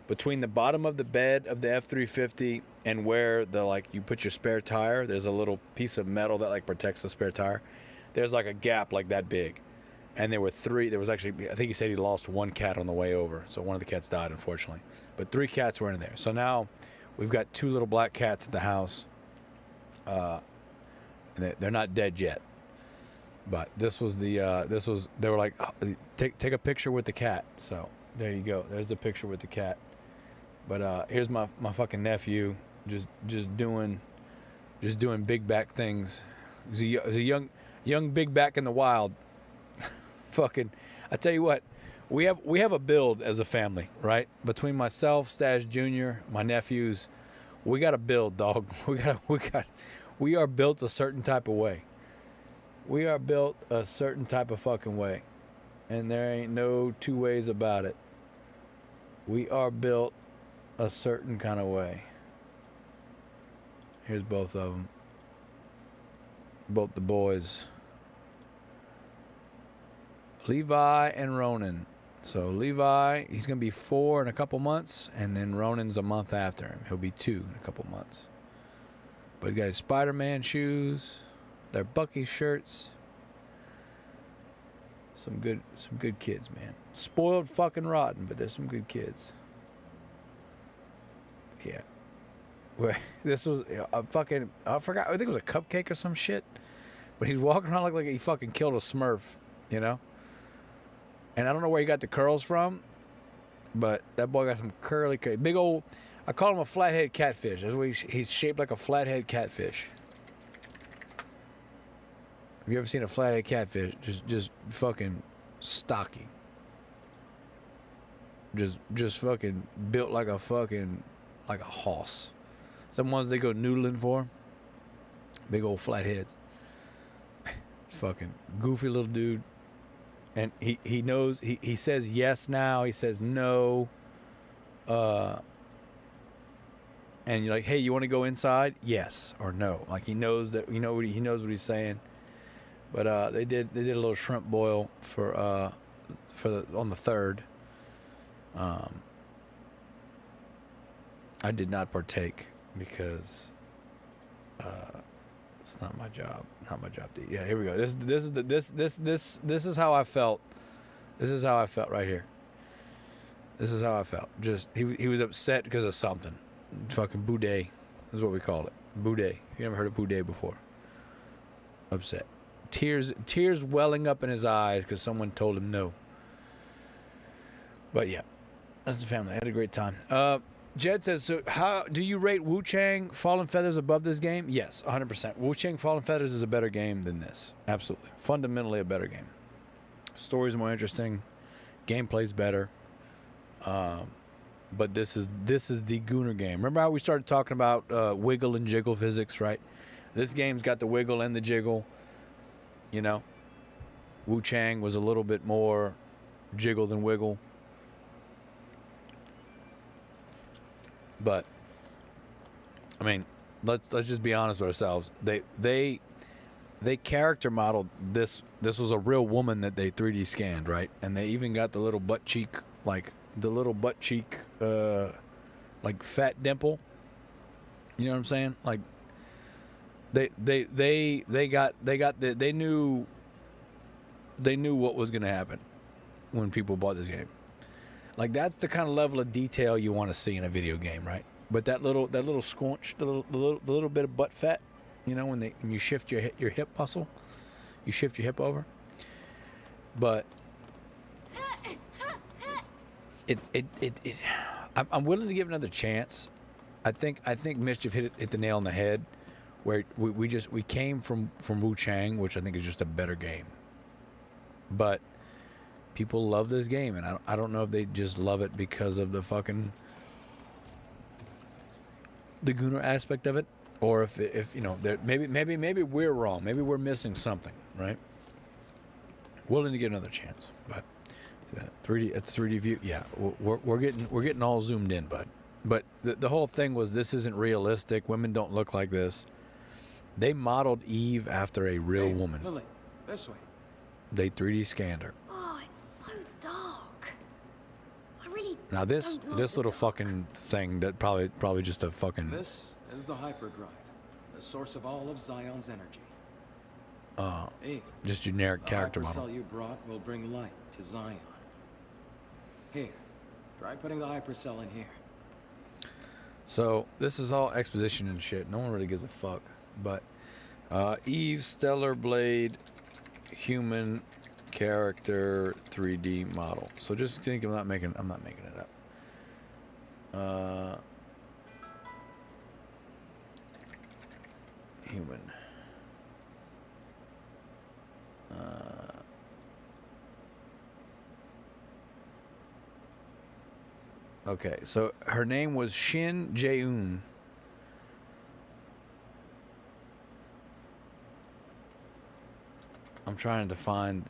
between the bottom of the bed of the F-350 and where you put your spare tire, there's a little piece of metal that protects the spare tire. There's a gap that big. And there were three. There was actually, I think he said he lost one cat on the way over. So one of the cats died, unfortunately. But 3 cats were in there. So now we've got 2 little black cats at the house. And they're not dead yet. But they were like, oh, take a picture with the cat. So there you go. There's the picture with the cat. But here's my fucking nephew just doing big back things. He's a young big back in the wild. Fucking, I tell you what, we have a build as a family, right? Between myself, Stash Jr., my nephews, we got a build, dog. We are built a certain type of way. We are built a certain type of fucking way, and there ain't no 2 ways about it. We are built a certain kind of way. Here's both of them. Both the boys. Levi and Ronan. So Levi, he's going to be 4 in a couple months, and then Ronan's a month after him. He'll be 2 in a couple months. But he got his Spider-Man shoes, their Bucky shirts. Some good kids, man. Spoiled fucking rotten, but there's some good kids. Yeah. This was I forgot. I think it was a cupcake or some shit. But he's walking around like he fucking killed a Smurf, you know? And I don't know where he got the curls from, but that boy got some curly, big old, I call him a flathead catfish. That's what he's shaped like a flathead catfish. Have you ever seen a flathead catfish? Just fucking stocky. Just fucking built like a hoss. Some ones they go noodling for. Big old flatheads. Fucking goofy little dude. And he knows, he says yes now, he says no. And you're like, hey, you want to go inside? Yes or no. Like he knows that, he knows what he's saying. But they did a little shrimp boil on the 3rd. I did not partake because it's not my job. Not my job to eat. Yeah, here we go. This is how I felt. This is how I felt right here. This is how I felt. Just he was upset because of something. Fucking boudet is what we call it. Boudet. You never heard of Boudet before. Upset. Tears welling up in his eyes because someone told him no. But yeah, that's the family. I had a great time. Jed says, so how do you rate Wu Chang Fallen Feathers above this game? Yes, 100%. Wu Chang Fallen Feathers is a better game than this. Absolutely. Fundamentally a better game. Story's more interesting. Gameplay's better. But this is the Gunnar game. Remember how we started talking about wiggle and jiggle physics, right? This game's got the wiggle and the jiggle. You know, Wu Chang was a little bit more jiggle than wiggle. But I mean, let's just be honest with ourselves. They character modeled this. This was a real woman that they 3D scanned, right? And they even got the little butt cheek, like fat dimple. You know what I'm saying? Like they knew what was gonna happen when people bought this game. Like that's the kind of level of detail you want to see in a video game, right? But that little squanch, the little bit of butt fat, you know, when you shift your hip muscle, you shift your hip over. But I'm willing to give it another chance. I think Mischief hit the nail on the head, where we came from Wu Chang, which I think is just a better game. But people love this game, and I don't know if they just love it because of the Gunnar aspect of it, or if you know, maybe we're wrong, maybe we're missing something, right? Willing to get another chance, but 3D, it's 3D view, yeah, we're getting all zoomed in, bud. But the whole thing was, this isn't realistic. Women don't look like this. They modeled Eve after a real woman. Lily, this way. They 3D scanned her. Oh, it's so dark. I really Now this don't like little the dark. fucking thing that probably just a fucking This is the hyperdrive, the source of all of Zion's energy. Eve, just generic the character hypercell model. you brought will bring light to Zion. Here, try putting the hypercell in here. So this is all exposition and shit. No one really gives a fuck. But Eve Stellar Blade human character 3D model. So just think I'm not making it up. Human. Okay, so her name was Shin Jae-eun. I'm trying to find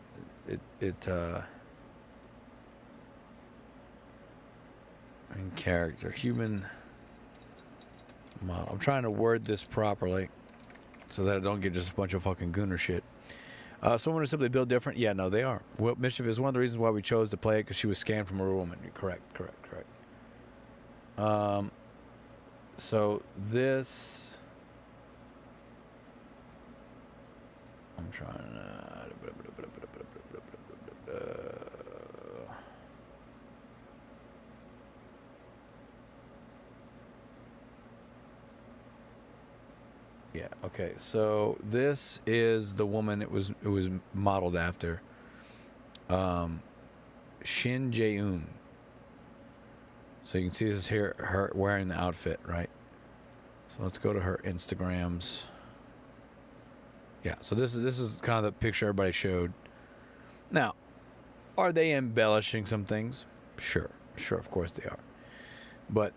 it in character, human model. I'm trying to word this properly so that I don't get just a bunch of fucking Gunnar shit. Someone who simply built different? Yeah, no, they are. Well, Mischief is one of the reasons why we chose to play it, because she was scanned from a real woman. Correct. So this, I'm trying yeah, okay. So this is the woman it was modeled after. Shin Jae-eun. So you can see this is here, her wearing the outfit, right? So let's go to her Instagrams. Yeah, so this is kind of the picture everybody showed. Now, are they embellishing some things? Sure, of course they are. But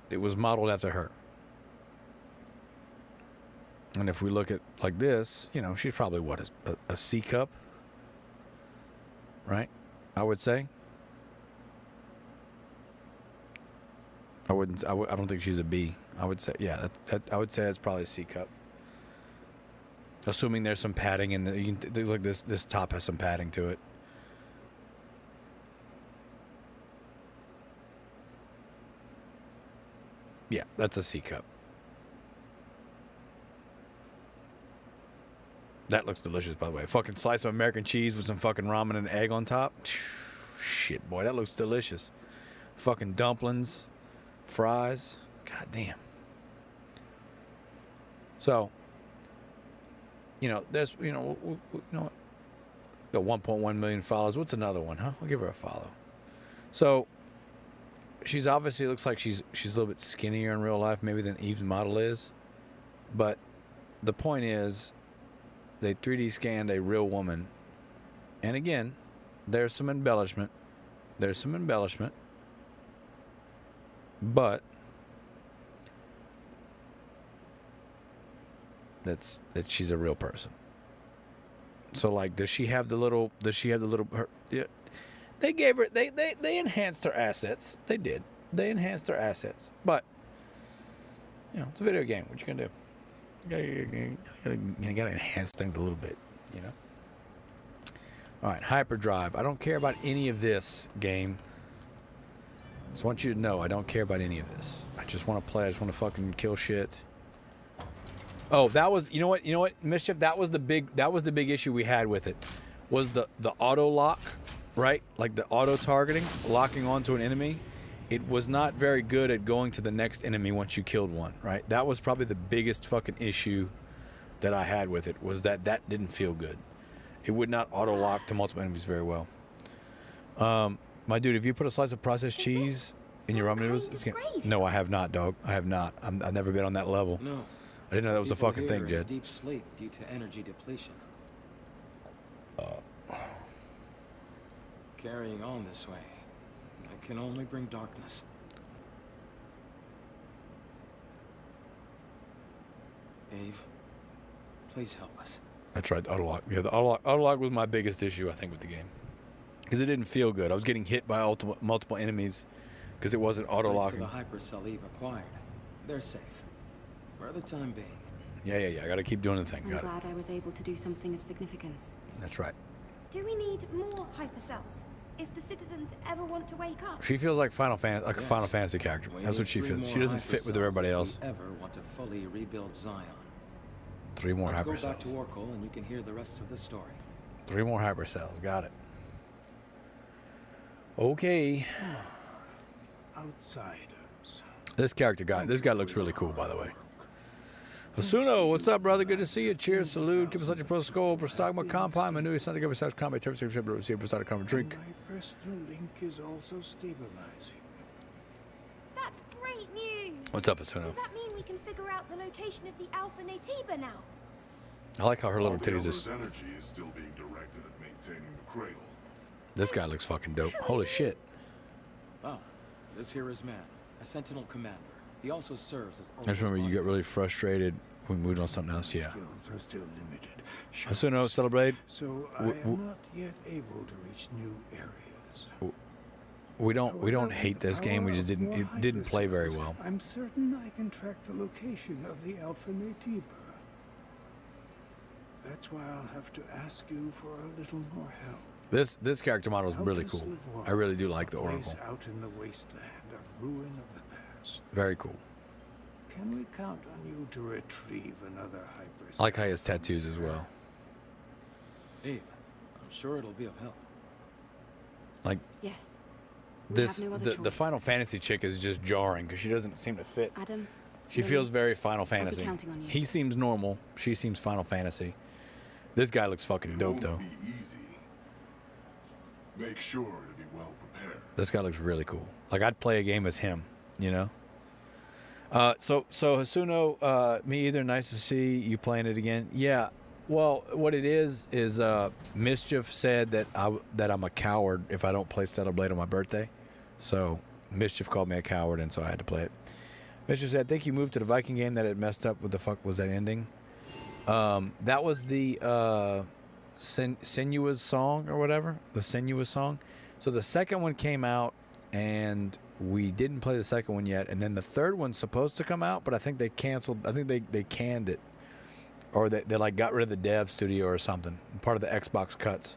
it was modeled after her. And if we look at like this, you know, she's probably what, a C cup, right? I would say. I don't think she's a B. I would say, yeah, I would say that's probably a C cup. Assuming there's some padding in the, you can look, this top has some padding to it. Yeah, that's a C cup. That looks delicious, by the way. Fucking slice of American cheese with some fucking ramen and egg on top. Shit, boy, that looks delicious. Fucking dumplings, fries. God damn. So, you know, there's, you know what? Got 1.1 million followers. What's another one, huh? I'll give her a follow. So, she's obviously looks like she's a little bit skinnier in real life, maybe than Eve's model is. But the point is, they 3D scanned a real woman. And again, there's some embellishment. But that she's a real person. So like, does she have the little yeah, they enhanced her assets. They did. They enhanced her assets. But you know, it's a video game. What you gonna do? You gotta enhance things a little bit, you know? All right, hyperdrive. I don't care about any of this game. Just want you to know I don't care about any of this. I just want to play. I just want to fucking kill shit. Oh, that was, you know what, Mischief? That was the big issue we had with it. Was the auto lock, right? Like the auto targeting, locking onto an enemy. It was not very good at going to the next enemy once you killed one, right? That was probably the biggest fucking issue that I had with it, was that didn't feel good. It would not auto lock to multiple enemies very well. My dude, have you put a slice of processed cheese in your ramen noodles? No, I have not, dog. I have not. I've never been on that level. No. I didn't know that was a fucking thing, Jed. Jed. Deep sleep due to energy depletion. Carrying on this way, I can only bring darkness. Eve, please help us. That's right, the auto lock. Yeah, the auto lock was my biggest issue, I think, with the game. Because it didn't feel good. I was getting hit by multiple enemies because it wasn't auto locking. The hypercell Eve acquired. They're safe. For the time being. Yeah. I gotta keep doing the thing. I'm glad I was able to do something of significance. That's right. Do we need more hypercells if the citizens ever want to wake up? She feels like Final Fantasy character. That's what she feels. She doesn't fit with everybody else. If we ever want to fully rebuild Zion. 3 more hypercells. Let's go back to Oracle and you can hear the rest of the story. 3 more hypercells. Got it. Okay. Outsiders. This guy looks really cool, by the way. Asuno, what's up, brother? Good to see you. Cheers, salute. Give us such a pro skull. Prostagma compound. Manu is something of a such combat. Terms of receive prostagma come drink. My personal link is also stabilizing. That's great news. What's up, Asuno? Does that mean we can figure out the location of the Alpha Natiba now? I like how her little titties is. Energy is still being directed at maintaining the cradle. This guy looks fucking dope. Holy shit. Oh, this here is Man, a Sentinel commander. He also serves as. I just remember you get really frustrated when we moved on something else. Yeah. Skills are still limited. Asuno, celebrate. So I am not yet able to reach new areas. We don't hate this game. We just didn't play very well. I'm certain I can track the location of the Alpha Natiba. That's why I'll have to ask you for a little more help. This character model is really cool. I really do like the Oracle. Out in the wasteland, a ruin of the past. Very cool. Can we count on you to retrieve another hyper? I like how he has tattoos as well. Eve, I'm sure it'll be of help. Like yes. The Final Fantasy chick is just jarring because she doesn't seem to fit. Adam. She feels very Final Fantasy. He seems normal. She seems Final Fantasy. This guy looks fucking dope though. Be easy. Make sure to be well prepared. This guy looks really cool. Like I'd play a game as him, you know. So Hasuno, me either. Nice to see you playing it again. Yeah. Well, what it is Mischief said that I'm a coward if I don't play Stellar Blade on my birthday. So Mischief called me a coward, and so I had to play it. Mischief said, I think you moved to the Viking game that it messed up. What the fuck was that ending? That was the Sinuous song or whatever. The Sinuous song. So the second one came out, and we didn't play the second one yet. And then the third one's supposed to come out, but I think they canceled. I think they canned it. Or they like got rid of the dev studio or something. Part of the Xbox cuts.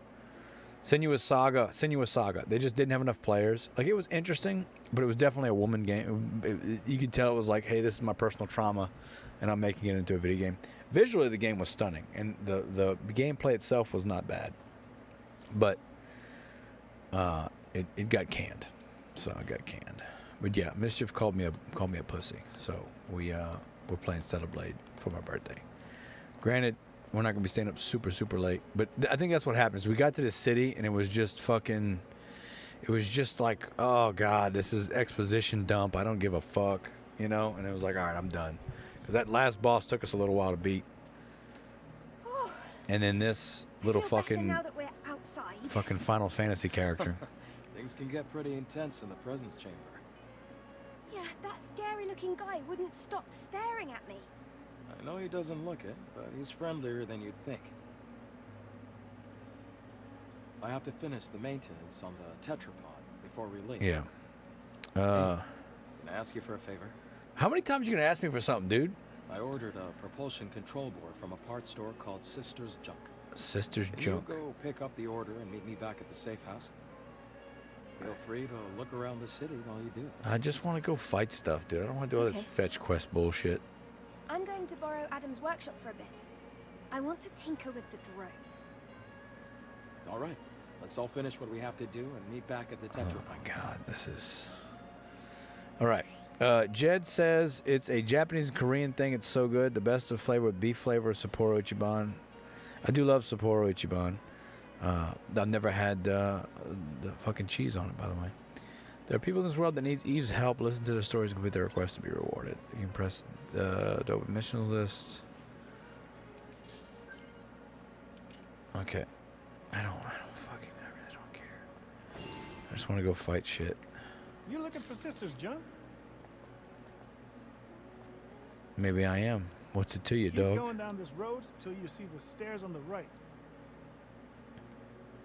Sinuous Saga. They just didn't have enough players. Like, it was interesting, but it was definitely a woman game. You could tell it was like, hey, this is my personal trauma, and I'm making it into a video game. Visually, the game was stunning, and the gameplay itself was not bad. But it got canned. So it got canned. But yeah, Mischief called me a pussy. So we we're playing Stellar Blade for my birthday. Granted, we're not gonna be staying up super, super late, but I think that's what happens. We got to the city and it was just fucking. It was just like, oh god, this is exposition dump. I don't give a fuck, you know. And it was like, all right, I'm done. Because that last boss took us a little while to beat. And then this little fucking now that we're outside. fucking Final Fantasy character. Things can get pretty intense in the presence chamber. Yeah, that scary-looking guy wouldn't stop staring at me. I know he doesn't look it, but he's friendlier than you'd think. I have to finish the maintenance on the tetrapod before we leave. Yeah. Can I ask you for a favor? How many times are you gonna ask me for something, dude? I ordered a propulsion control board from a parts store called Sister's Junk. Sister's Can Junk. you go pick up the order and meet me back at the safe house? Feel free to look around the city while you do. I just want to go fight stuff, dude. I don't want to do all this Okay. fetch quest bullshit. I'm going to borrow Adam's workshop for a bit. I want to tinker with the drone. All right. Let's all finish what we have to do and meet back at the tetrapod. Oh my god, this is... All right. Jed says it's a Japanese and Korean thing. It's so good. The best of flavor with beef flavor of Sapporo Ichiban. I do love Sapporo Ichiban. I've never had the fucking cheese on it, by the way. There are people in this world that need Eve's help. Listen to their stories and complete their request to be rewarded. You can press the open mission list. Okay. I really don't care. I just want to go fight shit. You looking for Sister's Junk? Maybe I am. What's it to you, Keep dog? going down this road till you see the stairs on the right.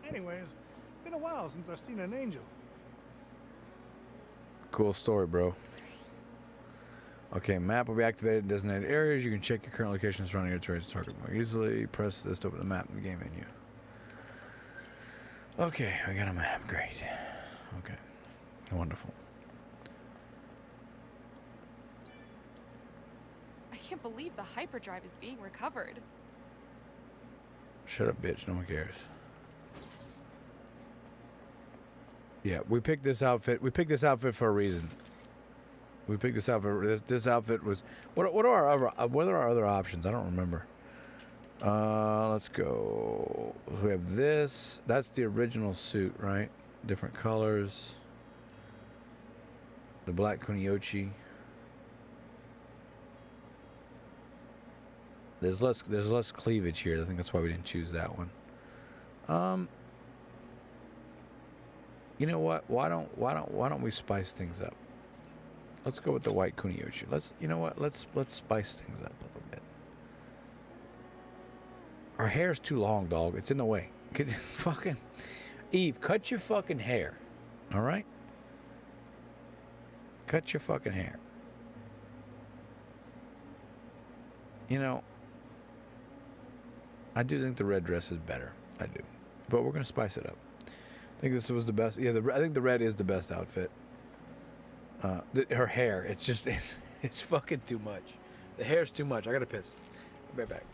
Anyways, been a while since I've seen an angel. Cool story, bro. Okay, map will be activated in designated areas. You can check your current location surrounding your target more easily. Press this to open the map in the game menu. Okay, we got a map. Great. Okay. Wonderful. I can't believe the hyperdrive is being recovered. Shut up, bitch. No one cares. Yeah, we picked this outfit. We picked this outfit for a reason. We picked this outfit. This outfit was. What are our other options? I don't remember. Let's go. So we have this. That's the original suit, right? Different colors. The black kuniochi. There's less cleavage here. I think that's why we didn't choose that one. You know what? Why don't we spice things up? Let's go with the white kuniochi. You know what? Let's spice things up a little bit. Our hair's too long, dog. It's in the way. Fucking Eve, cut your fucking hair. All right? Cut your fucking hair. You know, I do think the red dress is better. I do. But we're going to spice it up. I think this was the best. Yeah, I think the red is the best outfit. Her hair, it's just, it's fucking too much. The hair's too much. I got to piss. I'll be right back.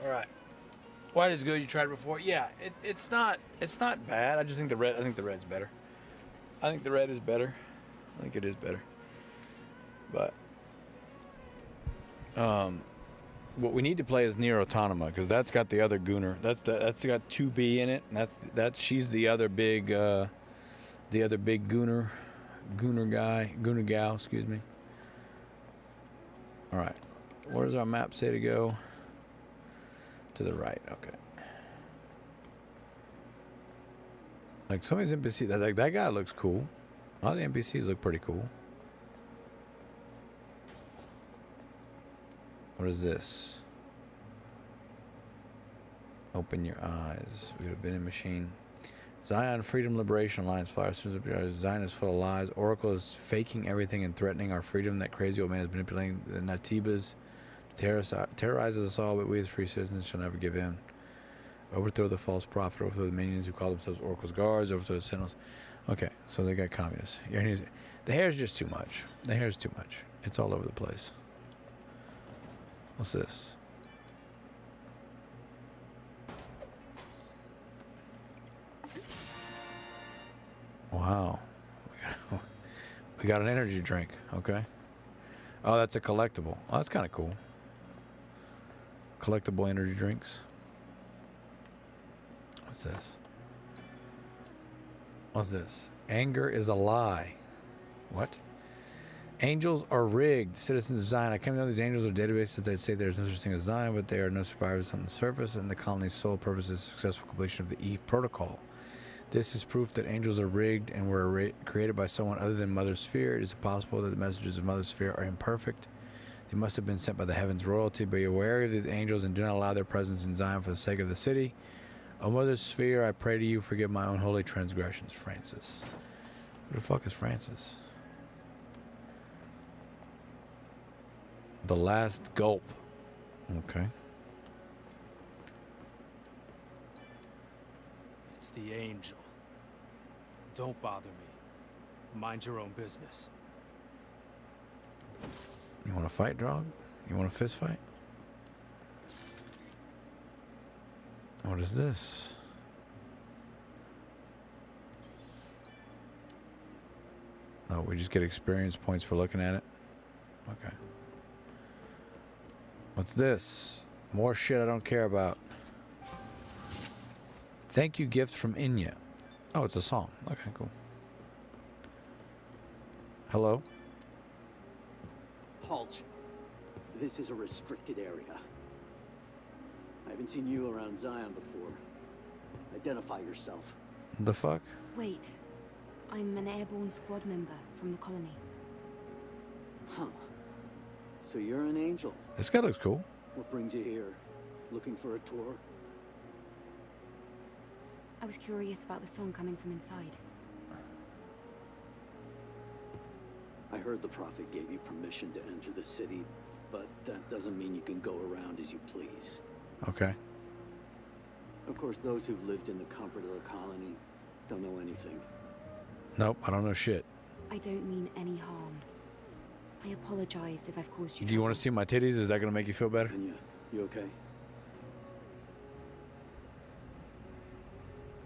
All right. White is good. You tried it before. Yeah, it's not bad. I just think the red. I think the red's better. I think the red is better. I think it is better. But what we need to play is Nier Autonoma, because that's got the other Gunnar. That's got 2B in it, and she's the other big Gunnar gal, excuse me. All right, where does our map say to go? To the right, okay. Like some of these NPCs, that guy looks cool. A lot of the NPCs look pretty cool. What is this? Open your eyes. We have a vending machine. Zion Freedom Liberation Alliance flyer. Zion is full of lies. Oracle is faking everything and threatening our freedom. That crazy old man is manipulating the Natibas. Terrorizes us all, but we as free citizens shall never give in. Overthrow the false prophet. Overthrow the minions who call themselves Oracle's guards. Overthrow the sentinels. Okay, so they got communists. The hair's just too much. The hair's too much. It's all over the place. What's this? Wow. We got an energy drink. Okay. Oh, that's a collectible. Oh, that's kind of cool. Collectible energy drinks. What's this? What's this? Anger is a lie. What? Angels are rigged. Citizens of Zion. I came to know these angels are databases that say there's no such thing as Zion, but there are no survivors on the surface, and the colony's sole purpose is successful completion of the Eve Protocol. This is proof that angels are rigged and were created by someone other than Mother Sphere. It is impossible that the messages of Mother Sphere are imperfect. They must have been sent by the heavens royalty. Be wary of these angels and do not allow their presence in Zion for the sake of the city. O Mother Sphere, I pray to you, forgive my own holy transgressions. Francis. Who the fuck is Francis? The last gulp. Okay. It's the angel. Don't bother me. Mind your own business. You want to fight, Drog? You want a fist fight? What is this? Oh, we just get experience points for looking at it? Okay. What's this? More shit I don't care about. Thank you gift from Inya. Oh, it's a song. Okay, cool. Hello? Halt. This is a restricted area. I haven't seen you around Zion before. Identify yourself. The fuck? Wait. I'm an airborne squad member from the colony. Huh. So you're an angel. This guy looks cool. What brings you here? Looking for a tour? I was curious about the song coming from inside. I heard the prophet gave you permission to enter the city, but that doesn't mean you can go around as you please. Okay. Of course, those who've lived in the comfort of the colony don't know anything. Nope, I don't know shit. I don't mean any harm. I apologize if I've caused you Do you want to see my titties? Is that going to make you feel better? Anya, you okay?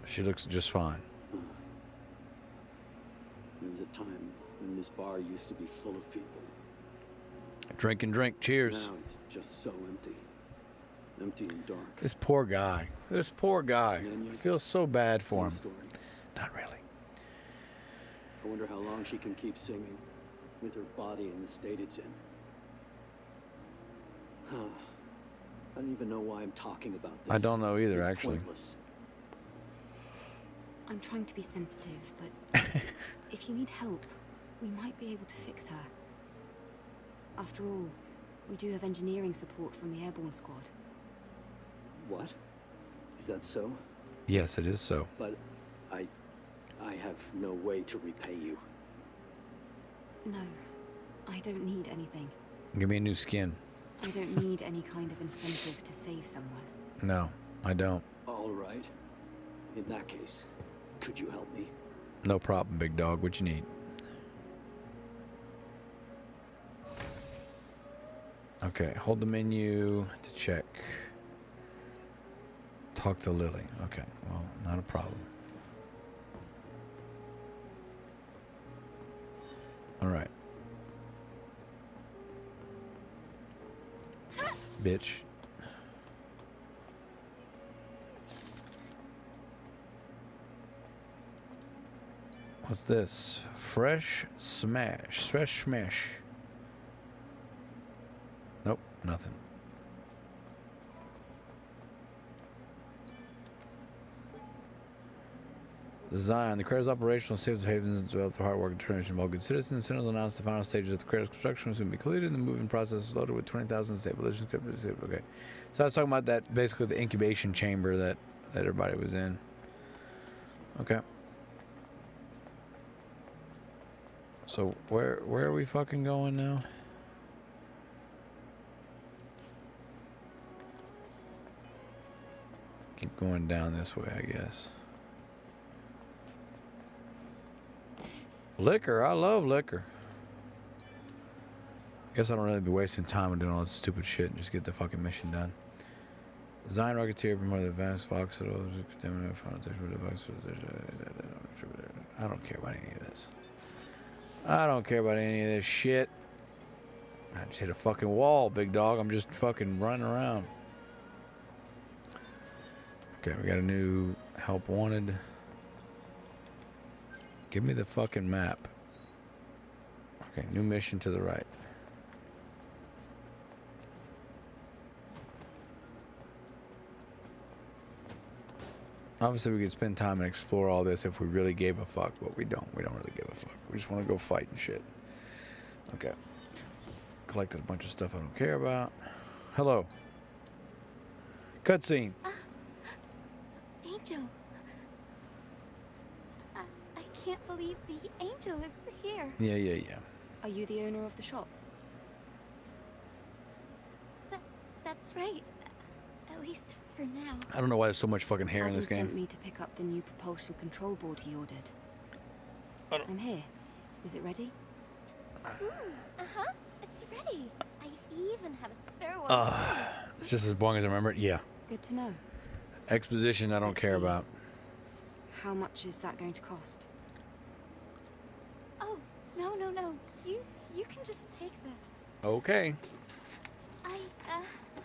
She looks just fine. There was a time when this bar used to be full of people. Drink and drink. Cheers. Now it's just so empty. Empty and dark. This poor guy. This poor guy. I feel so bad for him. Story. Not really. I wonder how long she can keep singing with her body in the state it's in. Huh. I don't even know why I'm talking about this. I don't know either, It's actually. Pointless. I'm trying to be sensitive, but if you need help, we might be able to fix her. After all, we do have engineering support from the airborne squad. What? Is that so? Yes, it is so. But I have no way to repay you. No, I don't need anything. Give me a new skin. I don't need any kind of incentive to save someone. No, I don't. All right. In that case, could you help me? No problem, big dog. What you need? Okay, hold the menu to check. Talk to Lily. Okay, well, not a problem. All right. bitch. What's this? Fresh smash. Fresh smash. Nope, nothing. Design. The crater's operational saves havens developed the hard work and determination of all good citizens. Sentinels announced the final stages of the crater's construction will soon be completed. The moving process is loaded with 20,000 stabilization. Okay. So I was talking about that, basically the incubation chamber that everybody was in. Okay. So where are we fucking going now? Keep going down this way, I guess. Liquor, I love liquor. I guess I don't really be wasting time on doing all this stupid shit and just get the fucking mission done. Design Rocketeer promote the advanced Fox. I don't care about any of this. I don't care about any of this shit. I just hit a fucking wall, big dog. I'm just fucking running around. Okay, we got a new help wanted. Give me the fucking map. Okay, new mission to the right. Obviously, we could spend time and explore all this if we really gave a fuck, but we don't. We don't really give a fuck. We just want to go fight and shit. Okay. Collected a bunch of stuff I don't care about. Hello. Cutscene. Angel. I can't believe the angel is here. Yeah. Are you the owner of the shop? That's right. At least for now. I don't know why there's so much fucking hair in this Adam game. sent me to pick up the new propulsion control board he ordered. I'm here. Is it ready? Uh-huh. It's ready. I even have a spare one. It's just as boring as I remember it. Yeah. Good to know. Exposition I don't care about. How much is that going to cost? Oh, no. You can just take this. Okay. I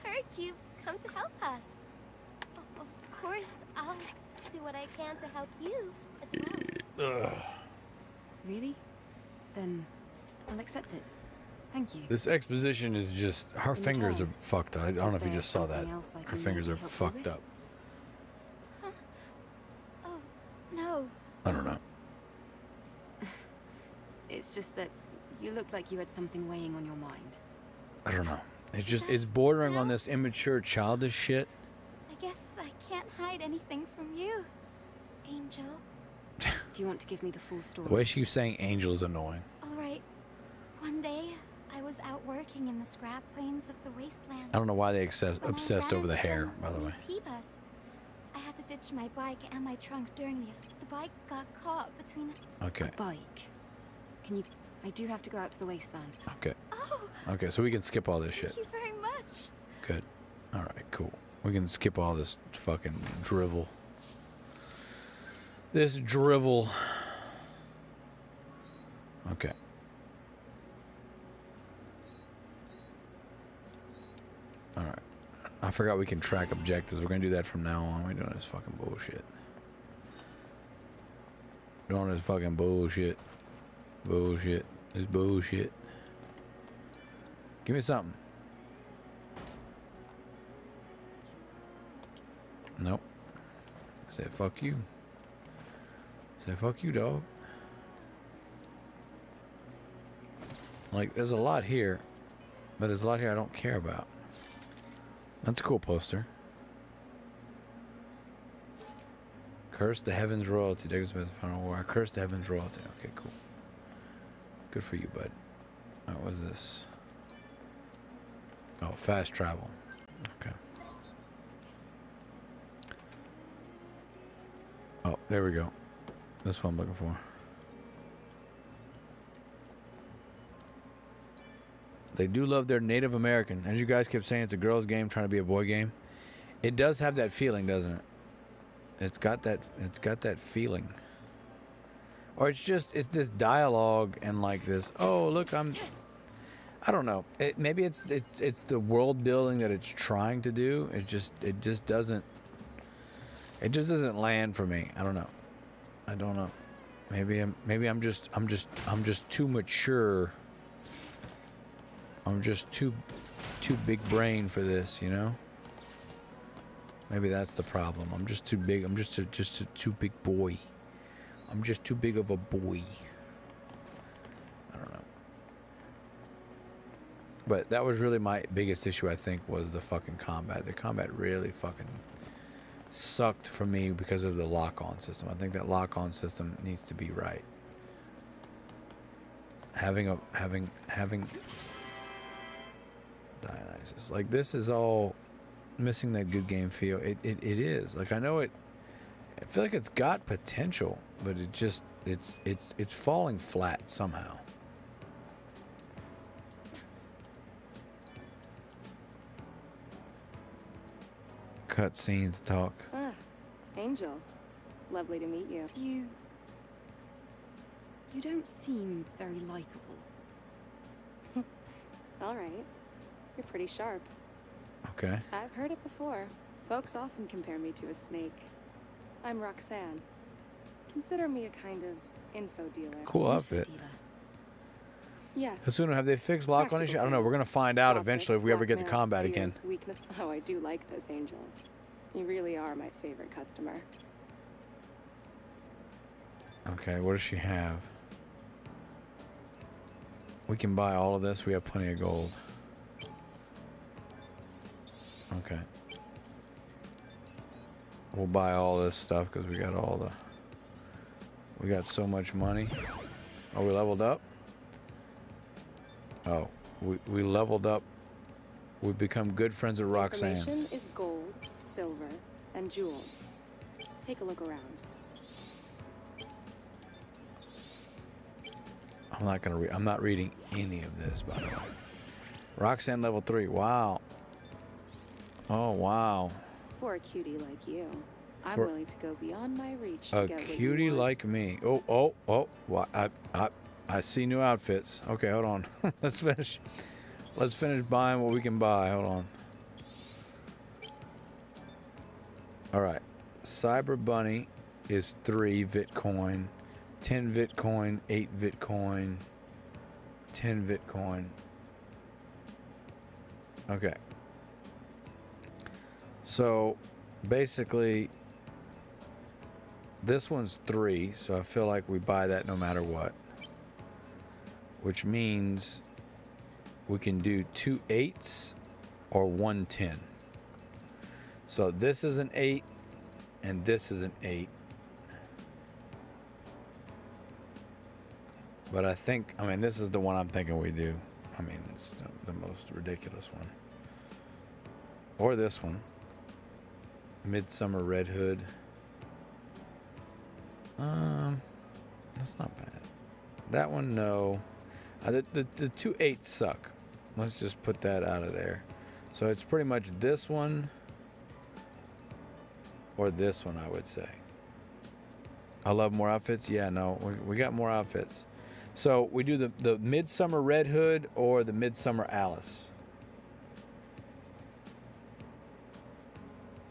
heard you've come to help us. Of course, I'll do what I can to help you as well. Really? Then I'll accept it. Thank you. This exposition is just... Her fingers are fucked up. I don't know if you just saw that. Her fingers are fucked up. Huh? Oh, no. I don't know. It's just that you look like you had something weighing on your mind. I don't know. It's just... It's bordering on this immature, childish shit. I guess I can't hide anything from you, Angel. Do you want to give me the full story? The way she keeps saying angel is annoying. All right. One day, I was out working in the scrap plains of the wasteland. I don't know why they When I obsessed ran over the into hair, some by the way. T-bus. I had to ditch my bike and my trunk during the escape. The bike got caught between... Okay. A bike. Can you... I do have to go out to the wasteland. Okay. Oh! Okay, so we can skip all this shit. Thank you very much. Good. Alright, cool. We can skip all this fucking drivel. This drivel. Okay. Alright. I forgot we can track objectives. We're gonna do that from now on. We're doing this fucking bullshit. Doing this fucking bullshit. Bullshit. This bullshit. Give me something. Nope. Say fuck you. Say fuck you, dog. Like, there's a lot here, but there's a lot here I don't care about. That's a cool poster. Curse the Heavens Royalty. Deckers by the Final War. Curse the Heavens Royalty. Okay, cool. Good for you, bud. What was this? Oh, fast travel. Okay. Oh, there we go. That's what I'm looking for. They do love their Native American. As you guys kept saying, it's a girl's game trying to be a boy game. It does have that feeling, doesn't it? It's got that feeling. Or it's this dialogue and like this, oh, look, I don't know. Maybe it's the world building that it's trying to do. It just doesn't land for me. I don't know. Maybe I'm just too mature. I'm just too big brain for this, you know? Maybe that's the problem. I'm just too big. I'm just a too big boy. I'm just too big of a boy. I don't know. But that was really my biggest issue, I think, was the fucking combat. The combat really fucking sucked for me because of the lock-on system. I think that lock-on system needs to be right. Having Dionysus. Like, this is all missing that good game feel. It is. Like, I know it. I feel like it's got potential, but it just it's falling flat somehow. Cut scenes, talk. Ah, Angel. Lovely to meet you. You don't seem very likable. All right. You're pretty sharp. Okay. I've heard it before. Folks often compare me to a snake. I'm Roxanne. Consider me a kind of info dealer. Cool outfit. Yes. Asuna, have they fixed lock-on issue? I don't know. We're gonna find out eventually if we ever get to combat again. Weakness. Oh, I do like this, Angel. You really are my favorite customer. Okay, what does she have? We can buy all of this. We have plenty of gold. Okay. We'll buy all this stuff because we got all the... We got so much money. Oh, we leveled up? Oh, we leveled up. We've become good friends with Roxanne. Information is gold, silver, and jewels. Take a look around. I'm not reading any of this, by the way. Roxanne level 3. Wow. Oh, wow. For a cutie like you, I'm willing to go beyond my reach to A get what you cutie want. like me. Oh. Well, I see new outfits. Okay, hold on. Let's finish buying what we can buy. Hold on. All right. Cyber Bunny is 3 Bitcoin, 10 Bitcoin, 8 Bitcoin, 10 Bitcoin. Okay. So basically this one's 3, so I feel like we buy that no matter what. Which means we can do 2 8s or 1 10. So this is an 8 and this is an 8. But I mean, this is the one I'm thinking we do. I mean, it's the most ridiculous one. Or this one. Midsummer Red Hood. That's not bad. That one, no. The 2 8s suck. Let's just put that out of there. So it's pretty much this one or this one, I would say. I love more outfits. Yeah, no, we got more outfits. So we do the Midsummer Red Hood or the Midsummer Alice.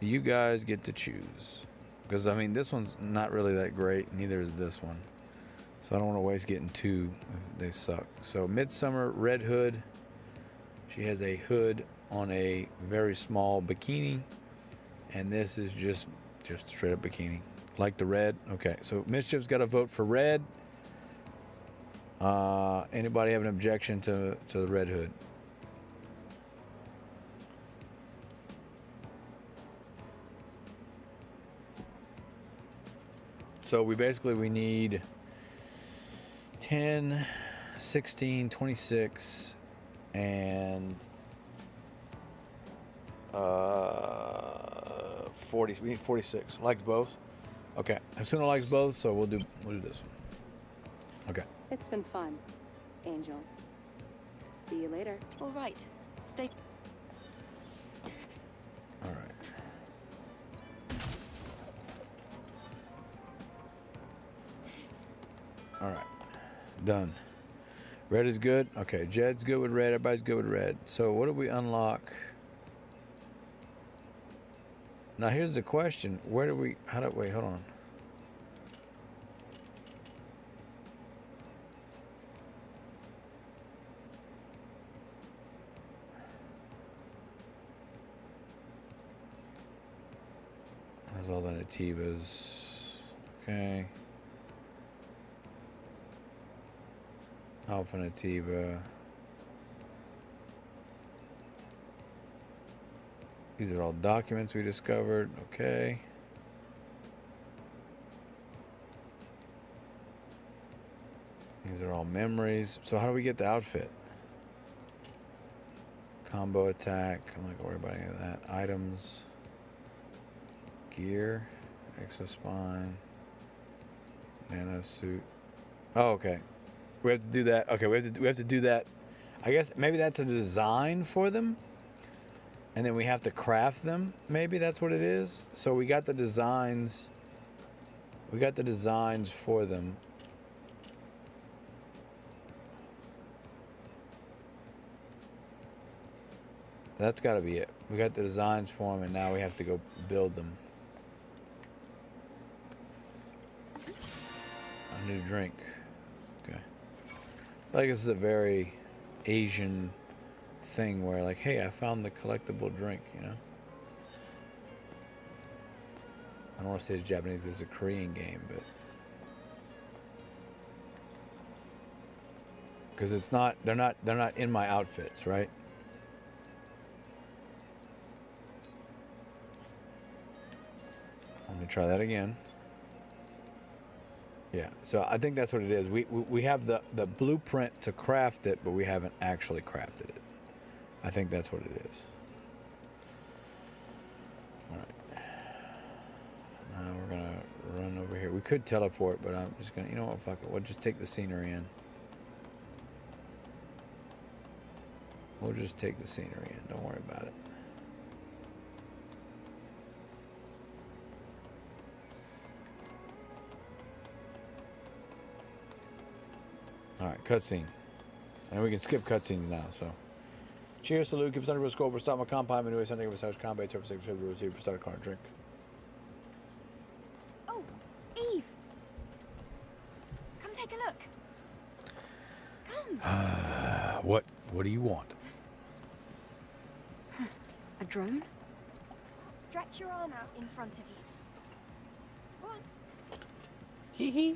You guys get to choose. Because, I mean, this one's not really that great. Neither is this one. So I don't want to waste getting 2 if they suck. So Midsummer Red Hood. She has a hood on a very small bikini. And this is just straight up bikini. Like the red. Okay, so Mischief's got to vote for red. Anybody have an objection to the Red Hood? So we need 10, 16, 26, and 40. We need 46. Likes both? Okay. Asuna likes both, so we'll do this one. Okay. It's been fun, Angel. See you later. All right. Stay. All right. All right. Done. Red is good? Okay, Jed's good with red. Everybody's good with red. So what do we unlock? Now here's the question. Where do we... Wait, hold on. There's all the nativas. Okay. Alpha nativa. These are all documents we discovered. Okay. These are all memories. So how do we get the outfit? Combo attack. I'm not gonna worry about any of that. Items. Gear. Exospine. Nano suit. Oh, okay. We have to do that. Okay, we have to do that. I guess maybe that's a design for them. And then we have to craft them. Maybe that's what it is. So we got the designs. We got the designs for them. That's got to be it. We got the designs for them, and now we have to go build them. I need a drink. Okay. I feel like this is a very Asian thing where, like, hey, I found the collectible drink, you know? I don't want to say it's Japanese because it's a Korean game, but... Because it's not, they're not in my outfits, right? Let me try that again. Yeah, so I think that's what it is. We have the blueprint to craft it, but we haven't actually crafted it. I think that's what it is. All right. Now we're gonna run over here. We could teleport, but I'm just gonna, you know what, fuck it. We'll just take the scenery in. We'll just take the scenery in. Don't worry about it. All right, cutscene. And we can skip cutscenes now, so. Cheers, salute, keep us under scope, stop my compound, menu, something of a house, combat, turf, six, start a car, drink. Oh, Eve! Come take a look. Come. What do you want? A drone? Stretch your arm out in front of you. Go on. Hee hee.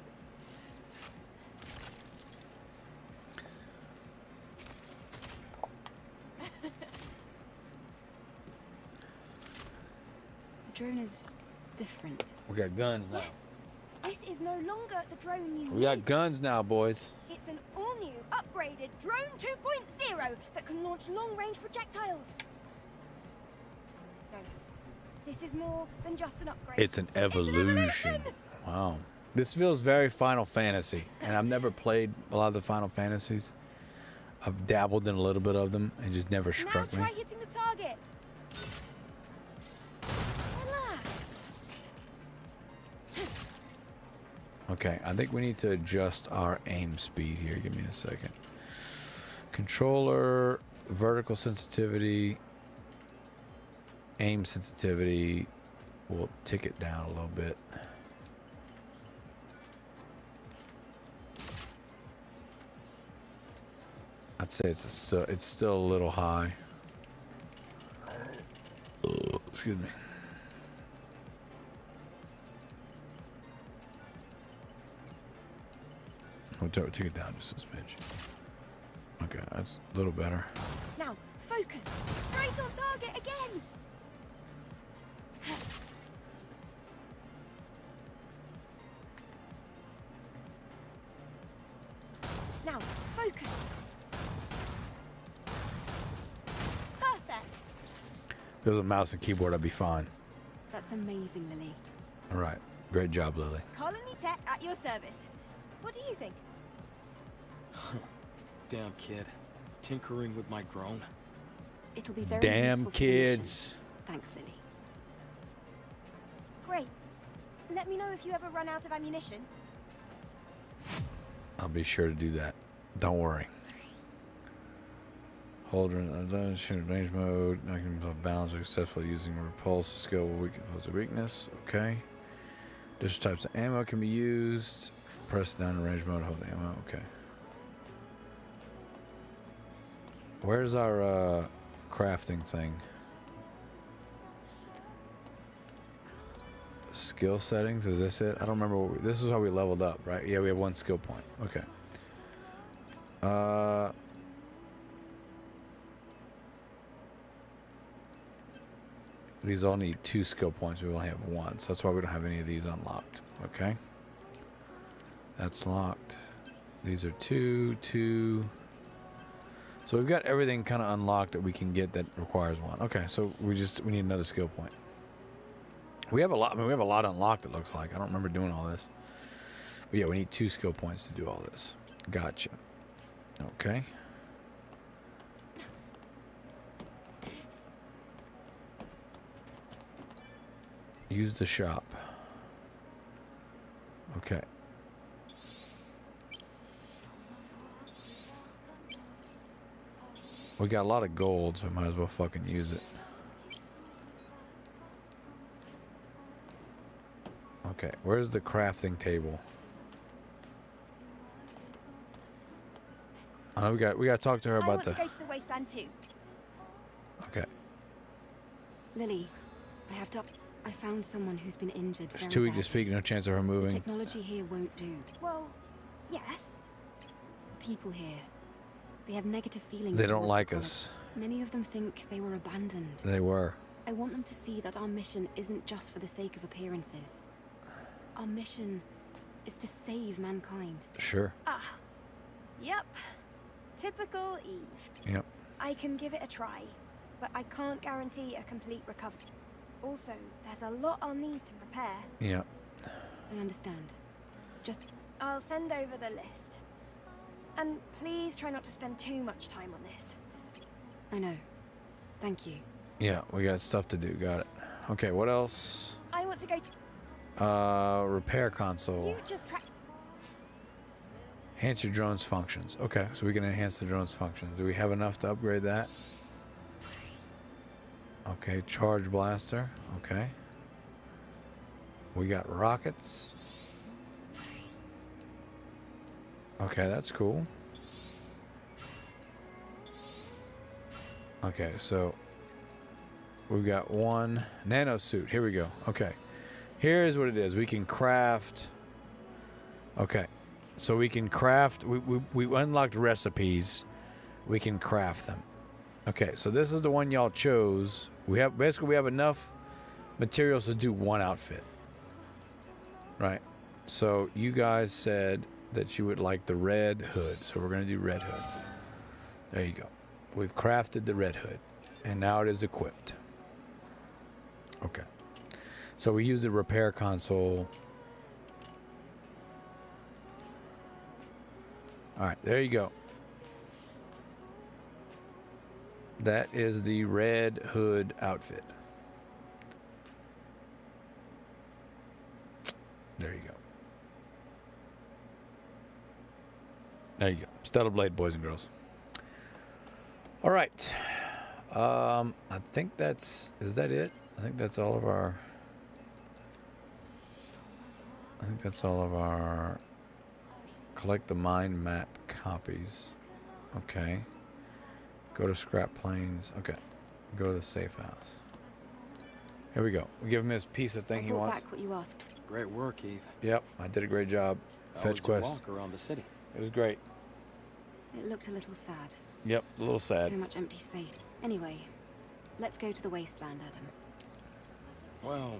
The drone is different. We got guns now. Yes. This is no longer the drone you We got guns now, boys. It's an all-new, upgraded Drone 2.0 that can launch long-range projectiles. No, this is more than just an upgrade. It's an evolution. Wow. This feels very Final Fantasy, and I've never played a lot of the Final Fantasies. I've dabbled in a little bit of them, and just never struck me. Now try hitting the target. Relax. Okay, I think we need to adjust our aim speed here. Give me a second. Controller, vertical sensitivity, aim sensitivity. We'll tick it down a little bit. I'd say it's still a little high. Excuse me. We'll take it down just a smidge. Okay, that's a little better. Now, focus. Right on target again. Now, focus. Perfect. If it was a mouse and keyboard, I'd be fine. That's amazing, Lily. All right. Great job, Lily. Colony Tech at your service. What do you think? Damn kid. Tinkering with my drone. It'll be very Damn useful for kids. the mission. Thanks, Lily. Great. Let me know if you ever run out of ammunition. I'll be sure to do that. Don't worry. Hold shoot range mode. Knocking himself balance successfully using repulse skill will weaken opposing weakness. Okay. Different types of ammo can be used. Press down in range mode. Hold ammo. Okay. Where's our crafting thing? Skill settings. Is this it? I don't remember. This is how we leveled up, right? Yeah, we have 1 skill point. Okay. These all need 2 skill points. We only have 1, so that's why we don't have any of these unlocked. Okay. That's locked. These are 2, 2. So we've got everything kind of unlocked that we can get that requires 1. Okay, so we need another skill point. We have a lot. I mean, we have a lot unlocked. It looks like. I don't remember doing all this. But yeah, we need 2 skill points to do all this. Gotcha. Okay. Use the shop. Okay. We got a lot of gold, so we might as well fucking use it. Okay, where's the crafting table? I know we got to talk to her about the. I want to go to the wasteland too. Okay. Lily, I found someone who's been injured. It's too weak to speak. No chance of her moving. The technology here won't do. Well, yes. The people here, they have negative feelings. They don't towards like the us. Many of them think they were abandoned. They were. I want them to see that our mission isn't just for the sake of appearances. Our mission is to save mankind. Sure. Ah. Yep. Typical Eve. Yep. I can give it a try, but I can't guarantee a complete recovery. Also, there's a lot I'll need to prepare. Yep. I understand. Just... I'll send over the list. And please try not to spend too much time on this. I know. Thank you. Yeah, we got stuff to do. Got it. Okay, what else? I want to go to... Repair console. You just try... Enhance your drone's functions. Okay, so we can enhance the drone's functions. Do we have enough to upgrade that? Okay, charge blaster. Okay. We got rockets. Okay, that's cool. Okay, so we've got 1 nano suit. Here we go. Okay. Here's what it is. We can craft. Okay. So we can craft. We unlocked recipes. We can craft them. Okay, so this is the one y'all chose. We have enough materials to do 1 outfit. Right. So you guys said that you would like the red hood. So we're going to do red hood. There you go. We've crafted the red hood. And now it is equipped. Okay. So we use the repair console. All right, there you go. That is the red hood outfit. There you go. There you go. Stellar Blade, boys and girls. All right. I think is that it? I think that's all of our collect the mind map copies. Okay. Go to scrap planes. Okay. Go to the safe house. Here we go. We give him his piece of thing he wants. Back what you asked. Great work, Eve. Yep, I did a great job. Fetch quest. Walk around the city. It was great. It looked a little sad. Yep, a little sad. So much empty space. Anyway, let's go to the wasteland, Adam. Well,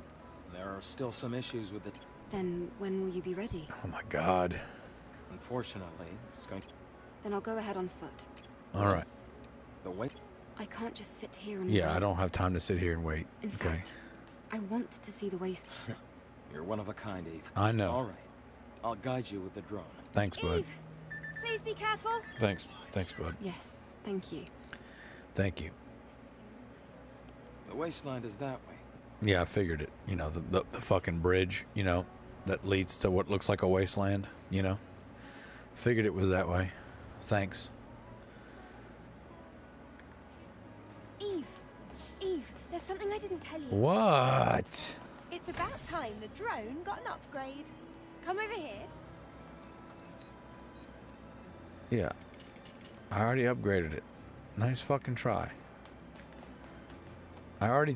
there are still some issues with it. Then when will you be ready? Oh my God. Unfortunately, it's going to... Then I'll go ahead on foot. All right. The wait. I can't just sit here and Yeah, wait. I don't have time to sit here and wait. In fact, I want to see the waste. You're one of a kind, Eve. I know. All right. I'll guide you with the drone. Thanks, bud. Eve, please be careful. Thanks, bud. Yes, thank you. Thank you. The wasteland is that way. Yeah, I figured it. You know, the fucking bridge, you know, that leads to what looks like a wasteland, you know. Figured it was that way. Thanks. There's something I didn't tell you. What? It's about time the drone got an upgrade. Come over here. Yeah. I already upgraded it. Nice fucking try. I already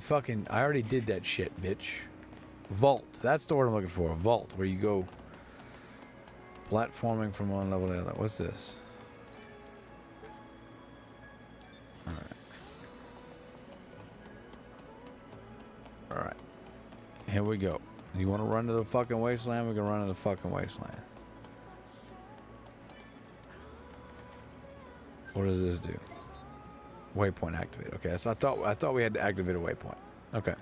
did that shit, bitch. Vault. That's the word I'm looking for. A vault, where you go platforming from one level to the other. What's this? Alright. Alright. Here we go. You want to run to the fucking wasteland? We can run to the fucking wasteland. What does this do? Waypoint activate. Okay, so I thought we had to activate a waypoint. Okay.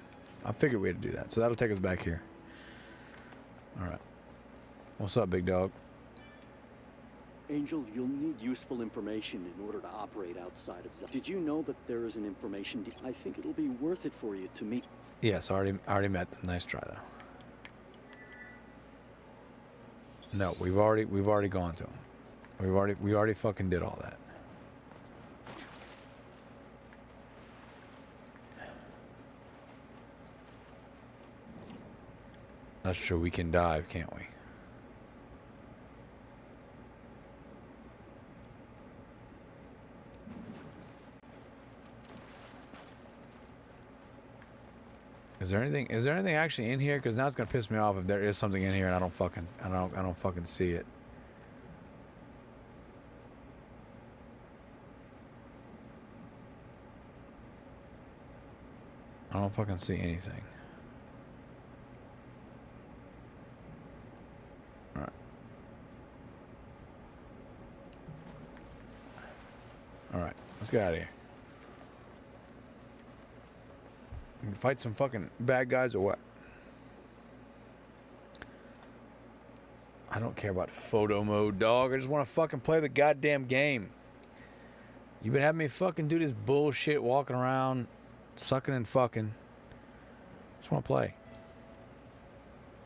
I figured we had to do that. So that'll take us back here. Alright. What's up, big dog? Angel, you'll need useful information in order to operate outside of Zion. Did you know that there is an information I think it'll be worth it for you to meet. Yes, I already met them. Nice try though. No, we've already gone to them. We already fucking did all that. That's true. We can dive, can't we? Is there anything actually in here? Because now it's gonna piss me off if there is something in here and I don't fucking see it. I don't fucking see anything. Alright. Alright, let's get out of here. We can fight some fucking bad guys or what? I don't care about photo mode, dog. I just want to fucking play the goddamn game. You've been having me fucking do this bullshit walking around, sucking and fucking. Just want to play.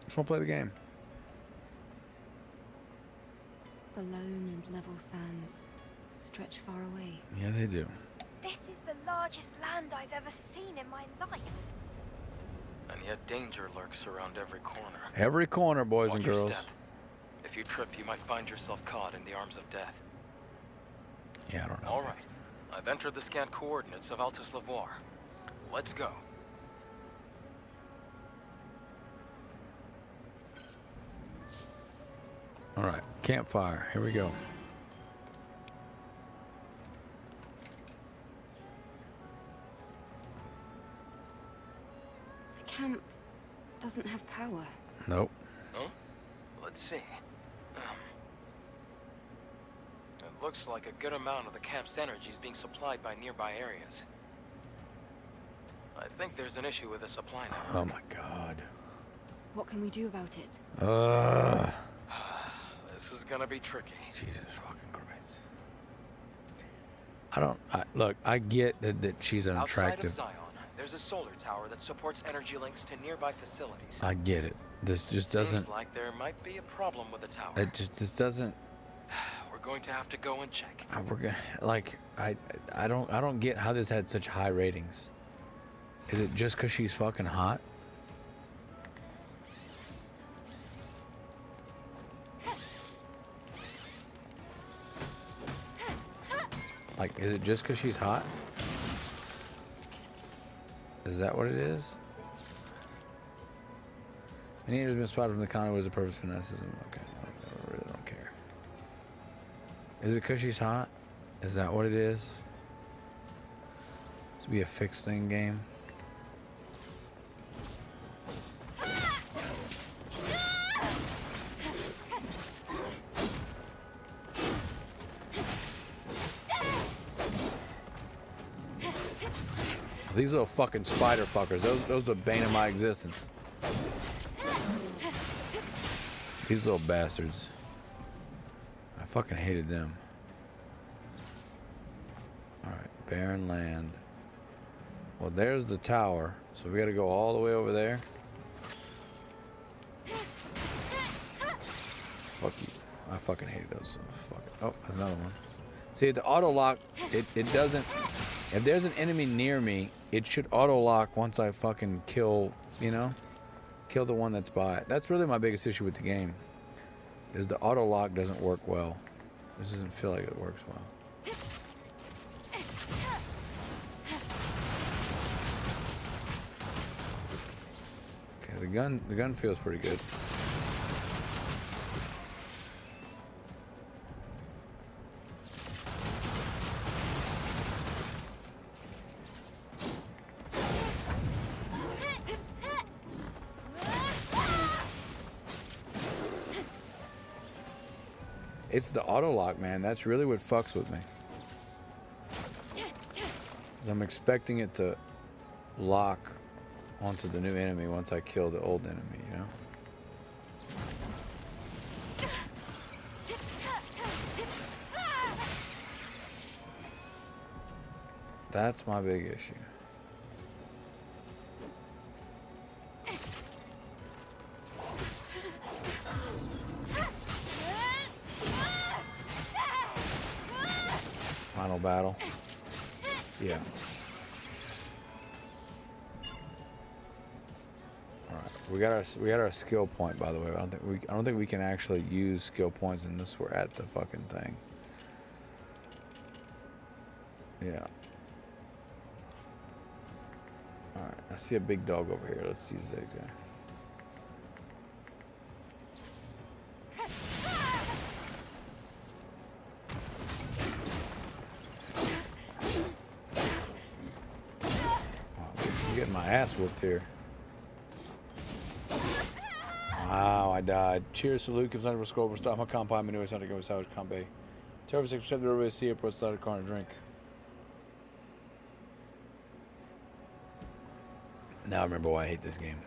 Just want to play the game. The lone and level sands stretch far away. Yeah, they do. This is the largest land I've ever seen in my life. And yet danger lurks around every corner. Every corner, boys Watch and your girls. step. If you trip, you might find yourself caught in the arms of death. Yeah, I don't know. All right. I've entered the scanned coordinates of Altus Lavoir. Let's go. All right, campfire. Here we go. The camp doesn't have power. Nope. Huh? Let's see. It looks like a good amount of the camp's energy is being supplied by nearby areas. I think there's an issue with the supply network. Oh my god. What can we do about it? This is gonna be tricky. Jesus fucking Christ. Look, I get that she's unattractive. Outside of Zion, there's a solar tower that supports energy links to nearby facilities. I get it. This just doesn't. Seems like there might be a problem with the tower. It just doesn't. We're going to have to go and check. We're gonna like I don't get how this had such high ratings. Is it just because she's fucking hot? Like, is it just because she's hot? Is that what it is? An eater has been spotted from the county. What is the purpose of fanaticism? Okay, I really don't care. Is it because she's hot? Is that what it is? This be a fixed thing game. These little fucking spider fuckers, those are the bane of my existence. These little bastards. I fucking hated them. Alright, barren land. Well, there's the tower, so we gotta go all the way over there. Fuck you. I fucking hate those. Fuck it. Oh, there's another one. See, the auto lock, it doesn't. If there's an enemy near me, it should auto-lock once I fucking kill, you know? Kill the one that's by it. That's really my biggest issue with the game. Is the auto-lock doesn't work well. This doesn't feel like it works well. Okay, the gun feels pretty good. It's the auto lock, man. That's really what fucks with me. I'm expecting it to lock onto the new enemy once I kill the old enemy, you know? That's my big issue. Final battle. Yeah. All right. We got our skill point, by the way. I don't think we can actually use skill points unless we're at the fucking thing. Yeah. All right. I see a big dog over here. Let's use that guy. My ass whooped here. Wow, I died. Cheers, salute, gives under score, but stop my compound menu, it's not to go salvage comp A. Terror 6 the roadway, see approach side of the car and drink. Now I remember why I hate this game.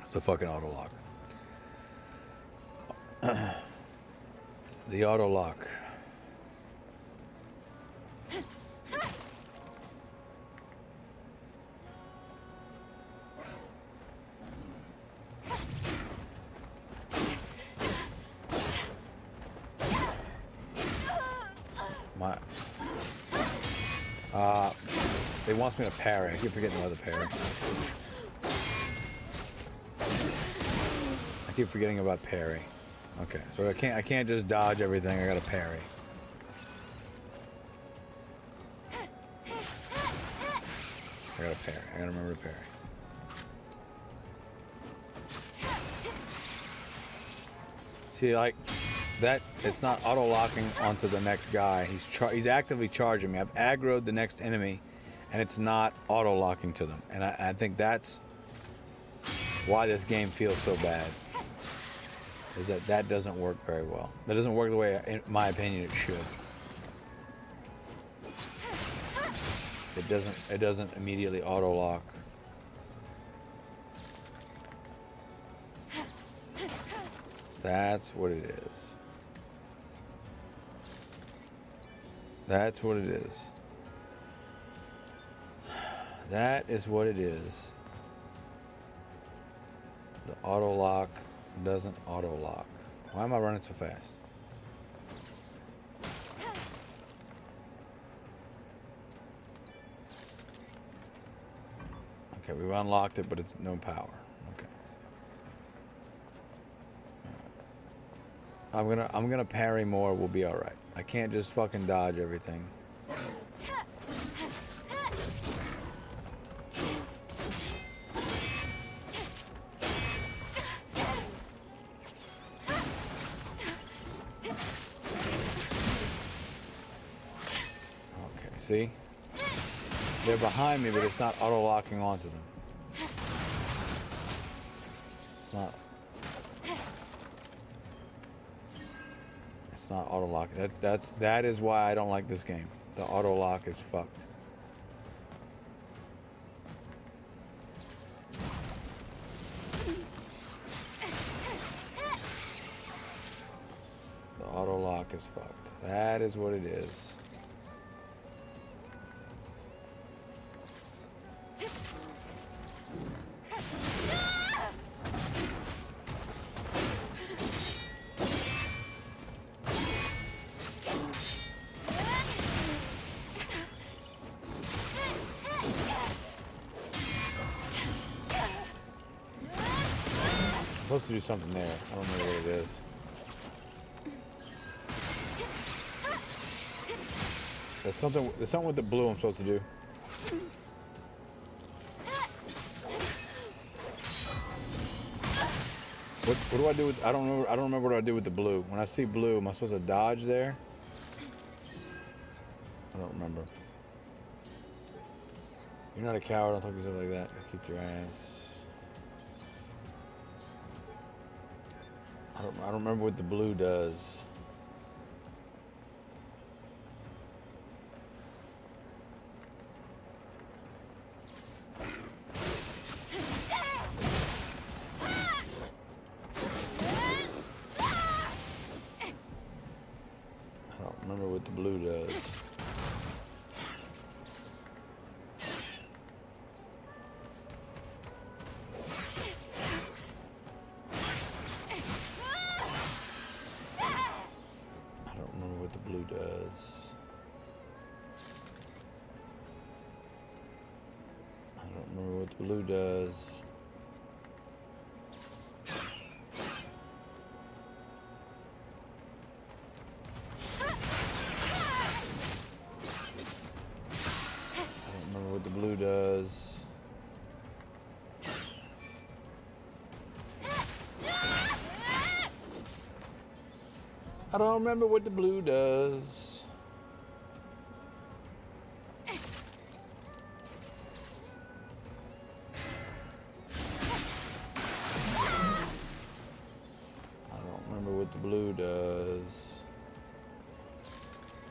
It's the fucking auto lock. The auto lock. It wants me to parry. I keep forgetting the other parry. I keep forgetting about parry. Okay, so I can't just dodge everything. I gotta parry. I gotta parry. I gotta remember to parry. See, like that, it's not auto-locking onto the next guy. He's actively charging me. I've aggroed the next enemy, and it's not auto-locking to them. And I think that's why this game feels so bad. Is that doesn't work very well. That doesn't work the way, in my opinion, it should. It doesn't immediately auto-lock. That's what it is. That's what it is. That is what it is. The auto lock doesn't auto lock. Why am I running so fast? Okay, we unlocked it, but it's no power. Okay. I'm gonna parry more. We'll be all right. I can't just fucking dodge everything. Okay, see? They're behind me, but it's not auto-locking onto them. It's not. It's not auto-lock. That is why I don't like this game. The auto-lock is fucked. The auto-lock is fucked. That is what it is. supposed to do something there. I don't know what it is. There's something with the blue I'm supposed to do. What do I do with? I don't remember what I do with the blue. When I see blue, am I supposed to dodge there? I don't remember. You're not a coward. Don't talk to yourself like that. Kick your ass. I don't remember what the blue does. I don't remember what the blue does. I don't remember what the blue does. I don't remember what the blue does. What the blue does. I don't remember what the blue does. I don't remember what the blue does.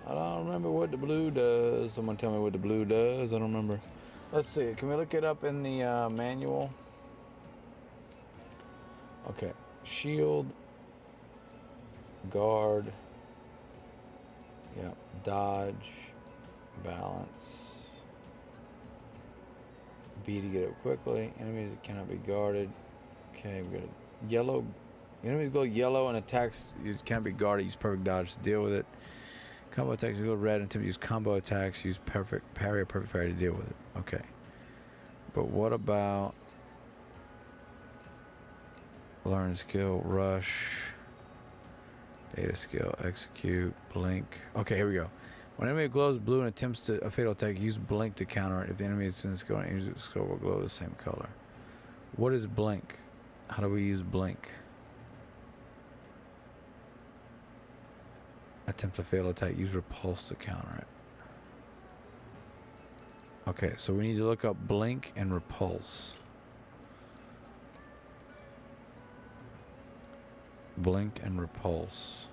I don't remember what the blue does. Someone tell me what the blue does. I don't remember. Let's see. Can we look it up in the manual? Okay. Shield. Guard. Yeah. Dodge. Balance. B to get up quickly. Enemies that cannot be guarded. Okay. We got a yellow. Enemies go yellow and attacks. You can't be guarded. Use perfect dodge to deal with it. Combo attacks, you go red, and use combo attacks, use perfect parry or perfect parry to deal with it. Okay. But what about learn skill, rush, data skill, execute, blink. Okay, here we go. When enemy glows blue and attempts a fatal attack, use blink to counter it. If the enemy is in the skill, use the skill will glow the same color. What is blink? How do we use blink? Attempt a fatal attack, use repulse to counter it. Okay, so we need to look up blink and repulse. Blink and repulse.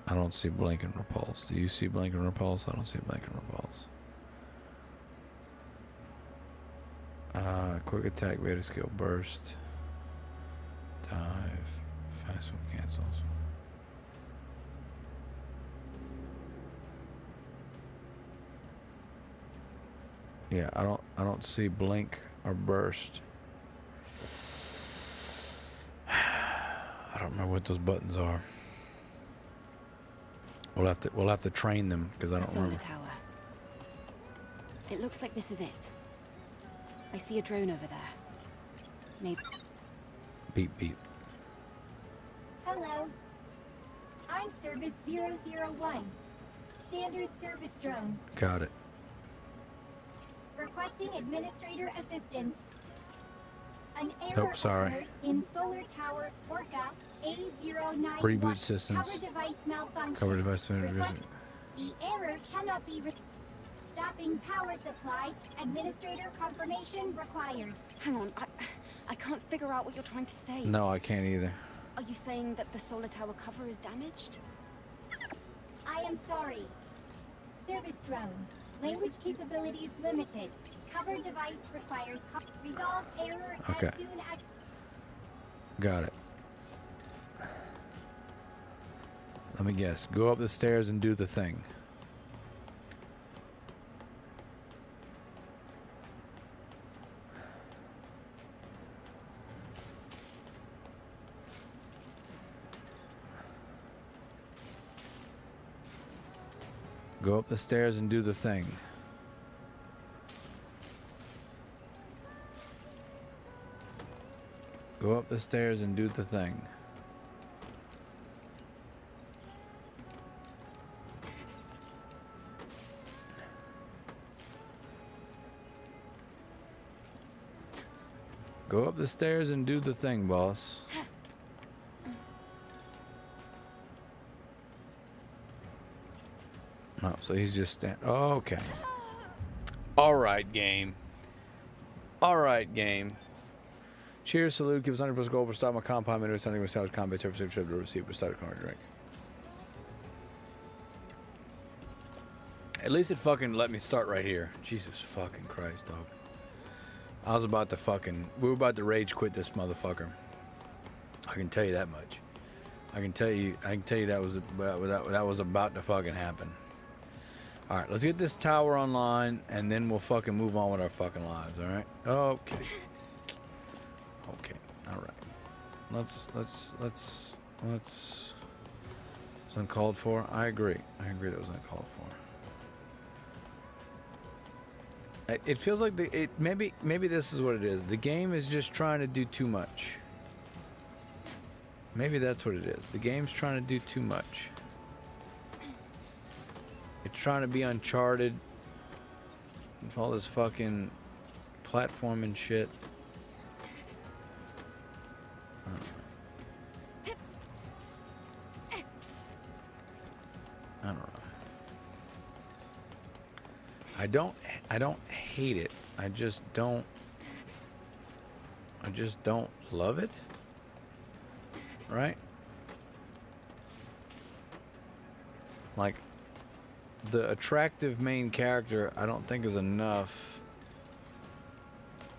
I don't see blink and repulse. Do you see blink and repulse? I don't see blink and repulse. Quick attack, beta skill, burst. Dive, fast one cancels. Yeah, I don't see blink or burst. I don't remember what those buttons are. We'll have to train them because I don't remember. Tower. It looks like this is it. I see a drone over there. Maybe. Beep beep. Hello. I'm Service 001. Standard service drone. Got it. Requesting administrator assistance. An error sorry. occurred in Solar Tower Orca A091. Reboot systems. Cover device malfunction. Cover device malfunction. The error cannot be stopping power supply. Administrator confirmation required. Hang on, I can't figure out what you're trying to say. No, I can't either. Are you saying that the solar tower cover is damaged? I am sorry. Service drone. Language capabilities limited. Cover device requires resolve error Okay. as soon as. Got it. Let me guess. Go up the stairs and do the thing. Go up the stairs and do the thing. Go up the stairs and do the thing. Go up the stairs and do the thing, boss. No, so he's just standing. Oh, okay. All right, game. All right, game. Cheers, salute. Keep us 100% gold. Stop my compound. Minute. Something with salvage combat. Turf safe trip to receive. But start a corner drink. At least it fucking let me start right here. Jesus fucking Christ, dog. I was about to fucking. We were about to rage quit this motherfucker. I can tell you that much. I can tell you that was about to fucking happen. All right, let's get this tower online, and then we'll fucking move on with our fucking lives. All right? Okay. Okay. All right. Let's. It's uncalled for. I agree. I agree that was uncalled for. It feels like maybe this is what it is. The game is just trying to do too much. Maybe that's what it is. The game's trying to do too much. It's trying to be Uncharted with all this fucking platforming shit. I don't know. I don't hate it. I just don't love it. Right? Like, the attractive main character, I don't think is enough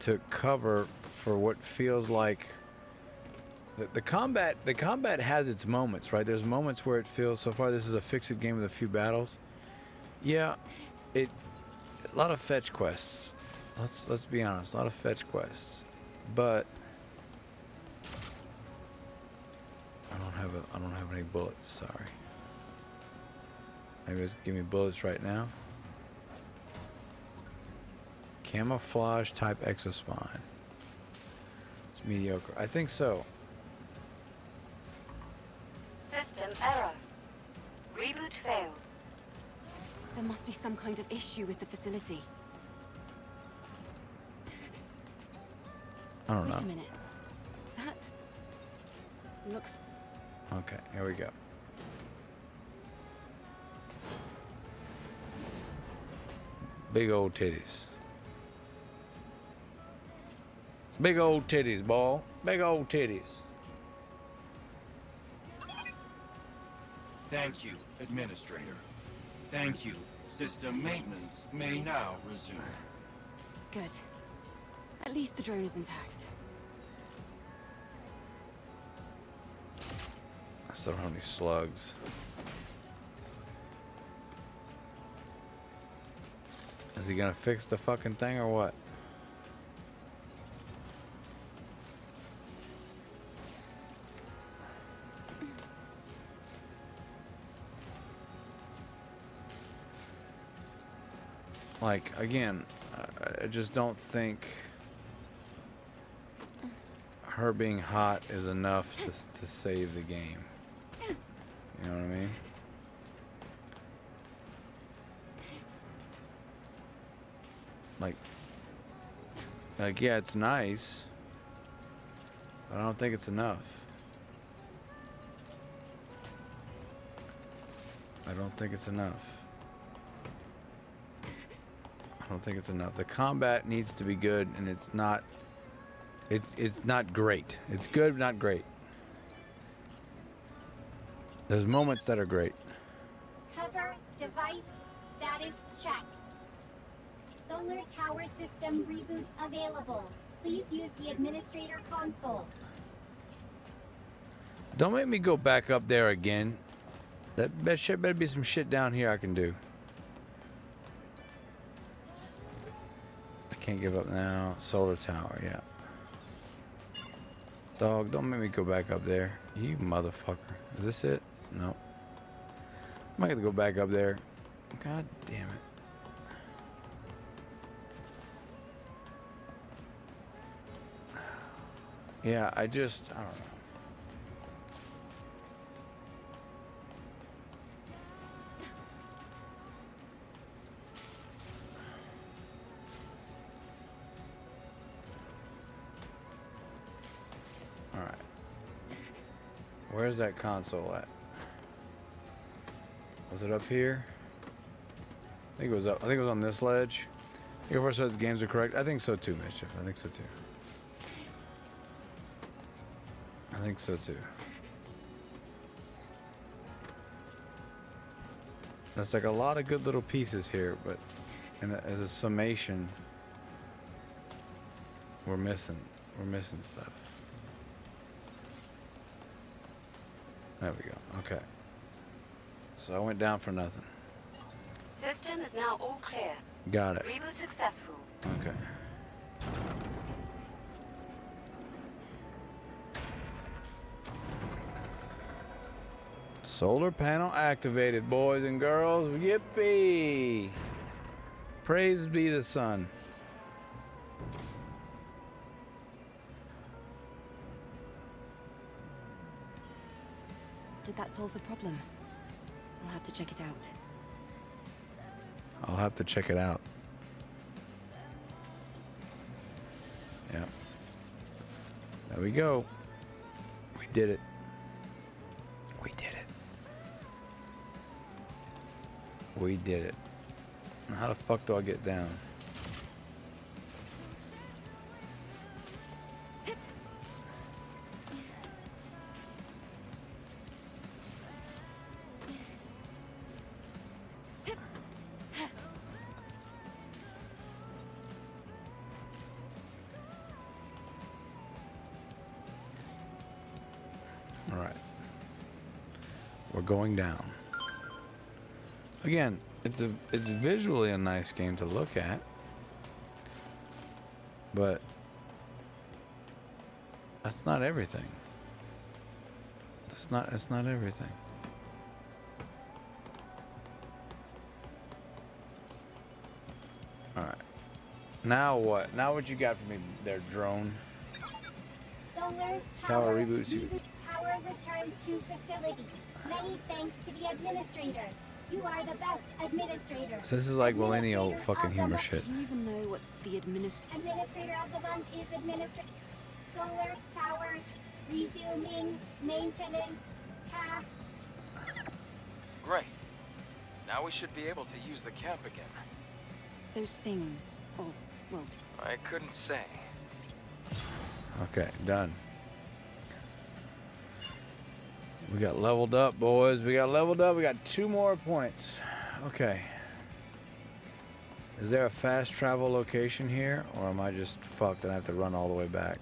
to cover for what feels like the combat. The combat has its moments, right? There's moments where it feels, so far this is a fix-it game with a few battles. Yeah, a lot of fetch quests. Let's be honest, a lot of fetch quests. But I don't have any bullets, sorry. Maybe it's give me bullets right now. Camouflage type exospine. It's mediocre. I think so. System error. Reboot failed. There must be some kind of issue with the facility. I don't know. Wait a minute. That looks... Okay, here we go. Big old titties. Big old titties, ball. Big old titties. Thank you, Administrator. Thank you. System maintenance may now resume. good. At least the drone is intact. I still don't have any slugs. Is he gonna fix the fucking thing or what? Like, again, I just don't think her being hot is enough to save the game. You know what I mean? Like, yeah, it's nice, but I don't think it's enough. I don't think it's enough. I don't think it's enough. The combat needs to be good, and it's not. It's not great. It's good, but not great. There's moments that are great. Cover device status checked. Solar tower system reboot available. Please use the administrator console. Don't make me go back up there again. That shit better be some shit down here I can do. I can't give up now. Solar tower, yeah. Dog, don't make me go back up there. You motherfucker. Is this it? No. I might have to go back up there. God damn it. Yeah, I don't know. All right. Where's that console at? Was it up here? I think it was up. I think it was on this ledge. I think if I said the games are correct. I think so too, Mischief. I think so too. I think so too. There's like a lot of good little pieces here, but as a summation, we're missing stuff. There we go. Okay. So I went down for nothing. System is now all clear. Got it. Reboot successful. Okay. Solar panel activated, boys and girls. Yippee! Praise be the sun. Did that solve the problem? I'll have to check it out. I'll have to check it out. Yeah. There we go. We did it. We did it. We did it. Now how the fuck do I get down? All right. We're going down. Again, it's visually a nice game to look at, but that's not everything. It's not everything. All right. Now what? Now what you got for me there, drone? Solar Tower reboots you. Power return to facility. Many thanks to the administrator. You are the best administrator. So this is like millennial fucking humor shit. Do you even know what the Administrator of the month is Solar Tower resuming maintenance tasks. Great. Now we should be able to use the camp again. Those things. Oh, well. I couldn't say. Okay, done. We got leveled up, boys. We got leveled up. We got 2 more points. Okay. Is there a fast travel location here? Or am I just fucked and I have to run all the way back?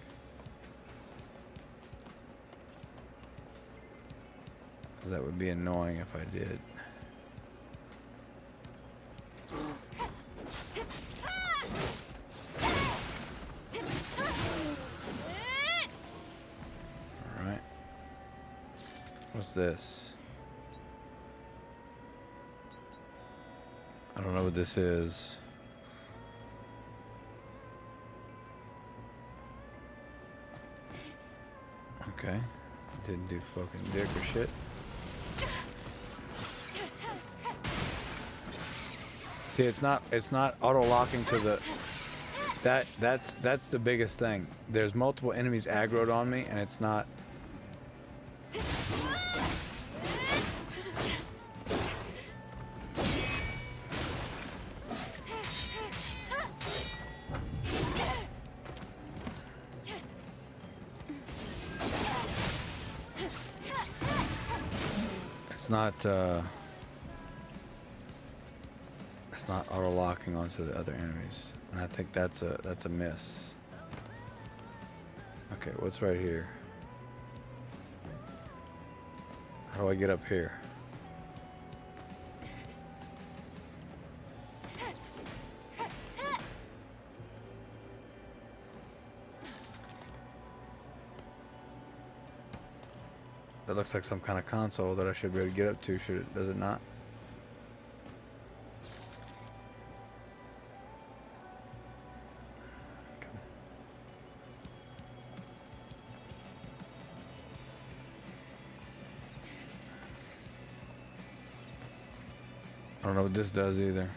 Because that would be annoying if I did. Alright. What's this? I don't know what this is. Okay. Didn't do fucking dick or shit. See, it's not auto locking to the that's the biggest thing. There's multiple enemies aggroed on me and it's not. It's not auto locking onto the other enemies, and I think that's a miss. Okay, what's right here? How do I get up here? That looks like some kind of console that I should be able to get up to, does it not? Okay. don't know what this does either.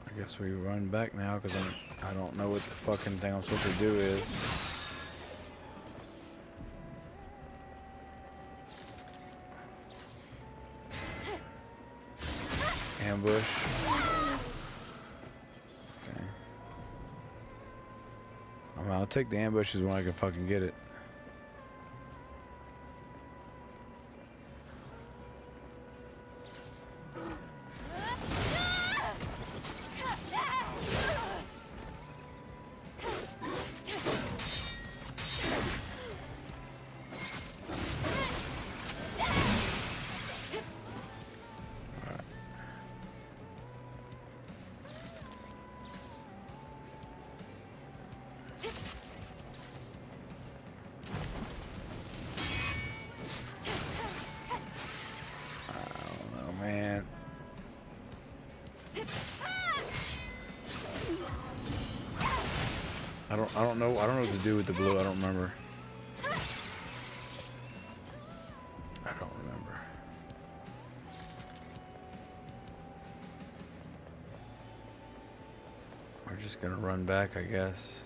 I guess we run back now because I don't know what the fucking thing I'm supposed to do is. Ambush. Okay. I'll take the ambushes when I can fucking get it. Man. I don't know what to do with the blue. I don't remember. I don't remember. We're just gonna run back, I guess.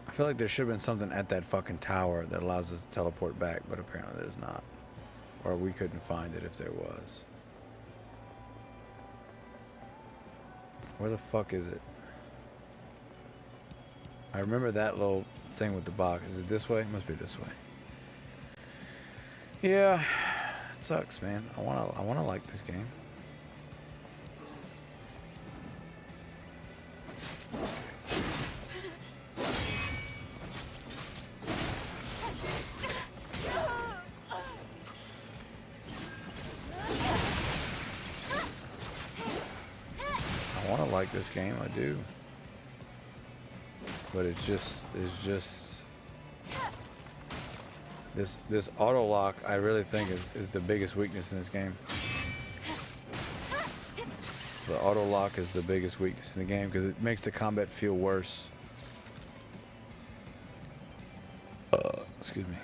I feel like there should have been something at that fucking tower that allows us to teleport back, but apparently there's not. Or we couldn't find it if there was. Where the fuck is it? I remember that little thing with the box. Is it this way? It must be this way. Yeah, it sucks, man. I wanna like this game. Like this game, I do, but it's just this auto lock. I really think is the biggest weakness in this game. The auto lock is the biggest weakness in the game because it makes the combat feel worse. Excuse me.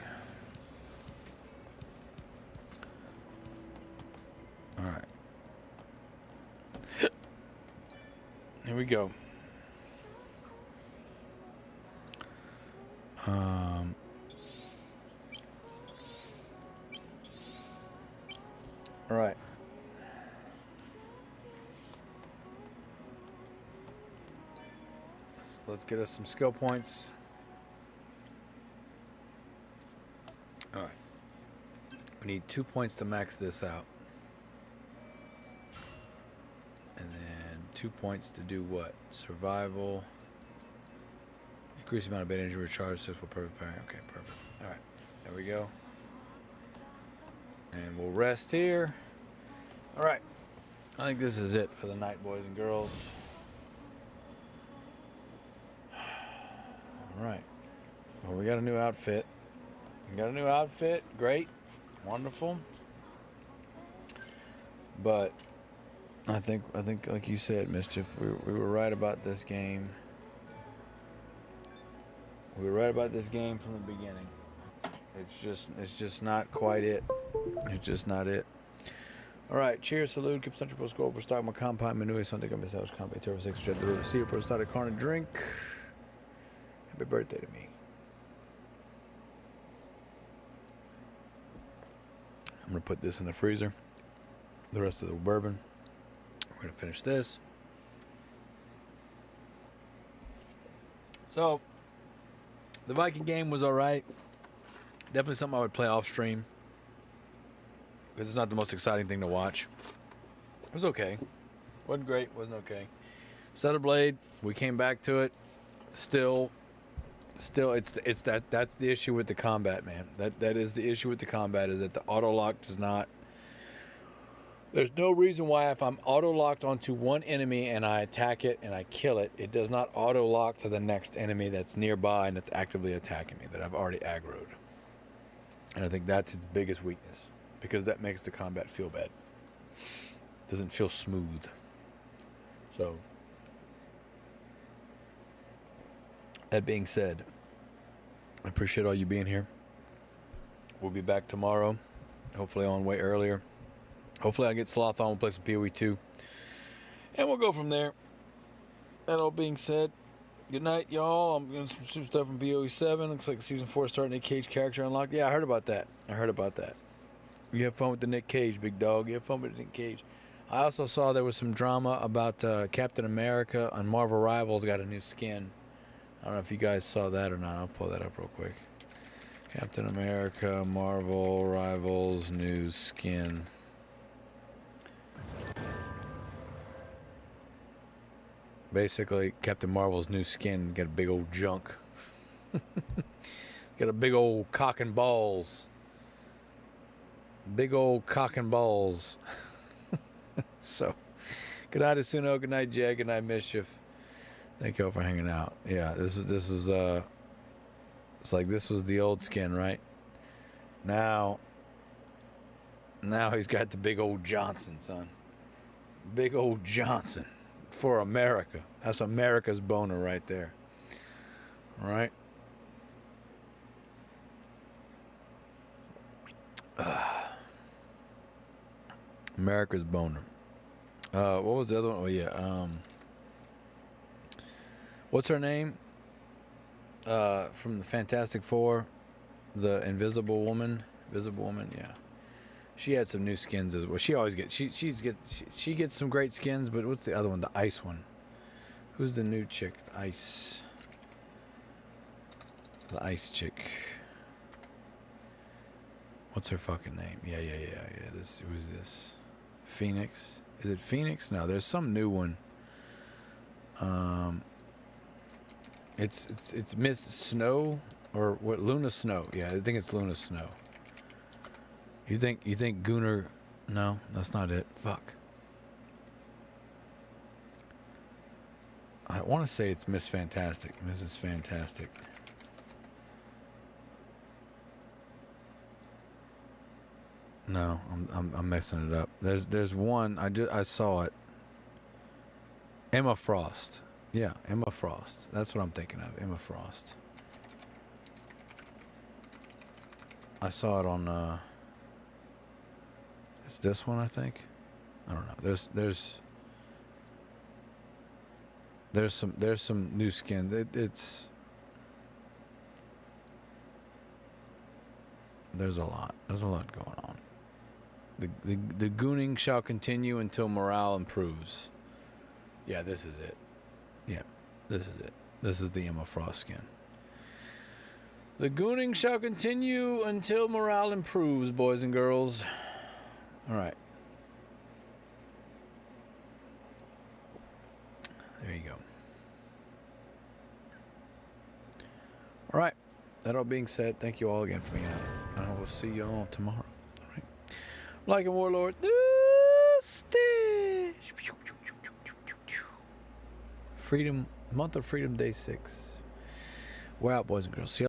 All right. Here we go. All right. Let's get us some skill points. All right. We need 2 points to max this out. And then 2 points to do what? Survival. Increase the amount of bad energy recharge for perfect parry. Okay, perfect. Alright. There we go. And we'll rest here. Alright. I think this is it for the night, boys and girls. Alright. Well, we got a new outfit. Great. Wonderful. But I think like you said, Mischief, we were right about this game. We were right about this game from the beginning. It's just not quite it. It's just not it. All right, cheers, salute, keep central score, per stock, my compound, menue, Sunday, gummy sandwich, compound, terror, 6, jet, the river, sea, per started, corner, drink. Happy birthday to me. I'm gonna put this in the freezer. The rest of the bourbon. We're gonna finish this. So, the Viking game was all right. Definitely something I would play off stream. Because it's not the most exciting thing to watch. It was okay. Wasn't great, wasn't okay. Set of Blade, we came back to it. Still that's the issue with the combat, man. That is the issue with the combat, is that the auto lock does not. There's no reason why if I'm auto locked onto one enemy and I attack it and I kill it, it does not auto lock to the next enemy that's nearby and that's actively attacking me, that I've already aggroed. And I think that's its biggest weakness, because that makes the combat feel bad. Doesn't feel smooth. So, that being said, I appreciate all you being here. We'll be back tomorrow. Hopefully on way earlier. Hopefully I get Sloth on. We'll play some PoE 2. And we'll go from there. That all being said, good night, y'all. I'm getting some stuff from PoE 7. Looks like Season 4 starting Nick Cage character unlocked. Yeah, I heard about that. You have fun with the Nick Cage, big dog. You have fun with the Nick Cage. I also saw there was some drama about Captain America on Marvel Rivals got a new skin. I don't know if you guys saw that or not. I'll pull that up real quick. Captain America, Marvel Rivals, new skin. Basically, Captain Marvel's new skin got a big old junk. Got a big old cock and balls. Big old cock and balls. So, good night, Asuno. Good night, Jay. Good night, Mischief. Thank you all for hanging out. Yeah, this is it's like this was the old skin, right? Now he's got the big old Johnson, son. Big old Johnson for America. That's America's boner right there. All right. America's boner. What was the other one? Oh yeah. What's her name? From the Fantastic Four, the Invisible Woman. Yeah. She had some new skins as well. She always gets she gets some great skins, but what's the other one? The ice one. Who's the new chick? The ice chick. What's her fucking name? Yeah. Who's this? Phoenix. Is it Phoenix? No, there's some new one. It's Miss Snow or what? Luna Snow. Yeah, I think it's Luna Snow. You think Gunnar? No, that's not it. Fuck. I want to say it's Miss Fantastic. Mrs. Fantastic. No, I'm messing it up. There's one I saw it. Emma Frost. Yeah, Emma Frost. That's what I'm thinking of. Emma Frost. I saw it on it's this one, I think. I don't know. There's some new skin. There's a lot going on. The gooning shall continue until morale improves. Yeah, this is it. Yeah, this is it. This is the Emma Frost skin. The gooning shall continue until morale improves, boys and girls. All right. There you go. All right. That all being said, thank you all again for being out. I will see you all tomorrow. All right. Like a Warlord. Freedom, month of freedom, day 6. We're out, boys and girls. See you.